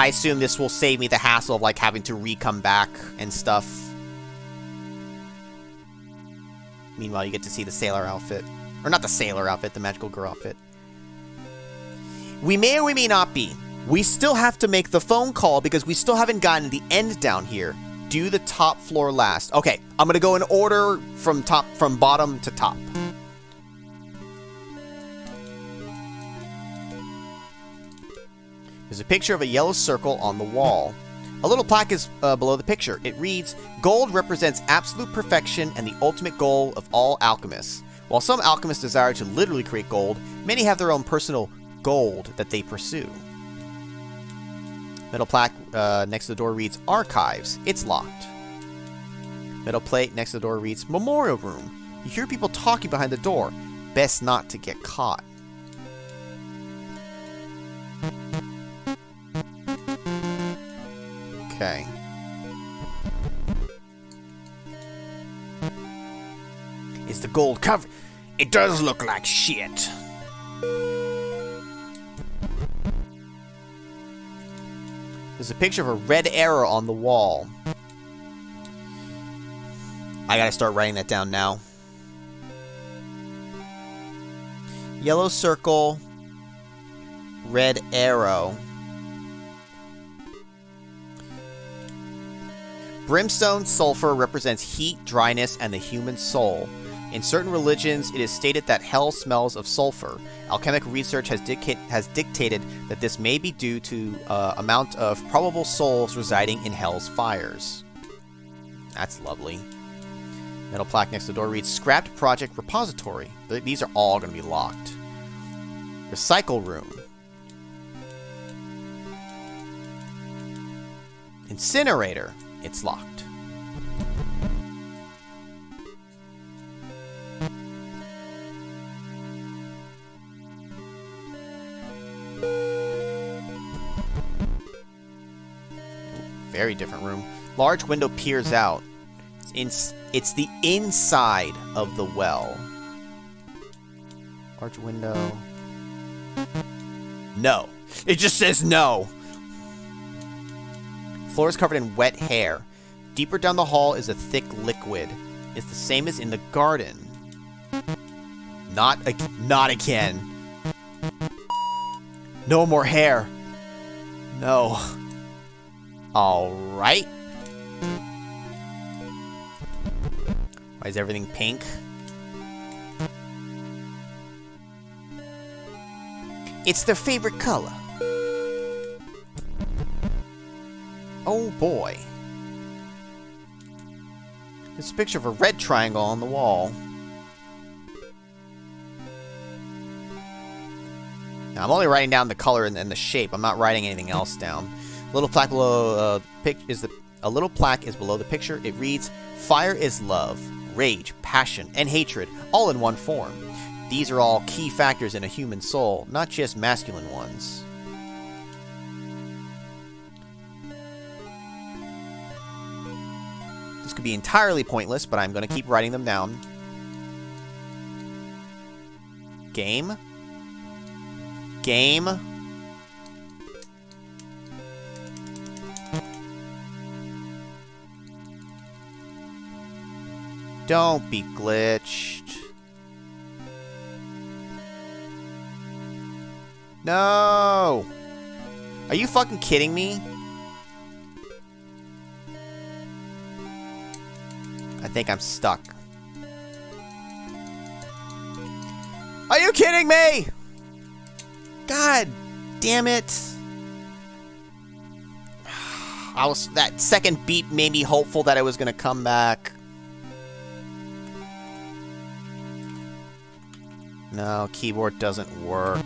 I assume this will save me the hassle of like having to re-come back and stuff. Meanwhile, you get to see the sailor outfit. Or not the sailor outfit, the magical girl outfit. We may or we may not be. We still have to make the phone call because we still haven't gotten the end down here. Do the top floor last. Okay, I'm gonna go in order from bottom to top. There's a picture of a yellow circle on the wall. A little plaque is below the picture. It reads, "Gold represents absolute perfection and the ultimate goal of all alchemists. While some alchemists desire to literally create gold, many have their own personal gold that they pursue." Metal plaque next to the door reads, "Archives." It's locked. Metal plate next to the door reads, "Memorial room." You hear people talking behind the door. Best not to get caught. Okay. Is the gold covered? It does look like shit. There's a picture of a red arrow on the wall. I gotta start writing that down now. Yellow circle, red arrow. Brimstone sulfur represents heat, dryness, and the human soul. In certain religions, it is stated that hell smells of sulfur. Alchemic research has dictated that this may be due to amount of probable souls residing in hell's fires. That's lovely. Metal plaque next to the door reads, "Scrapped project repository." These are all going to be locked. Recycle room. Incinerator. It's locked. Very different room. Large window peers out. It's the inside of the well. Large window. No. It just says no. Floor is covered in wet hair. Deeper down the hall is a thick liquid. It's the same as in the garden. Not again. No more hair. No. Alright. Why is everything pink? It's their favorite color. Oh boy. There's a picture of a red triangle on the wall. Now, I'm only writing down the color and the shape. I'm not writing anything else down. A little plaque below a little plaque is below the picture. It reads, "Fire is love, rage, passion, and hatred, all in one form. These are all key factors in a human soul, not just masculine ones." This could be entirely pointless, but I'm going to keep writing them down. Game. Game. Don't be glitched. No! Are you fucking kidding me? I think I'm stuck. Are you kidding me? God damn it. That second beat made me hopeful that it was gonna come back. No, keyboard doesn't work.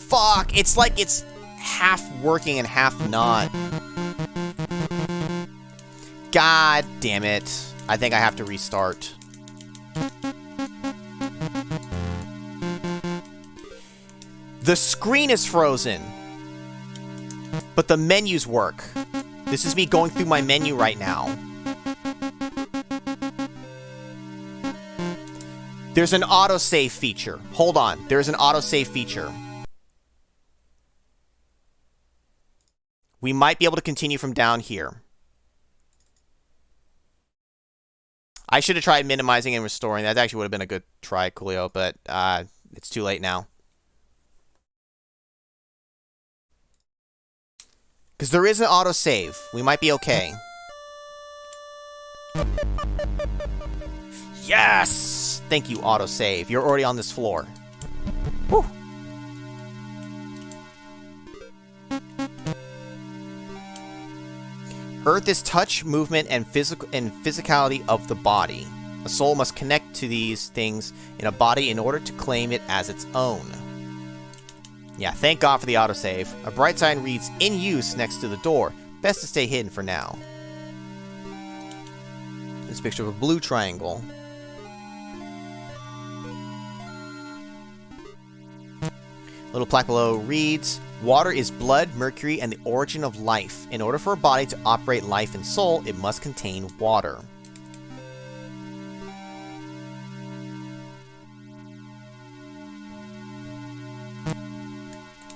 Fuck! It's like it's half working and half not. God damn it. I think I have to restart. The screen is frozen, but the menus work. This is me going through my menu right now. There's an autosave feature. Hold on. There's an autosave feature. We might be able to continue from down here. I should have tried minimizing and restoring. That actually would have been a good try, Coolio, but it's too late now. Because there is an autosave. We might be okay. Yes! Thank you, autosave. You're already on this floor. Whew. Earth is touch, movement, and physicality of the body. A soul must connect to these things in a body in order to claim it as its own. Yeah, thank God for the autosave. A bright sign reads, "In use," next to the door. Best to stay hidden for now. This is a picture of a blue triangle. Little plaque below reads, "Water is blood, mercury, and the origin of life. In order for a body to operate life and soul, it must contain water."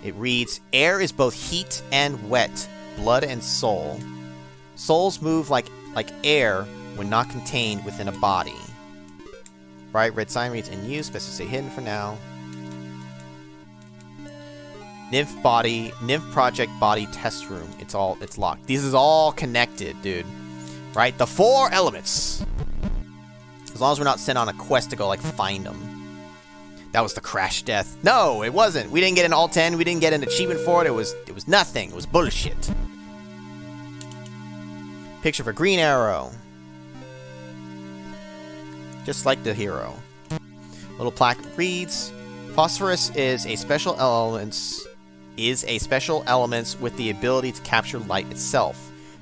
It reads, "Air is both heat and wet, blood and soul. Souls move like air when not contained within a body." Bright red sign reads, "In use, best to stay hidden for now." Nymph project body test room. It's locked. This is all connected, dude. Right? The 4 elements. As long as we're not sent on a quest to go, like, find them. That was the crash death. No, it wasn't. We didn't get an all 10. We didn't get an achievement for it. It was nothing. It was bullshit. Picture of a green arrow. Just like the hero. Little plaque reads, "Phosphorus is a special element with the ability to capture light itself.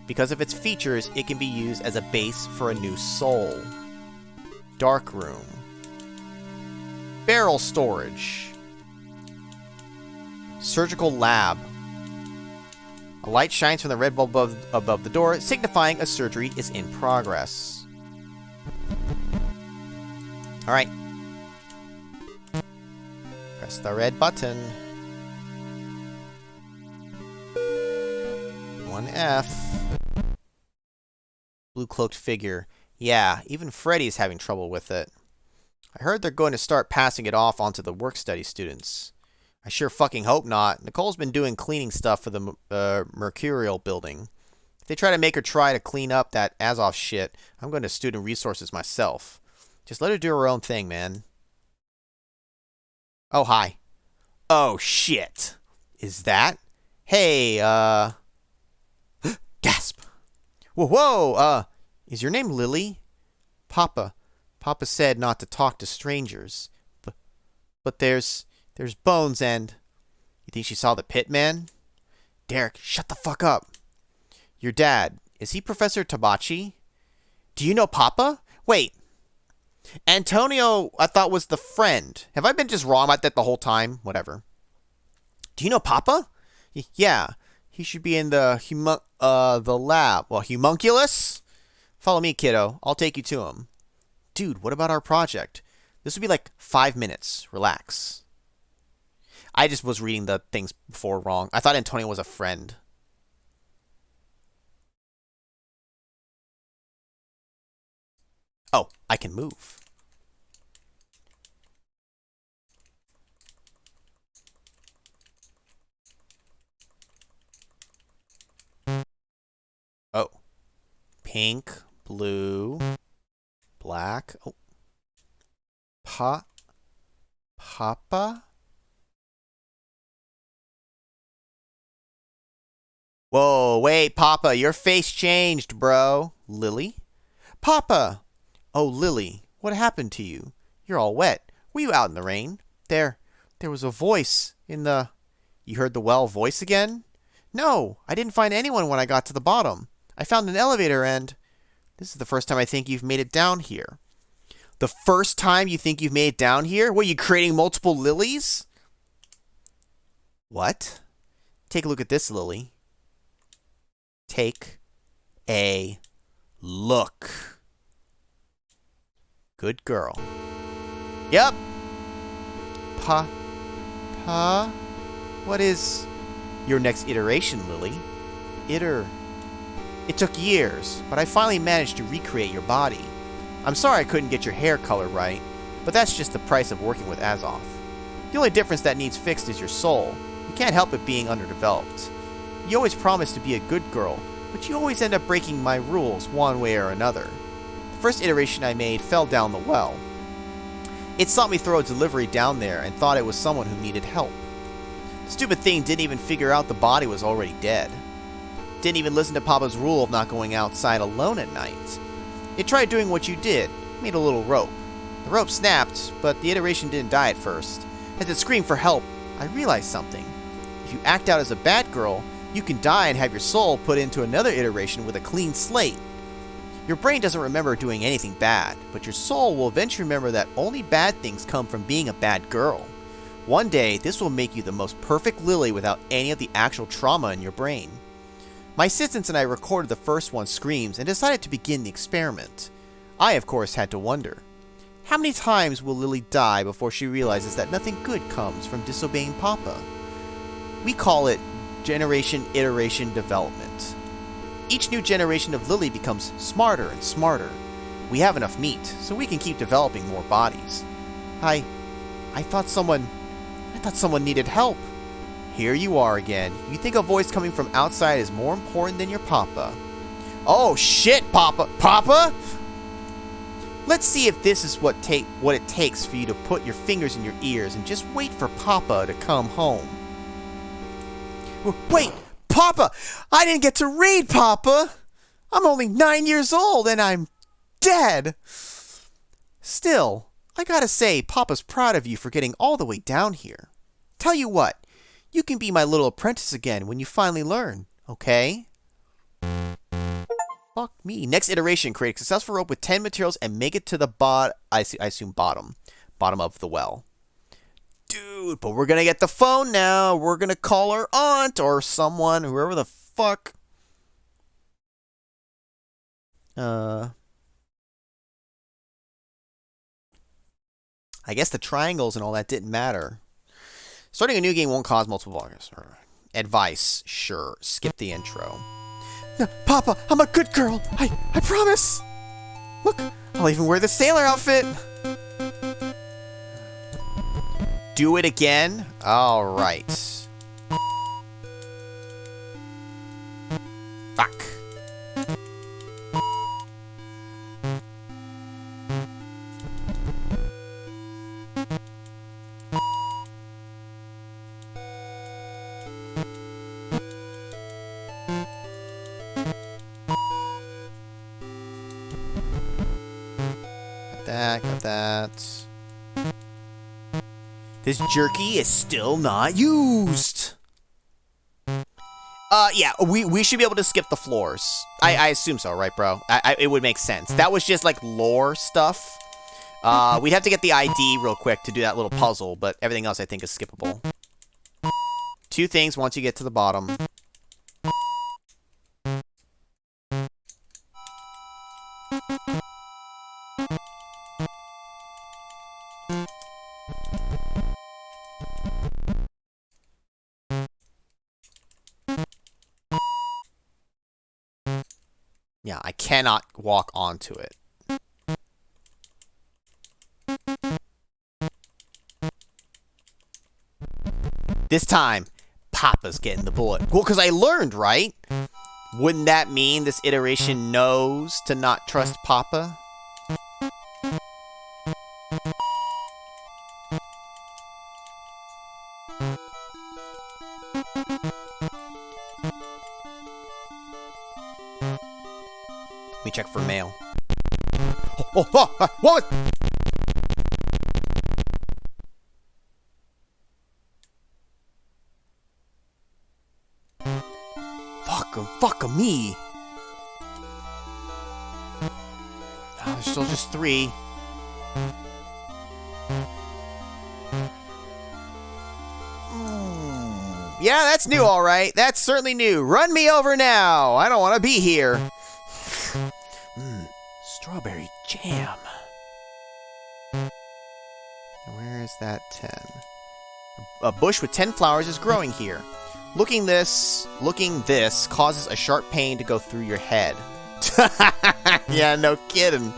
Because of its features, it can be used as a base for a new soul." Dark room. Barrel storage. Surgical lab. A light shines from the red bulb above the door, signifying a surgery is in progress. Alright. Press the red button. 1F. Blue cloaked figure. Yeah, even Freddy's having trouble with it. I heard they're going to start passing it off onto the work-study students. I sure fucking hope not. Nicole's been doing cleaning stuff for the Mercurial building. If they try to make her try to clean up that Azov shit, I'm going to student resources myself. Just let her do her own thing, man. Oh, hi. Oh, shit. Is that? Hey, Gasp. Whoa, whoa, is your name Lily? Papa said not to talk to strangers. But there's Bones and... You think she saw the pit man? Derek, shut the fuck up. Your dad, is he Professor Tabachi? Do you know Papa? Wait. Antonio, I thought, was the friend. Have I been just wrong about that the whole time? Whatever. Do you know Papa? Yeah. He should be in the lab. Well, homunculus? Follow me, kiddo. I'll take you to him. Dude, what about our project? This will be like 5 minutes. Relax. I just was reading the things before wrong. I thought Antonio was a friend. Oh, I can move. Oh. Pink, blue, black. Oh. Papa? Whoa, wait, Papa, your face changed, bro. Lily? Papa! Oh, Lily, what happened to you? You're all wet. Were you out in the rain? There was a voice in the... You heard the well voice again? No, I didn't find anyone when I got to the bottom. I found an elevator and... This is the first time I think you've made it down here. The first time you think you've made it down here? What, are you creating multiple Lilies? What? Take a look at this, Lily. Take a look. Good girl. Yep. What is your next iteration, Lily? It took years, but I finally managed to recreate your body. I'm sorry I couldn't get your hair color right, but that's just the price of working with Azov. The only difference that needs fixed is your soul. You can't help it being underdeveloped. You always promise to be a good girl, but you always end up breaking my rules one way or another. The first iteration I made fell down the well. It saw me throw a delivery down there and thought it was someone who needed help. The stupid thing didn't even figure out the body was already dead. Didn't even listen to Papa's rule of not going outside alone at night. It tried doing what you did, made a little rope. The rope snapped, but the iteration didn't die at first. As it screamed for help, I realized something. If you act out as a bad girl, you can die and have your soul put into another iteration with a clean slate. Your brain doesn't remember doing anything bad, but your soul will eventually remember that only bad things come from being a bad girl. One day, this will make you the most perfect Lily without any of the actual trauma in your brain. My assistants and I recorded the first one's screams and decided to begin the experiment. I, of course, had to wonder. How many times will Lily die before she realizes that nothing good comes from disobeying Papa? We call it Generation Iteration Development. Each new generation of Lily becomes smarter and smarter. We have enough meat, so we can keep developing more bodies. I thought someone needed help. Here you are again. You think a voice coming from outside is more important than your Papa. Oh shit, Papa! Papa? Let's see if this is what it takes for you to put your fingers in your ears and just wait for Papa to come home. Wait! Papa! I didn't get to read, Papa! I'm only 9 years old and I'm dead! Still, I gotta say, Papa's proud of you for getting all the way down here. Tell you what, you can be my little apprentice again when you finally learn, okay? Fuck me. Next iteration, create a successful rope with 10 materials and make it to the I assume bottom of the well. Dude, but we're gonna get the phone now. We're gonna call our aunt or someone, whoever the fuck. I guess the triangles and all that didn't matter. Starting a new game won't cause multiple bugs. Advice, sure. Skip the intro. No, Papa, I'm a good girl. I promise. Look, I'll even wear the sailor outfit. Do it again? All right. Fuck. Got that. This jerky is still not used. Yeah, we should be able to skip the floors. I assume so, right, bro? It would make sense. That was just like lore stuff. We'd have to get the ID real quick to do that little puzzle, but everything else I think is skippable. 2 things once you get to the bottom. Yeah, I cannot walk onto it. This time, Papa's getting the bullet. Well, because I learned, right? Wouldn't that mean this iteration knows to not trust Papa? Let me check for mail. What was... Fuck me. Oh, there's still just 3. Yeah, that's new, all right. That's certainly new. Run me over now. I don't want to be here. Strawberry jam. Where is that 10? A bush with 10 flowers is growing here. Looking this causes a sharp pain to go through your head. Yeah, no kidding.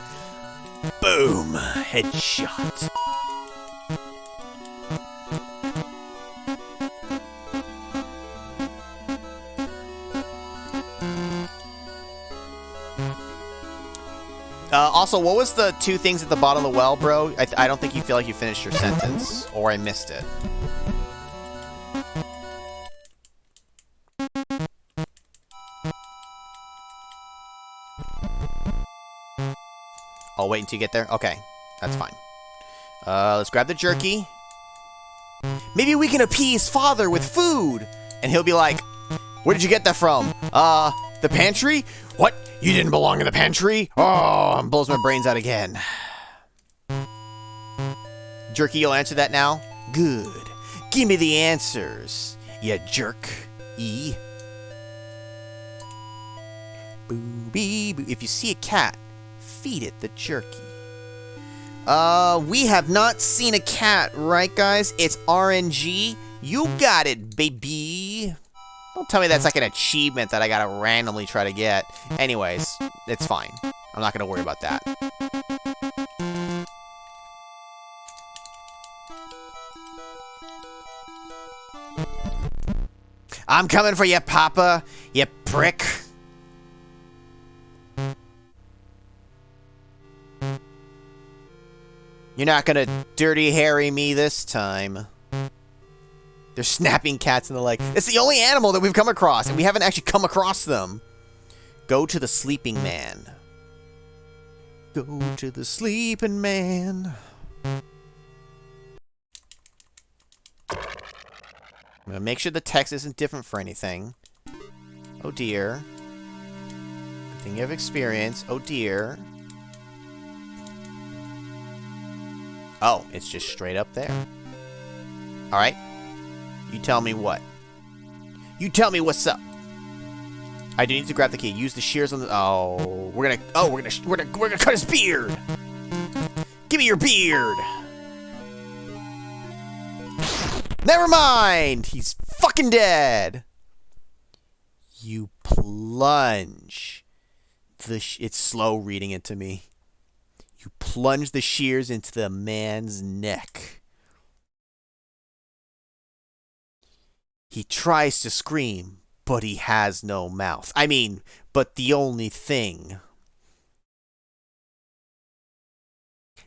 Boom. Headshot. Also, what was the 2 things at the bottom of the well, bro? I don't think you feel like you finished your sentence, or I missed it. I'll wait until you get there? Okay, that's fine. Let's grab the jerky. Maybe we can appease Father with food! And he'll be like, where did you get that from? The pantry? What? You didn't belong in the pantry? Oh, it blows my brains out again. Jerky, you'll answer that now? Good. Give me the answers, you jerk. E. Boo-bee-boo. If you see a cat, feed it the jerky. We have not seen a cat, right, guys? It's RNG. You got it, baby. Don't tell me that's like an achievement that I gotta randomly try to get. Anyways, it's fine. I'm not gonna worry about that. I'm coming for you, Papa, you prick. You're not gonna dirty Harry me this time. They're snapping cats in the leg. It's the only animal that we've come across, and we haven't actually come across them. Go to the sleeping man. Go to the sleeping man. I'm gonna make sure the text isn't different for anything. Oh dear. Good thing you have experience. Oh dear. Oh, it's just straight up there. Alright. You tell me what. You tell me what's up. I do need to grab the key. Use the shears on the... Oh, we're gonna cut his beard. Give me your beard. Never mind! He's fucking dead! You plunge. It's slow reading it to me. You plunge the shears into the man's neck. He tries to scream, but he has no mouth. I mean, but the only thing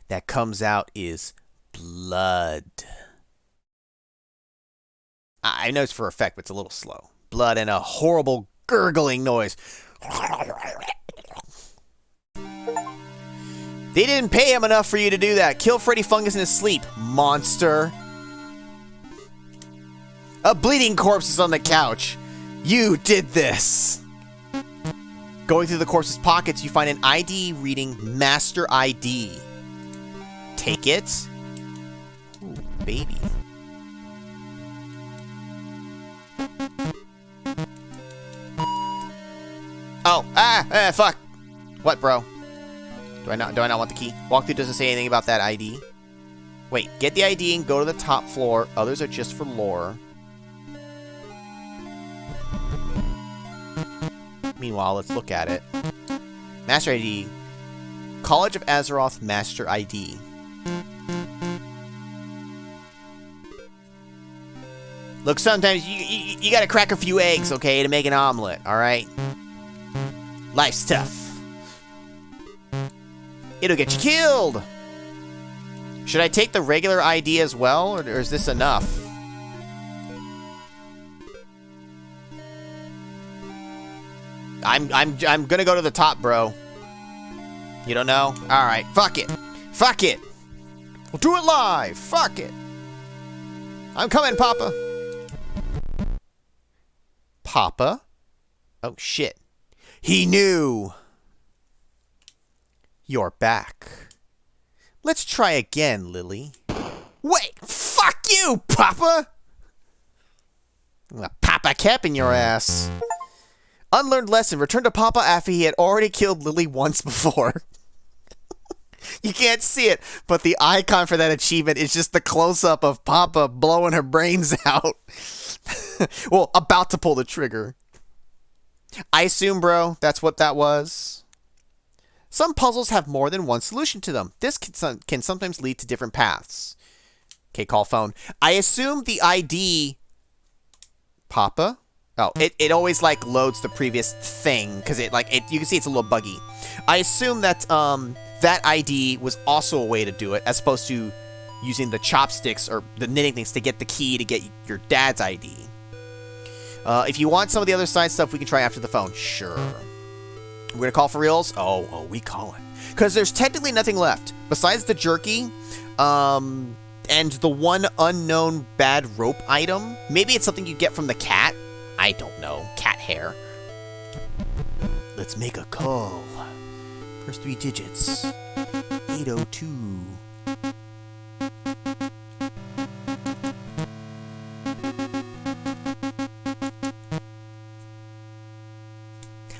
that comes out is blood. I know it's for effect, but it's a little slow. Blood and a horrible gurgling noise. They didn't pay him enough for you to do that. Kill Freddy Fungus in his sleep, monster. A bleeding corpse is on the couch. You did this. Going through the corpse's pockets, you find an ID reading Master ID. Take it. Ooh, baby. Oh, fuck. What, bro? Do I not want the key? Walkthrough doesn't say anything about that ID. Wait, get the ID and go to the top floor. Others are just for lore. Meanwhile, let's look at it. Master ID. College of Azeroth Master ID. Look, sometimes you gotta crack a few eggs, okay, to make an omelet, alright? Life's tough. It'll get you killed! Should I take the regular ID as well, or is this enough? I'm gonna go to the top, bro. You don't know? Alright, fuck it. Fuck it! We'll do it live! Fuck it! I'm coming, Papa! Papa? Oh, shit. He knew! You're back. Let's try again, Lily. Wait! Fuck you, Papa! I'm gonna pop a cap in your ass. Unlearned lesson. Return to Papa after he had already killed Lily once before. You can't see it, but the icon for that achievement is just the close-up of Papa blowing her brains out. Well, about to pull the trigger. I assume, bro, that's what that was. Some puzzles have more than one solution to them. This can sometimes lead to different paths. Okay, call phone. I assume the ID... Papa? Oh, it always, like, loads the previous thing, because you can see it's a little buggy. I assume that, that ID was also a way to do it, as opposed to using the chopsticks or the knitting things to get the key to get your dad's ID. If you want some of the other side stuff, we can try after the phone. Sure. We're gonna call for reals? Oh, we call it. Because there's technically nothing left. Besides the jerky, and the one unknown bad rope item. Maybe it's something you get from the cat. I don't know. Cat hair. Let's make a call. First 3 digits. 802.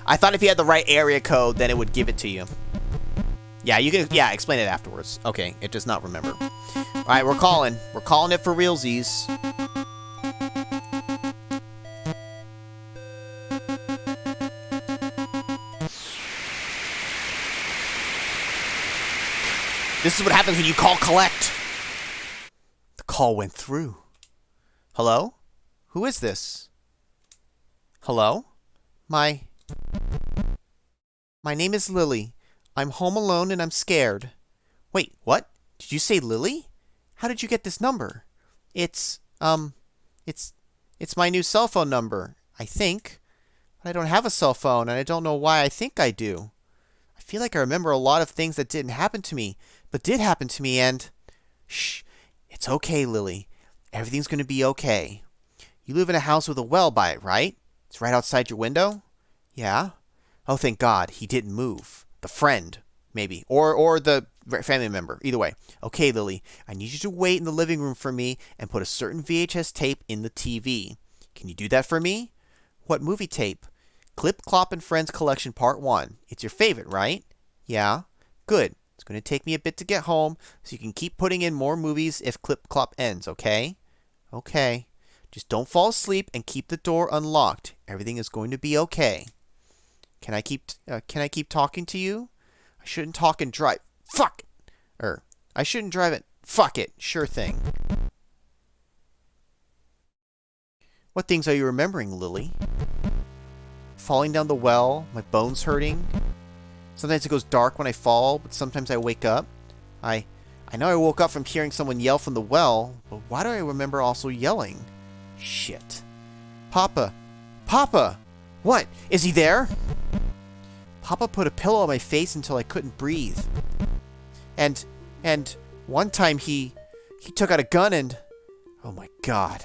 I thought if you had the right area code, then it would give it to you. Yeah, you can. Yeah, explain it afterwards. Okay, it does not remember. All right, we're calling. We're calling it for realsies. This is what happens when you call collect. The call went through. Hello? Who is this? Hello? My name is Lily. I'm home alone and I'm scared. Wait, what? Did you say Lily? How did you get this number? It's my new cell phone number, I think. But I don't have a cell phone and I don't know why I think I do. I feel like I remember a lot of things that didn't happen to me, but did happen to me and... Shh, it's okay, Lily. Everything's going to be okay. You live in a house with a well by it, right? It's right outside your window? Yeah? Oh, thank God, he didn't move. The friend, maybe. Or the family member. Either way. Okay, Lily, I need you to wait in the living room for me and put a certain VHS tape in the TV. Can you do that for me? What movie tape? Clip, Clop, and Friends Collection Part 1. It's your favorite, right? Yeah? Good. It's going to take me a bit to get home, so you can keep putting in more movies if Clip, Clop ends, okay? Okay. Just don't fall asleep and keep the door unlocked. Everything is going to be okay. Can I keep talking to you? I shouldn't talk and drive. Fuck! I shouldn't drive it. Fuck it. Sure thing. What things are you remembering, Lily? Falling down the well, my bones hurting. Sometimes it goes dark when I fall, but sometimes I wake up. I know I woke up from hearing someone yell from the well, but why do I remember also yelling? Shit. Papa! Papa! What? Is he there? Papa put a pillow on my face until I couldn't breathe. And one time he took out a gun and... Oh my god.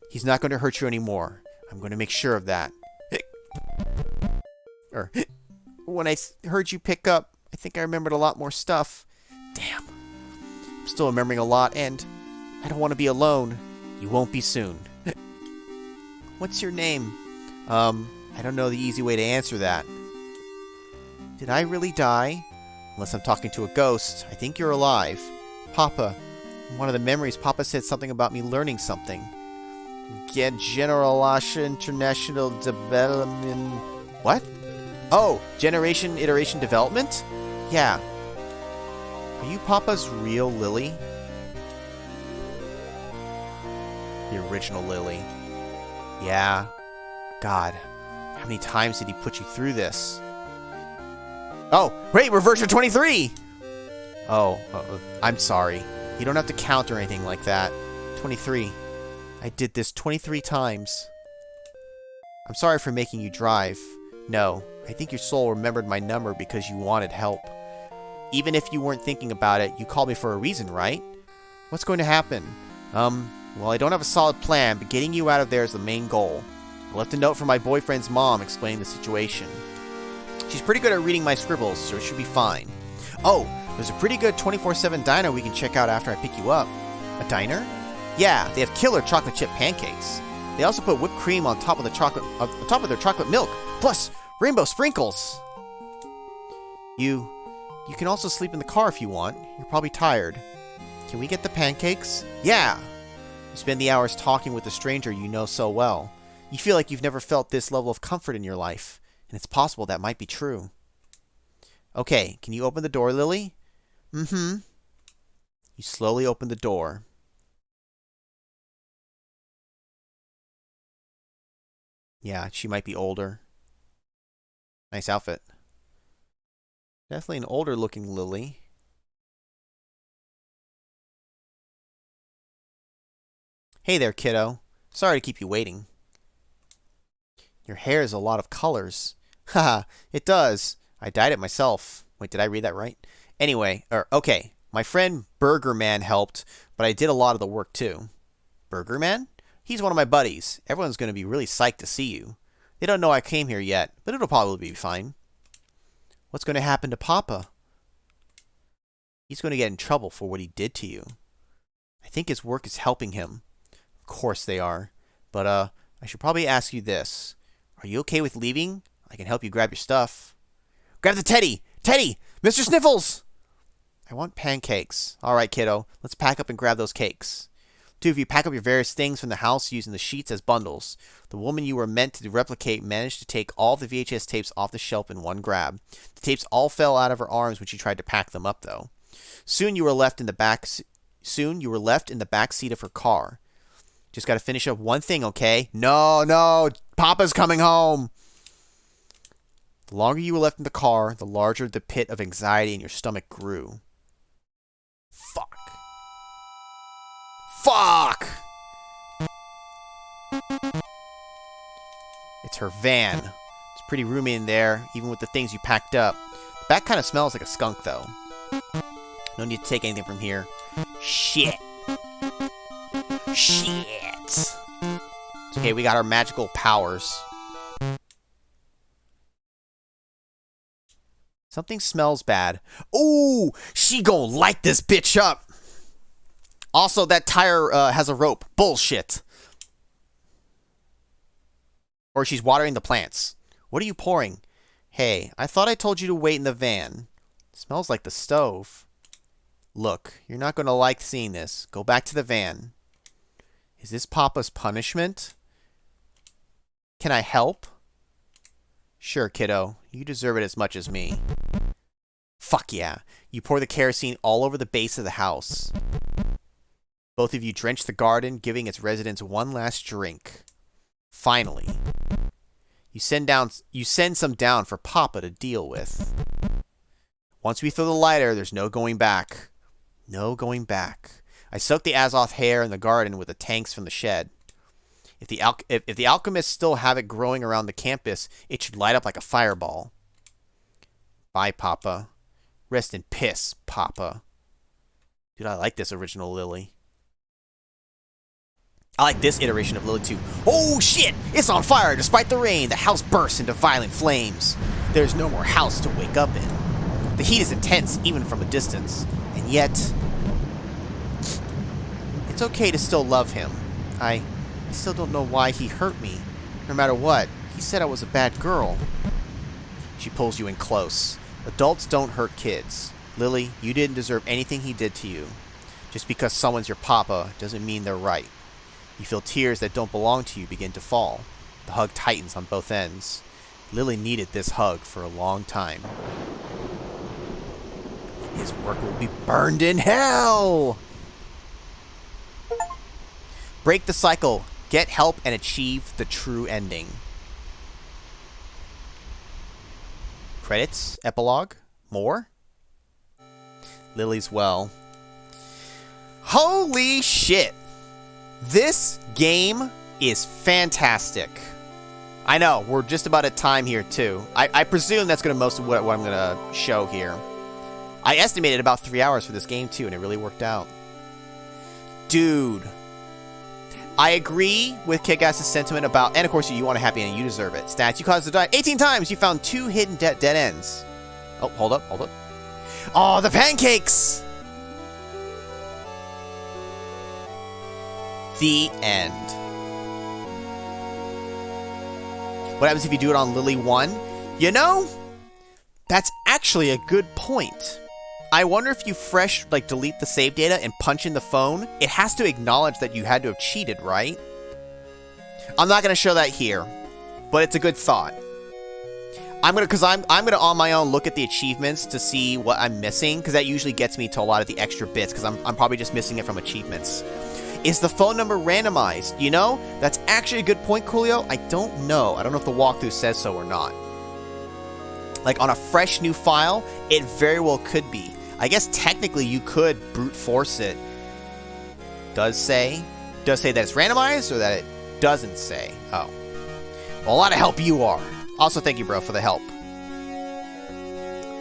He's not going to hurt you anymore. I'm going to make sure of that. When I heard you pick up, I think I remembered a lot more stuff. Damn. I'm still remembering a lot, and I don't want to be alone. You won't be soon. What's your name? I don't know the easy way to answer that. Did I really die? Unless I'm talking to a ghost, I think you're alive. Papa. In one of the memories, Papa said something about me learning something. Get Generation International Development... What? Oh, Generation Iteration Development? Yeah. Are you Papa's real Lily? The original Lily. Yeah. God. How many times did he put you through this? Oh, wait, we're version 23! Oh, I'm sorry. You don't have to count or anything like that. 23. I did this 23 times. I'm sorry for making you drive. No, I think your soul remembered my number because you wanted help. Even if you weren't thinking about it, you called me for a reason, right? What's going to happen? Well, I don't have a solid plan, but getting you out of there is the main goal. I left a note for my boyfriend's mom explaining the situation. She's pretty good at reading my scribbles, so it should be fine. Oh, there's a pretty good 24/7 diner we can check out after I pick you up. A diner? Yeah, they have killer chocolate chip pancakes. They also put whipped cream on top of their chocolate milk, plus rainbow sprinkles. You can also sleep in the car if you want. You're probably tired. Can we get the pancakes? Yeah. You spend the hours talking with a stranger you know so well. You feel like you've never felt this level of comfort in your life, and it's possible that might be true. Okay, can you open the door, Lily? Mm-hmm. You slowly open the door. Yeah, she might be older. Nice outfit. Definitely an older looking Lily. Hey there, kiddo. Sorry to keep you waiting. Your hair is a lot of colors. Haha, it does. I dyed it myself. Wait, did I read that right? Anyway, okay. My friend Burger Man helped, but I did a lot of the work too. Burger Man? He's one of my buddies. Everyone's going to be really psyched to see you. They don't know I came here yet, but it'll probably be fine. What's going to happen to Papa? He's going to get in trouble for what he did to you. I think his work is helping him. Of course they are. But, I should probably ask you this. Are you okay with leaving? I can help you grab your stuff. Grab the teddy! Teddy! Mr. Sniffles! I want pancakes. Alright, kiddo. Let's pack up and grab those cakes. Two of you pack up your various things from the house using the sheets as bundles. The woman you were meant to replicate managed to take all the VHS tapes off the shelf in one grab. The tapes all fell out of her arms when she tried to pack them up, though. Soon you were left in the back seat of her car. Just gotta finish up one thing, okay? No, Papa's coming home! The longer you were left in the car, the larger the pit of anxiety in your stomach grew. Fuck! It's her van. It's pretty roomy in there, even with the things you packed up. The back kind of smells like a skunk, though. No need to take anything from here. Shit. It's okay, we got our magical powers. Something smells bad. Ooh, she gonna light this bitch up. Also, that tire has a rope. Bullshit. Or she's watering the plants. What are you pouring? Hey, I thought I told you to wait in the van. It smells like the stove. Look, you're not going to like seeing this. Go back to the van. Is this Papa's punishment? Can I help? Sure, kiddo. You deserve it as much as me. Fuck yeah. You pour the kerosene all over the base of the house. Both of you drench the garden, giving its residents one last drink. Finally. You send some down for Papa to deal with. Once we throw the lighter, there's no going back. No going back. I soak the Azoth hair in the garden with the tanks from the shed. If the alchemists still have it growing around the campus, it should light up like a fireball. Bye, Papa. Rest in piss, Papa. Dude, I like this original Lily. I like this iteration of Lily too. Oh shit! It's on fire! Despite the rain, the house bursts into violent flames. There's no more house to wake up in. The heat is intense, even from a distance. And yet... it's okay to still love him. I still don't know why he hurt me. No matter what, he said I was a bad girl. She pulls you in close. Adults don't hurt kids. Lily, you didn't deserve anything he did to you. Just because someone's your papa doesn't mean they're right. You feel tears that don't belong to you begin to fall. The hug tightens on both ends. Lily needed this hug for a long time. His work will be burned in hell! Break the cycle. Get help and achieve the true ending. Credits? Epilogue? More? Lily's well. Holy shit! This game is fantastic. I know, we're just about at time here too. I presume that's going to most of what I'm going to show here. I estimated about 3 hours for this game too, and it really worked out. Dude. I agree with Kick-Ass's sentiment about, and of course you want a happy ending, you deserve it. Stats, you caused to die 18 times, you found 2 hidden dead ends. Oh, hold up. Oh, the pancakes! The end. What happens if you do it on Lily 1? You know, that's actually a good point. I wonder if you delete the save data and punch in the phone, it has to acknowledge that you had to have cheated, right? I'm not going to show that here, but it's a good thought. I'm gonna on my own look at the achievements to see what I'm missing, because that usually gets me to a lot of the extra bits, because I'm probably just missing it from achievements. Is the phone number randomized? You know, that's actually a good point, Coolio. I don't know. I don't know if the walkthrough says so or not. Like on a fresh new file, it very well could be. I guess technically you could brute force it. Does say that it's randomized, or that it doesn't say? Oh. Well, a lot of help you are. Also, thank you, bro, for the help.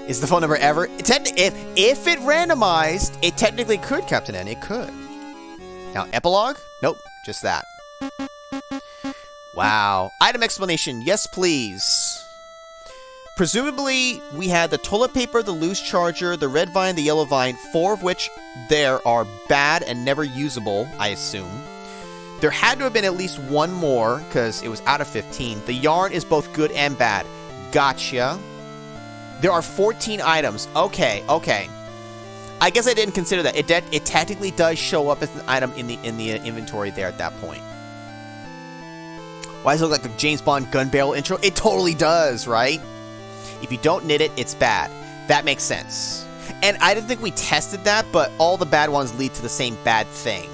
Is the phone number ever... If it randomized, it technically could, Captain N. It could. Now, epilogue? Nope, just that. Wow. Item explanation. Yes, please. Presumably, we had the toilet paper, the loose charger, the red vine, the yellow vine, 4 of which there are bad and never usable, I assume. There had to have been at least 1 more, because it was out of 15. The yarn is both good and bad. Gotcha. There are 14 items. Okay. I guess I didn't consider that. It technically does show up as an item in the inventory there at that point. Why does it look like the James Bond gun barrel intro? It totally does, right? If you don't knit it, it's bad. That makes sense. And I didn't think we tested that, but all the bad ones lead to the same bad thing.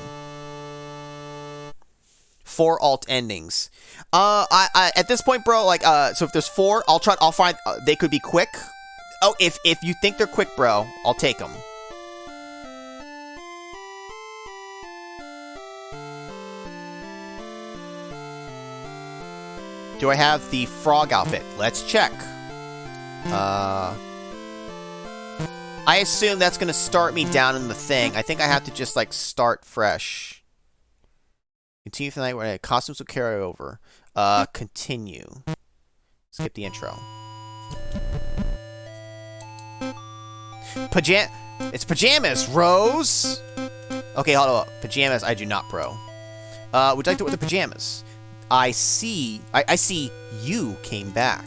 4 alt endings. I at this point, bro, so if there's 4, I'll find, they could be quick. Oh, if you think they're quick, bro, I'll take them. Do I have the frog outfit? Let's check. I assume that's going to start me down in the thing. I think I have to just, start fresh. Continue for the night where costumes will carry over. Continue. Skip the intro. It's pajamas, Rose! Okay, hold on. Pajamas, I do not pro. Would you like to wear the pajamas? I see you came back.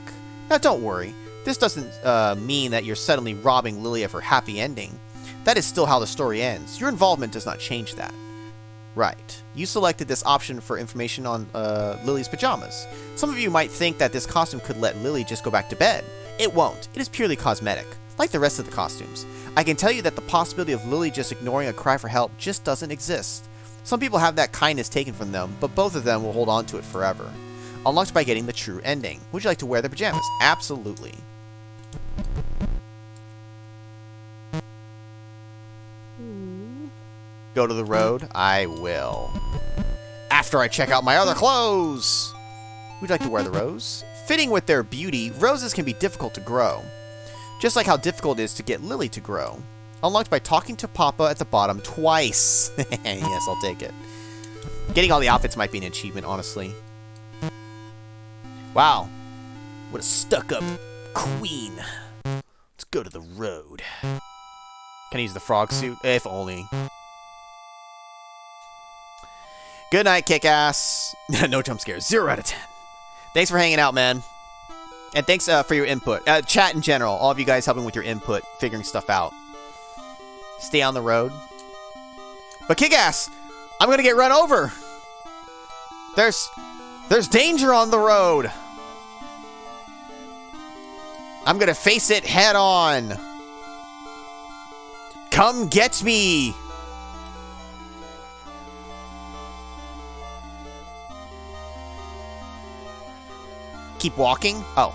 Now, don't worry. This doesn't mean that you're suddenly robbing Lily of her happy ending. That is still how the story ends. Your involvement does not change that. Right. You selected this option for information on Lily's pajamas. Some of you might think that this costume could let Lily just go back to bed. It won't. It is purely cosmetic, like the rest of the costumes. I can tell you that the possibility of Lily just ignoring a cry for help just doesn't exist. Some people have that kindness taken from them, but both of them will hold on to it forever. Unlocked by getting the true ending. Would you like to wear the pajamas? Absolutely. Go to the road? I will. After I check out my other clothes! Would you like to wear the rose? Fitting with their beauty, roses can be difficult to grow. Just like how difficult it is to get Lily to grow. Unlocked by talking to Papa at the bottom twice. Yes, I'll take it. Getting all the outfits might be an achievement, honestly. Wow. What a stuck-up queen. Let's go to the road. Can I use the frog suit? If only. Good night, kick-ass. No jump scares. 0 out of 10. Thanks for hanging out, man. And thanks for your input. Chat in general. All of you guys helping with your input, figuring stuff out. Stay on the road. But kick-ass! I'm gonna get run over! There's danger on the road! I'm gonna face it head on! Come get me! Keep walking? Oh.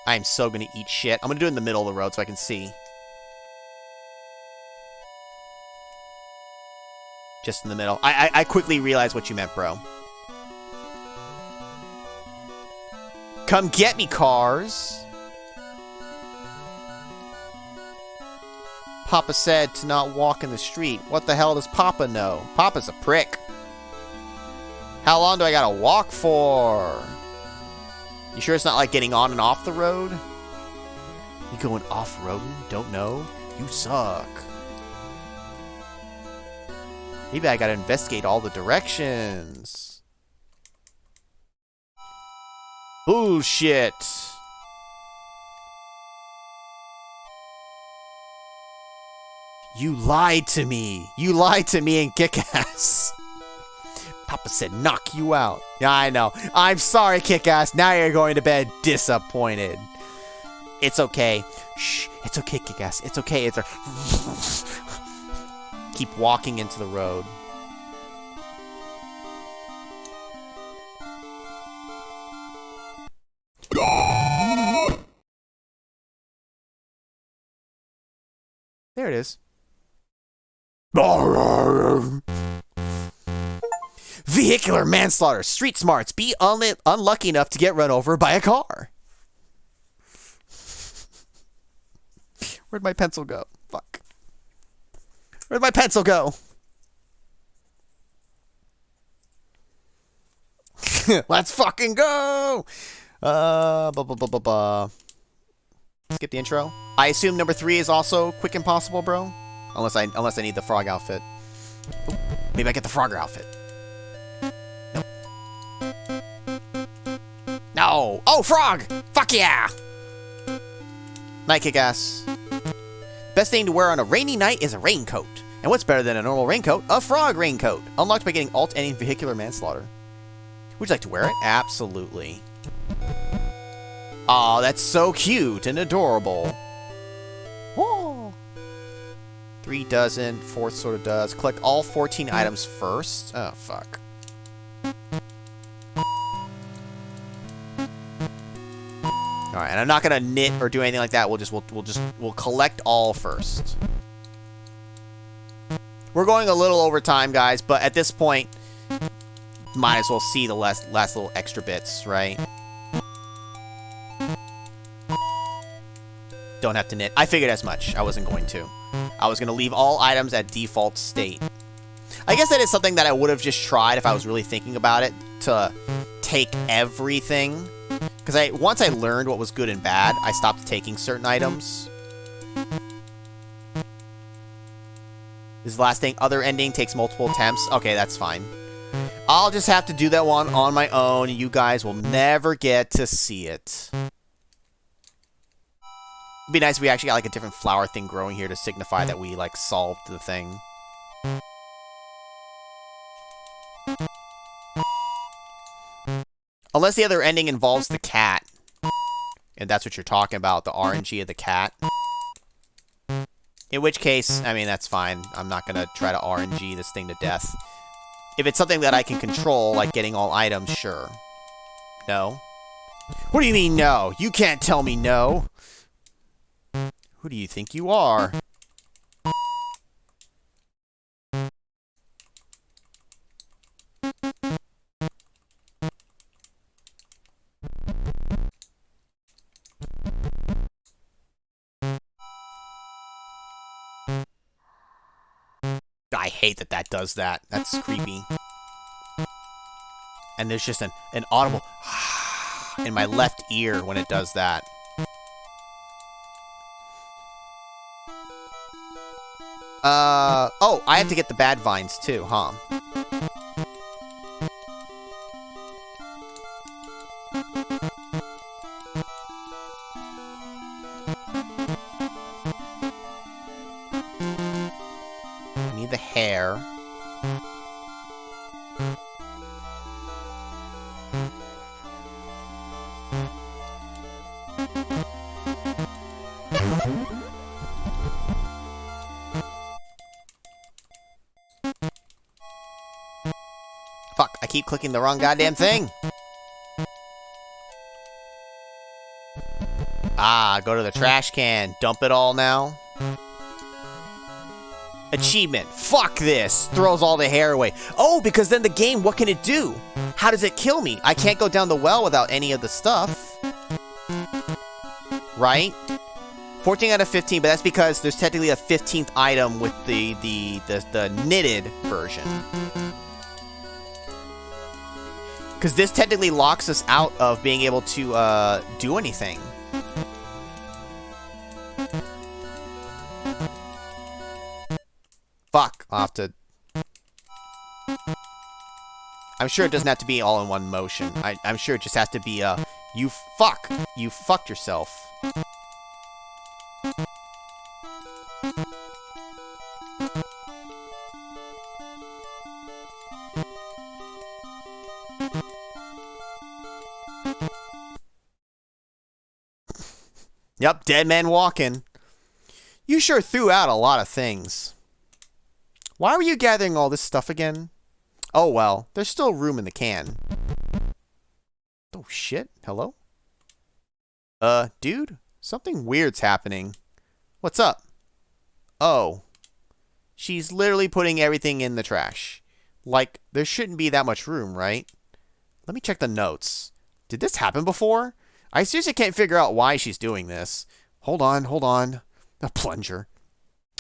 I'm so gonna eat shit. I'm gonna do it in the middle of the road so I can see. Just in the middle. I quickly realized what you meant, bro. Come get me, cars! Papa said to not walk in the street. What the hell does Papa know? Papa's a prick. How long do I gotta walk for? You sure it's not like getting on and off the road? You going off-roading? Don't know? You suck. Maybe I gotta investigate all the directions. Bullshit. You lied to me. You lied to me and kick-ass. Papa said knock you out. Yeah, I know. I'm sorry, kick-ass. Now you're going to bed disappointed. It's okay. Shh. It's okay, kick-ass. It's okay. It's Keep walking into the road. There it is. Vehicular manslaughter. Street smarts. Be unlucky enough to get run over by a car. Where'd my pencil go? Fuck. Where'd my pencil go? Let's fucking go! Skip the intro. I assume number 3 is also quick and possible, bro. Unless I need the frog outfit. Ooh, maybe I get the Frogger outfit. No. Oh, frog! Fuck yeah! Night kick-ass. Best thing to wear on a rainy night is a raincoat. And what's better than a normal raincoat? A frog raincoat. Unlocked by getting alt-ending vehicular manslaughter. Would you like to wear it? Absolutely. Aw, that's so cute and adorable. Whoa. 3 doesn't, 4th sort of does. Collect all 14 items first. Oh, fuck. Alright, and I'm not gonna knit or do anything like that. We'll collect all first. We're going a little over time, guys, but at this point, might as well see the last little extra bits, right? Don't have to knit. I figured as much. I wasn't going to. I was going to leave all items at default state. I guess that is something that I would have just tried if I was really thinking about it, to take everything. Because once I learned what was good and bad, I stopped taking certain items. This is the last thing. Other ending takes multiple attempts. Okay, that's fine. I'll just have to do that one on my own. You guys will never get to see it. be nice if we actually got like a different flower thing growing here to signify that we like solved the thing. Unless the other ending involves the cat. And that's what you're talking about, the RNG of the cat. In which case, I mean, that's fine. I'm not going to try to RNG this thing to death. If it's something that I can control, like getting all items, sure. No? What do you mean, no? You can't tell me no. Who do you think you are? I hate that that does that. That's creepy. And there's just an audible in my left ear when it does that. Oh, I have to get the bad vines too, huh? I need the hair. Fuck, I keep clicking the wrong goddamn thing. Ah, go to the trash can. Dump it all now. Achievement. Fuck this. Throws all the hair away. Oh, because then the game, what can it do? How does it kill me? I can't go down the well without any of the stuff. Right? 14 out of 15, but that's because there's technically a 15th item with the knitted version. Because this technically locks us out of being able to do anything. Fuck, I'll have to... I'm sure it doesn't have to be all in one motion. I'm sure it just has to be you fucked yourself. Yep, dead man walking. You sure threw out a lot of things. Why were you gathering all this stuff again? Oh well, there's still room in the can. Oh shit, hello? Dude? Something weird's happening. What's up? Oh. She's literally putting everything in the trash. Like, there shouldn't be that much room, right? Let me check the notes. Did this happen before? I seriously can't figure out why she's doing this. Hold on. A plunger.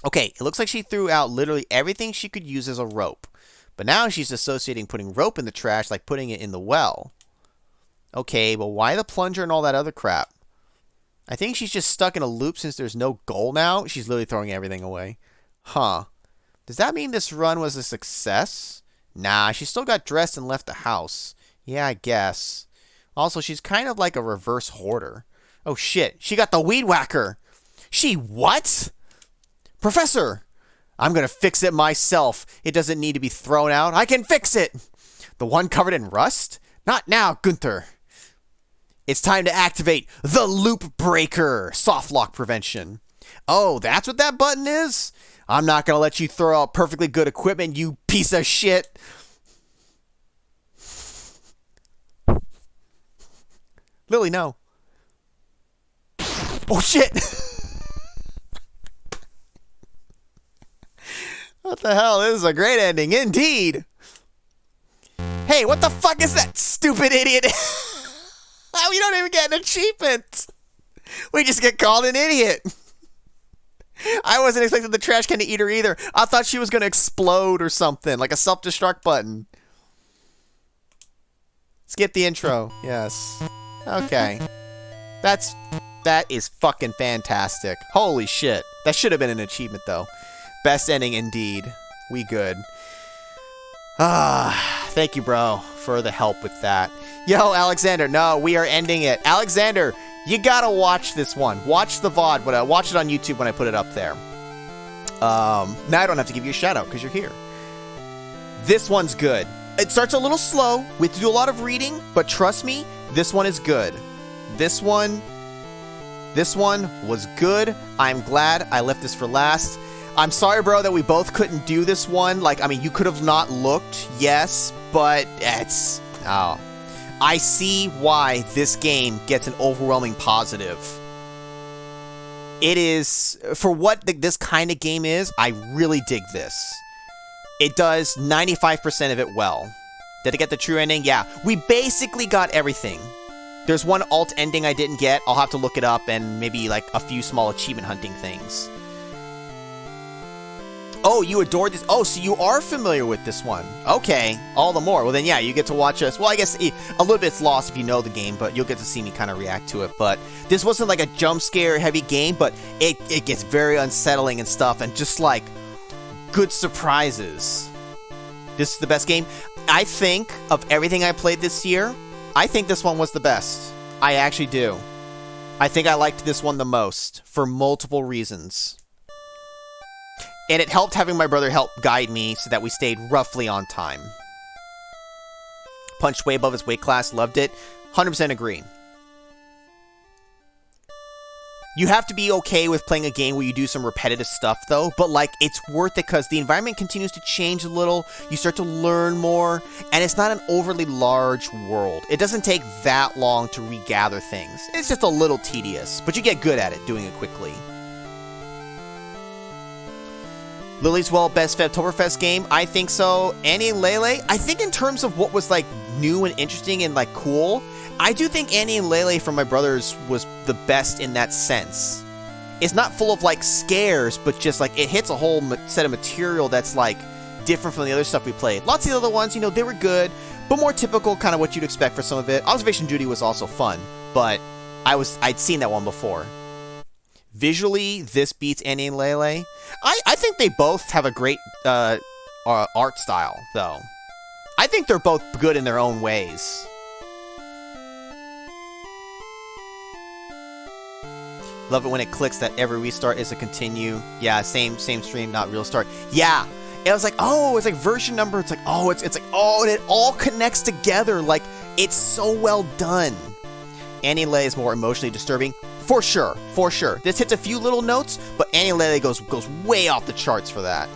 Okay, it looks like she threw out literally everything she could use as a rope. But now she's associating putting rope in the trash like putting it in the well. Okay, but why the plunger and all that other crap? I think she's just stuck in a loop since there's no goal now. She's literally throwing everything away. Huh. Does that mean this run was a success? Nah, she still got dressed and left the house. Yeah, I guess. Also, she's kind of like a reverse hoarder. Oh shit, she got the weed whacker. She what? Professor, I'm gonna fix it myself. It doesn't need to be thrown out. I can fix it. The one covered in rust? Not now, Gunther. It's time to activate the loop breaker. Soft lock prevention. Oh, that's what that button is? I'm not gonna let you throw out perfectly good equipment, you piece of shit. Lily, no. Oh, shit. What the hell? This is a great ending, indeed. Hey, what the fuck is that stupid idiot? We don't even get an achievement. We just get called an idiot. I wasn't expecting the trash can to eat her either. I thought she was going to explode or something, like a self-destruct button. Skip the intro. Yes. Okay. That is fucking fantastic. Holy shit. That should have been an achievement, though. Best ending indeed. We good. Thank you, bro, for the help with that. Yo, Alexander. No, we are ending it. Alexander, You gotta watch this one. Watch the VOD, but watch it on YouTube when I put it up there. Now I don't have to give you a shout out because you're here. This one's good. It starts a little slow. We have to do a lot of reading, but trust me, this one is good. This one was good. I'm glad I left this for last. I'm sorry, bro, that we both couldn't do this one. Like, I mean, you could have not looked, yes, but it's... Oh. I see why this game gets an overwhelming positive. It is... For what this kind of game is, I really dig this. It does 95% of it well. Did I get the true ending? Yeah. We basically got everything. There's one alt ending I didn't get. I'll have to look it up and maybe like a few small achievement hunting things. Oh, you adored this. Oh, so you are familiar with this one. Okay, all the more. Well, then, yeah, you get to watch us. Well, I guess a little bit's lost if you know the game, but you'll get to see me kind of react to it. But this wasn't like a jump scare heavy game, but it gets very unsettling and stuff, and just like good surprises. This is the best game. I think of everything I played this year, I think this one was the best. I actually do. I think I liked this one the most for multiple reasons. And it helped having my brother help guide me so that we stayed roughly on time. Punched way above his weight class, loved it. 100% agree. You have to be okay with playing a game where you do some repetitive stuff, though. But, like, it's worth it because the environment continues to change a little. You start to learn more. And it's not an overly large world. It doesn't take that long to regather things. It's just a little tedious. But you get good at it, doing it quickly. Lily's Well, best FEBTOBERfest game? I think so. Annie and Lele? I think in terms of what was, like, new and interesting and, like, cool, I do think Annie and Lele from my brothers was the best in that sense. It's not full of, like, scares, but just, like, it hits a whole set of material that's, like, different from the other stuff we played. Lots of the other ones, you know, they were good, but more typical, kind of what you'd expect for some of it. Observation Duty was also fun, but I'd seen that one before. Visually, this beats Annie and Lele. I think they both have a great art style, though. I think they're both good in their own ways. Love it when it clicks that every restart is a continue. Yeah, same stream, not real start. Yeah, it was like, oh, it's like version number. It's like, oh, it's like, oh, and it all connects together. Like, it's so well done. Annie and Lele is more emotionally disturbing. For sure, for sure. This hits a few little notes, but Annie and Lele goes way off the charts for that.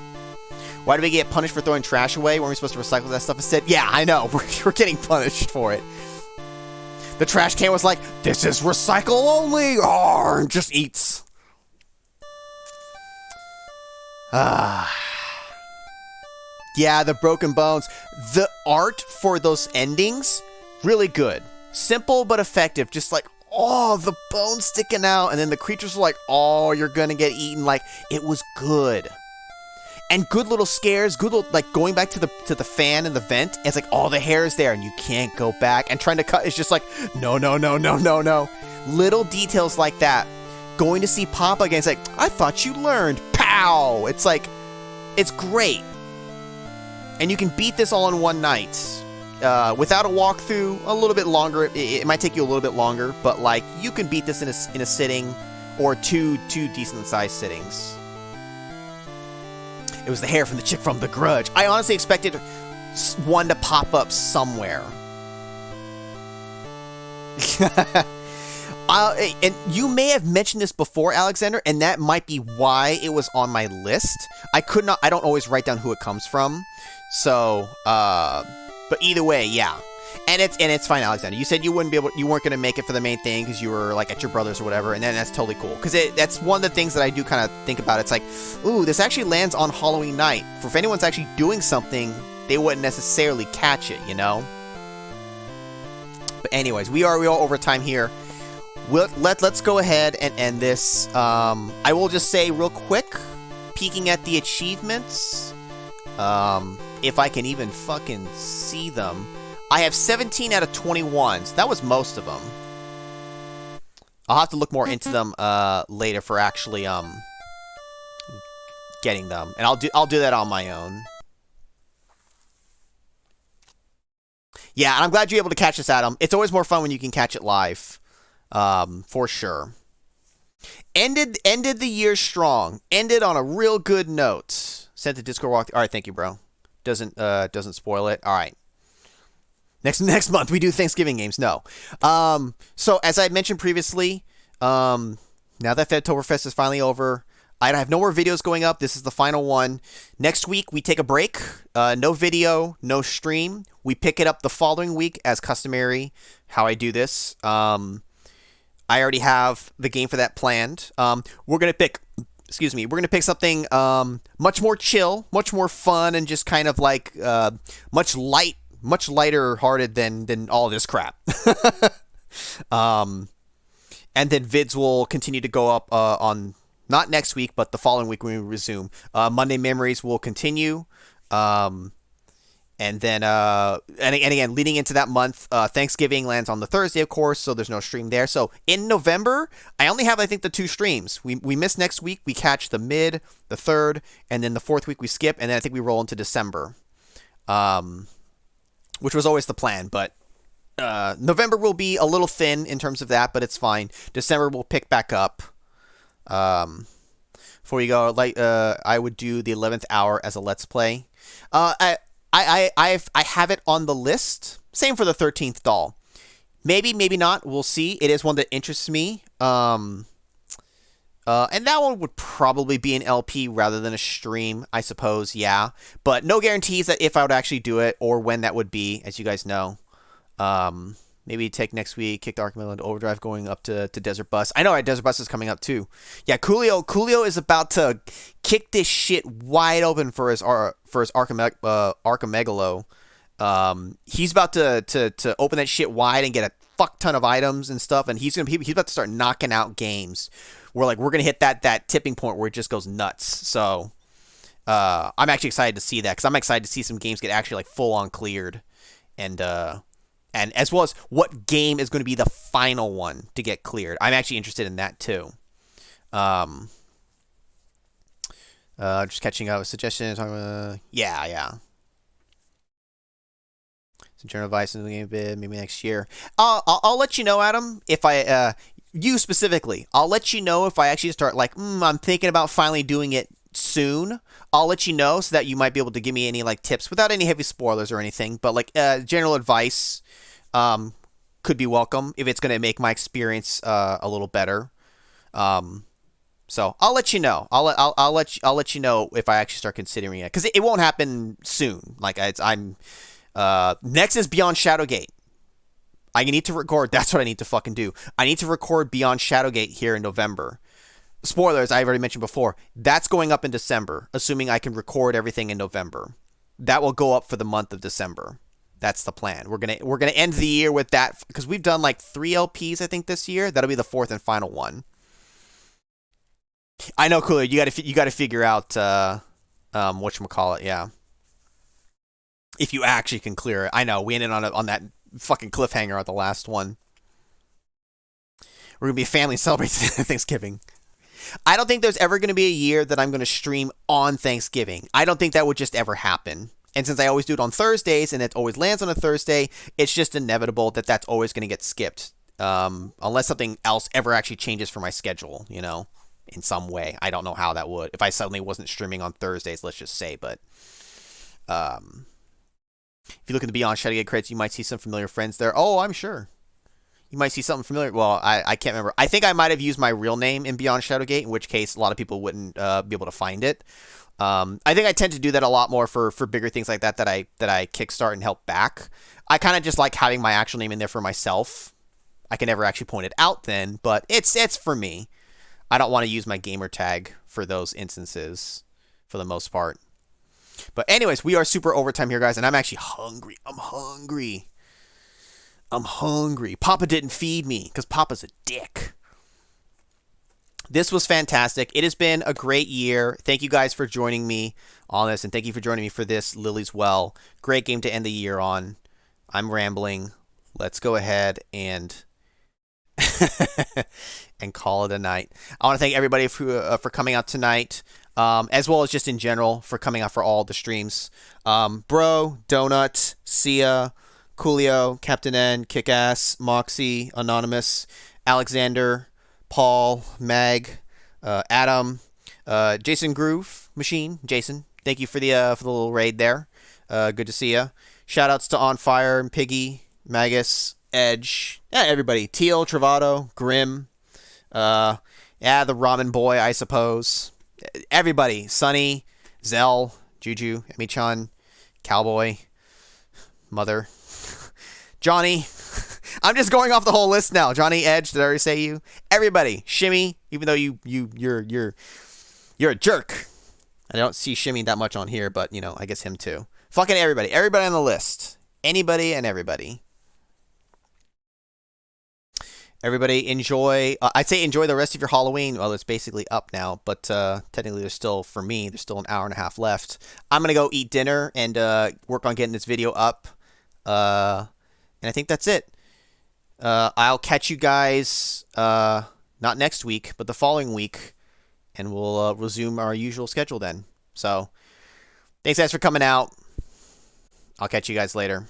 Why do we get punished for throwing trash away? Weren't we supposed to recycle that stuff instead? Yeah, I know. We're getting punished for it. The trash can was like, this is recycle only! Oh, and just eats. Yeah, the broken bones. The art for those endings, really good. Simple but effective. Just like, oh, the bones sticking out, and then the creatures were like, oh, you're gonna get eaten. Like, it was good. And good little scares, good little, like, going back to the fan and the vent, and it's like, all the hair is there, and you can't go back, and trying to cut is just like, no, no, no, no, no, no. Little details like that. Going to see Papa again, it's like, I thought you learned. Pow! It's like, it's great. And you can beat this all in one night. Without a walkthrough, a little bit longer. It might take you a little bit longer, but like you can beat this in a sitting, or two decent-sized sittings. It was the hair from the chick from The Grudge. I honestly expected one to pop up somewhere. And you may have mentioned this before, Alexander, and that might be why it was on my list. I don't always write down who it comes from, so but either way, yeah. And it's fine, Alexander. You said you weren't going to make it for the main thing because you were like at your brother's or whatever, and then that's totally cool. Because that's one of the things that I do kind of think about. It's like, ooh, this actually lands on Halloween night. For if anyone's actually doing something, they wouldn't necessarily catch it, you know. But anyways, we are over time here. Let's go ahead and end this. I will just say real quick, peeking at the achievements. If I can even fucking see them. I have 17 out of 21. So that was most of them. I'll have to look more into them later for actually getting them. And I'll do that on my own. Yeah, and I'm glad you're able to catch this, Adam. It's always more fun when you can catch it live. For sure. Ended the year strong. Ended on a real good note. Sent the Discord walk. All right, thank you, bro. Doesn't spoil it. All right. Next month we do Thanksgiving games. No. So as I mentioned previously, now that FEBTOBERfest is finally over, I have no more videos going up. This is the final one. Next week we take a break. No video, no stream. We pick it up the following week as customary. How I do this. I already have the game for that planned. We're gonna pick. Excuse me. We're gonna pick something much more chill, much more fun, and just kind of like much lighter hearted than all this crap. And then vids will continue to go up on not next week, but the following week when we resume. Monday Memories will continue. And then, and again, leading into that month, Thanksgiving lands on the Thursday, of course, so there's no stream there. So in November, I only have, I think, the 2 streams. We miss next week. We catch the mid, the 3rd, and then the 4th week we skip, and then I think we roll into December, which was always the plan. But November will be a little thin in terms of that, but it's fine. December will pick back up. Before you go, I would do the 11th hour as a Let's Play. I have it on the list. Same for the 13th doll. Maybe, maybe not. We'll see. It is one that interests me. And that one would probably be an LP rather than a stream, I suppose. Yeah. But no guarantees that if I would actually do it or when that would be, as you guys know. Maybe take next week, kick the Archimel into Overdrive, going up to Desert Bus. I know, right? Desert Bus is coming up too. Yeah, Coolio is about to kick this shit wide open for his Archimegalo. He's about to open that shit wide and get a fuck ton of items and stuff, and he's about to start knocking out games. We're gonna hit that tipping point where it just goes nuts. So I'm actually excited to see that because I'm excited to see some games get actually like full on cleared, and as well as what game is going to be the final one to get cleared. I'm actually interested in that too. Just catching up with suggestions. Yeah. Some general advice in the game bid, maybe next year. I'll let you know, Adam, if I you specifically. I'll let you know if I actually start I'm thinking about finally doing it soon. I'll let you know so that you might be able to give me any tips without any heavy spoilers or anything, but general advice could be welcome if it's going to make my experience a little better. So I'll let you know. I'll let you know if I actually start considering it, because it won't happen soon. I'm next is Beyond Shadowgate. I need to record. That's what I need to fucking do. I need to record Beyond Shadowgate here in November. Spoilers, I've already mentioned before. That's going up in December, assuming I can record everything in November. That will go up for the month of December. That's the plan. We're gonna end the year with that, because we've done 3 LPs I think this year. That'll be the 4th and final one. I know, Cooler. You gotta figure out whatchamacallit, yeah. If you actually can clear it. I know we ended on that fucking cliffhanger at the last one. We're gonna be a family celebrating Thanksgiving. I don't think there's ever going to be a year that I'm going to stream on Thanksgiving. I don't think that would just ever happen. And since I always do it on Thursdays and it always lands on a Thursday, it's just inevitable that that's always going to get skipped. Unless something else ever actually changes for my schedule, in some way. I don't know how that would. If I suddenly wasn't streaming on Thursdays, let's just say. But if you look at the Beyond Shadowgate credits, you might see some familiar friends there. Oh, I'm sure. You might see something familiar. Well, I can't remember. I think I might have used my real name in Beyond Shadowgate, in which case a lot of people wouldn't be able to find it. I think I tend to do that a lot more for bigger things like that I kickstart and help back. I kind of just like having my actual name in there for myself. I can never actually point it out then, but it's for me. I don't want to use my gamer tag for those instances for the most part. But anyways, we are super overtime here, guys, and I'm actually hungry. I'm hungry. Papa didn't feed me because Papa's a dick. This was fantastic. It has been a great year. Thank you guys for joining me on this, and thank you for joining me for this Lily's Well. Great game to end the year on. I'm rambling. Let's go ahead and and call it a night. I want to thank everybody for coming out tonight, as well as just in general for coming out for all the streams. Bro, Donut, Sia, Coolio, Captain N, Kickass, Moxie, Anonymous, Alexander, Paul, Mag, Adam, Jason Groove, Machine, Jason. Thank you for the little raid there. Good to see you. Shoutouts to On Fire and Piggy, Magus, Edge, yeah, everybody. Teal, Travado, Grim, the Ramen Boy, I suppose. Everybody. Sunny, Zell, Juju, Emi-chan, Cowboy, Mother, Johnny. I'm just going off the whole list now. Johnny, Edge, did I already say you? Everybody. Shimmy, even though you're a jerk. I don't see Shimmy that much on here, but, you know, I guess him too. Fucking everybody. Everybody on the list. Anybody and everybody. Everybody enjoy. I'd say enjoy the rest of your Halloween. Well, it's basically up now, but technically there's still, for me, there's still an hour and a half left. I'm going to go eat dinner and work on getting this video up. And I think that's it. I'll catch you guys not next week, but the following week, and we'll resume our usual schedule then. So, thanks guys for coming out. I'll catch you guys later.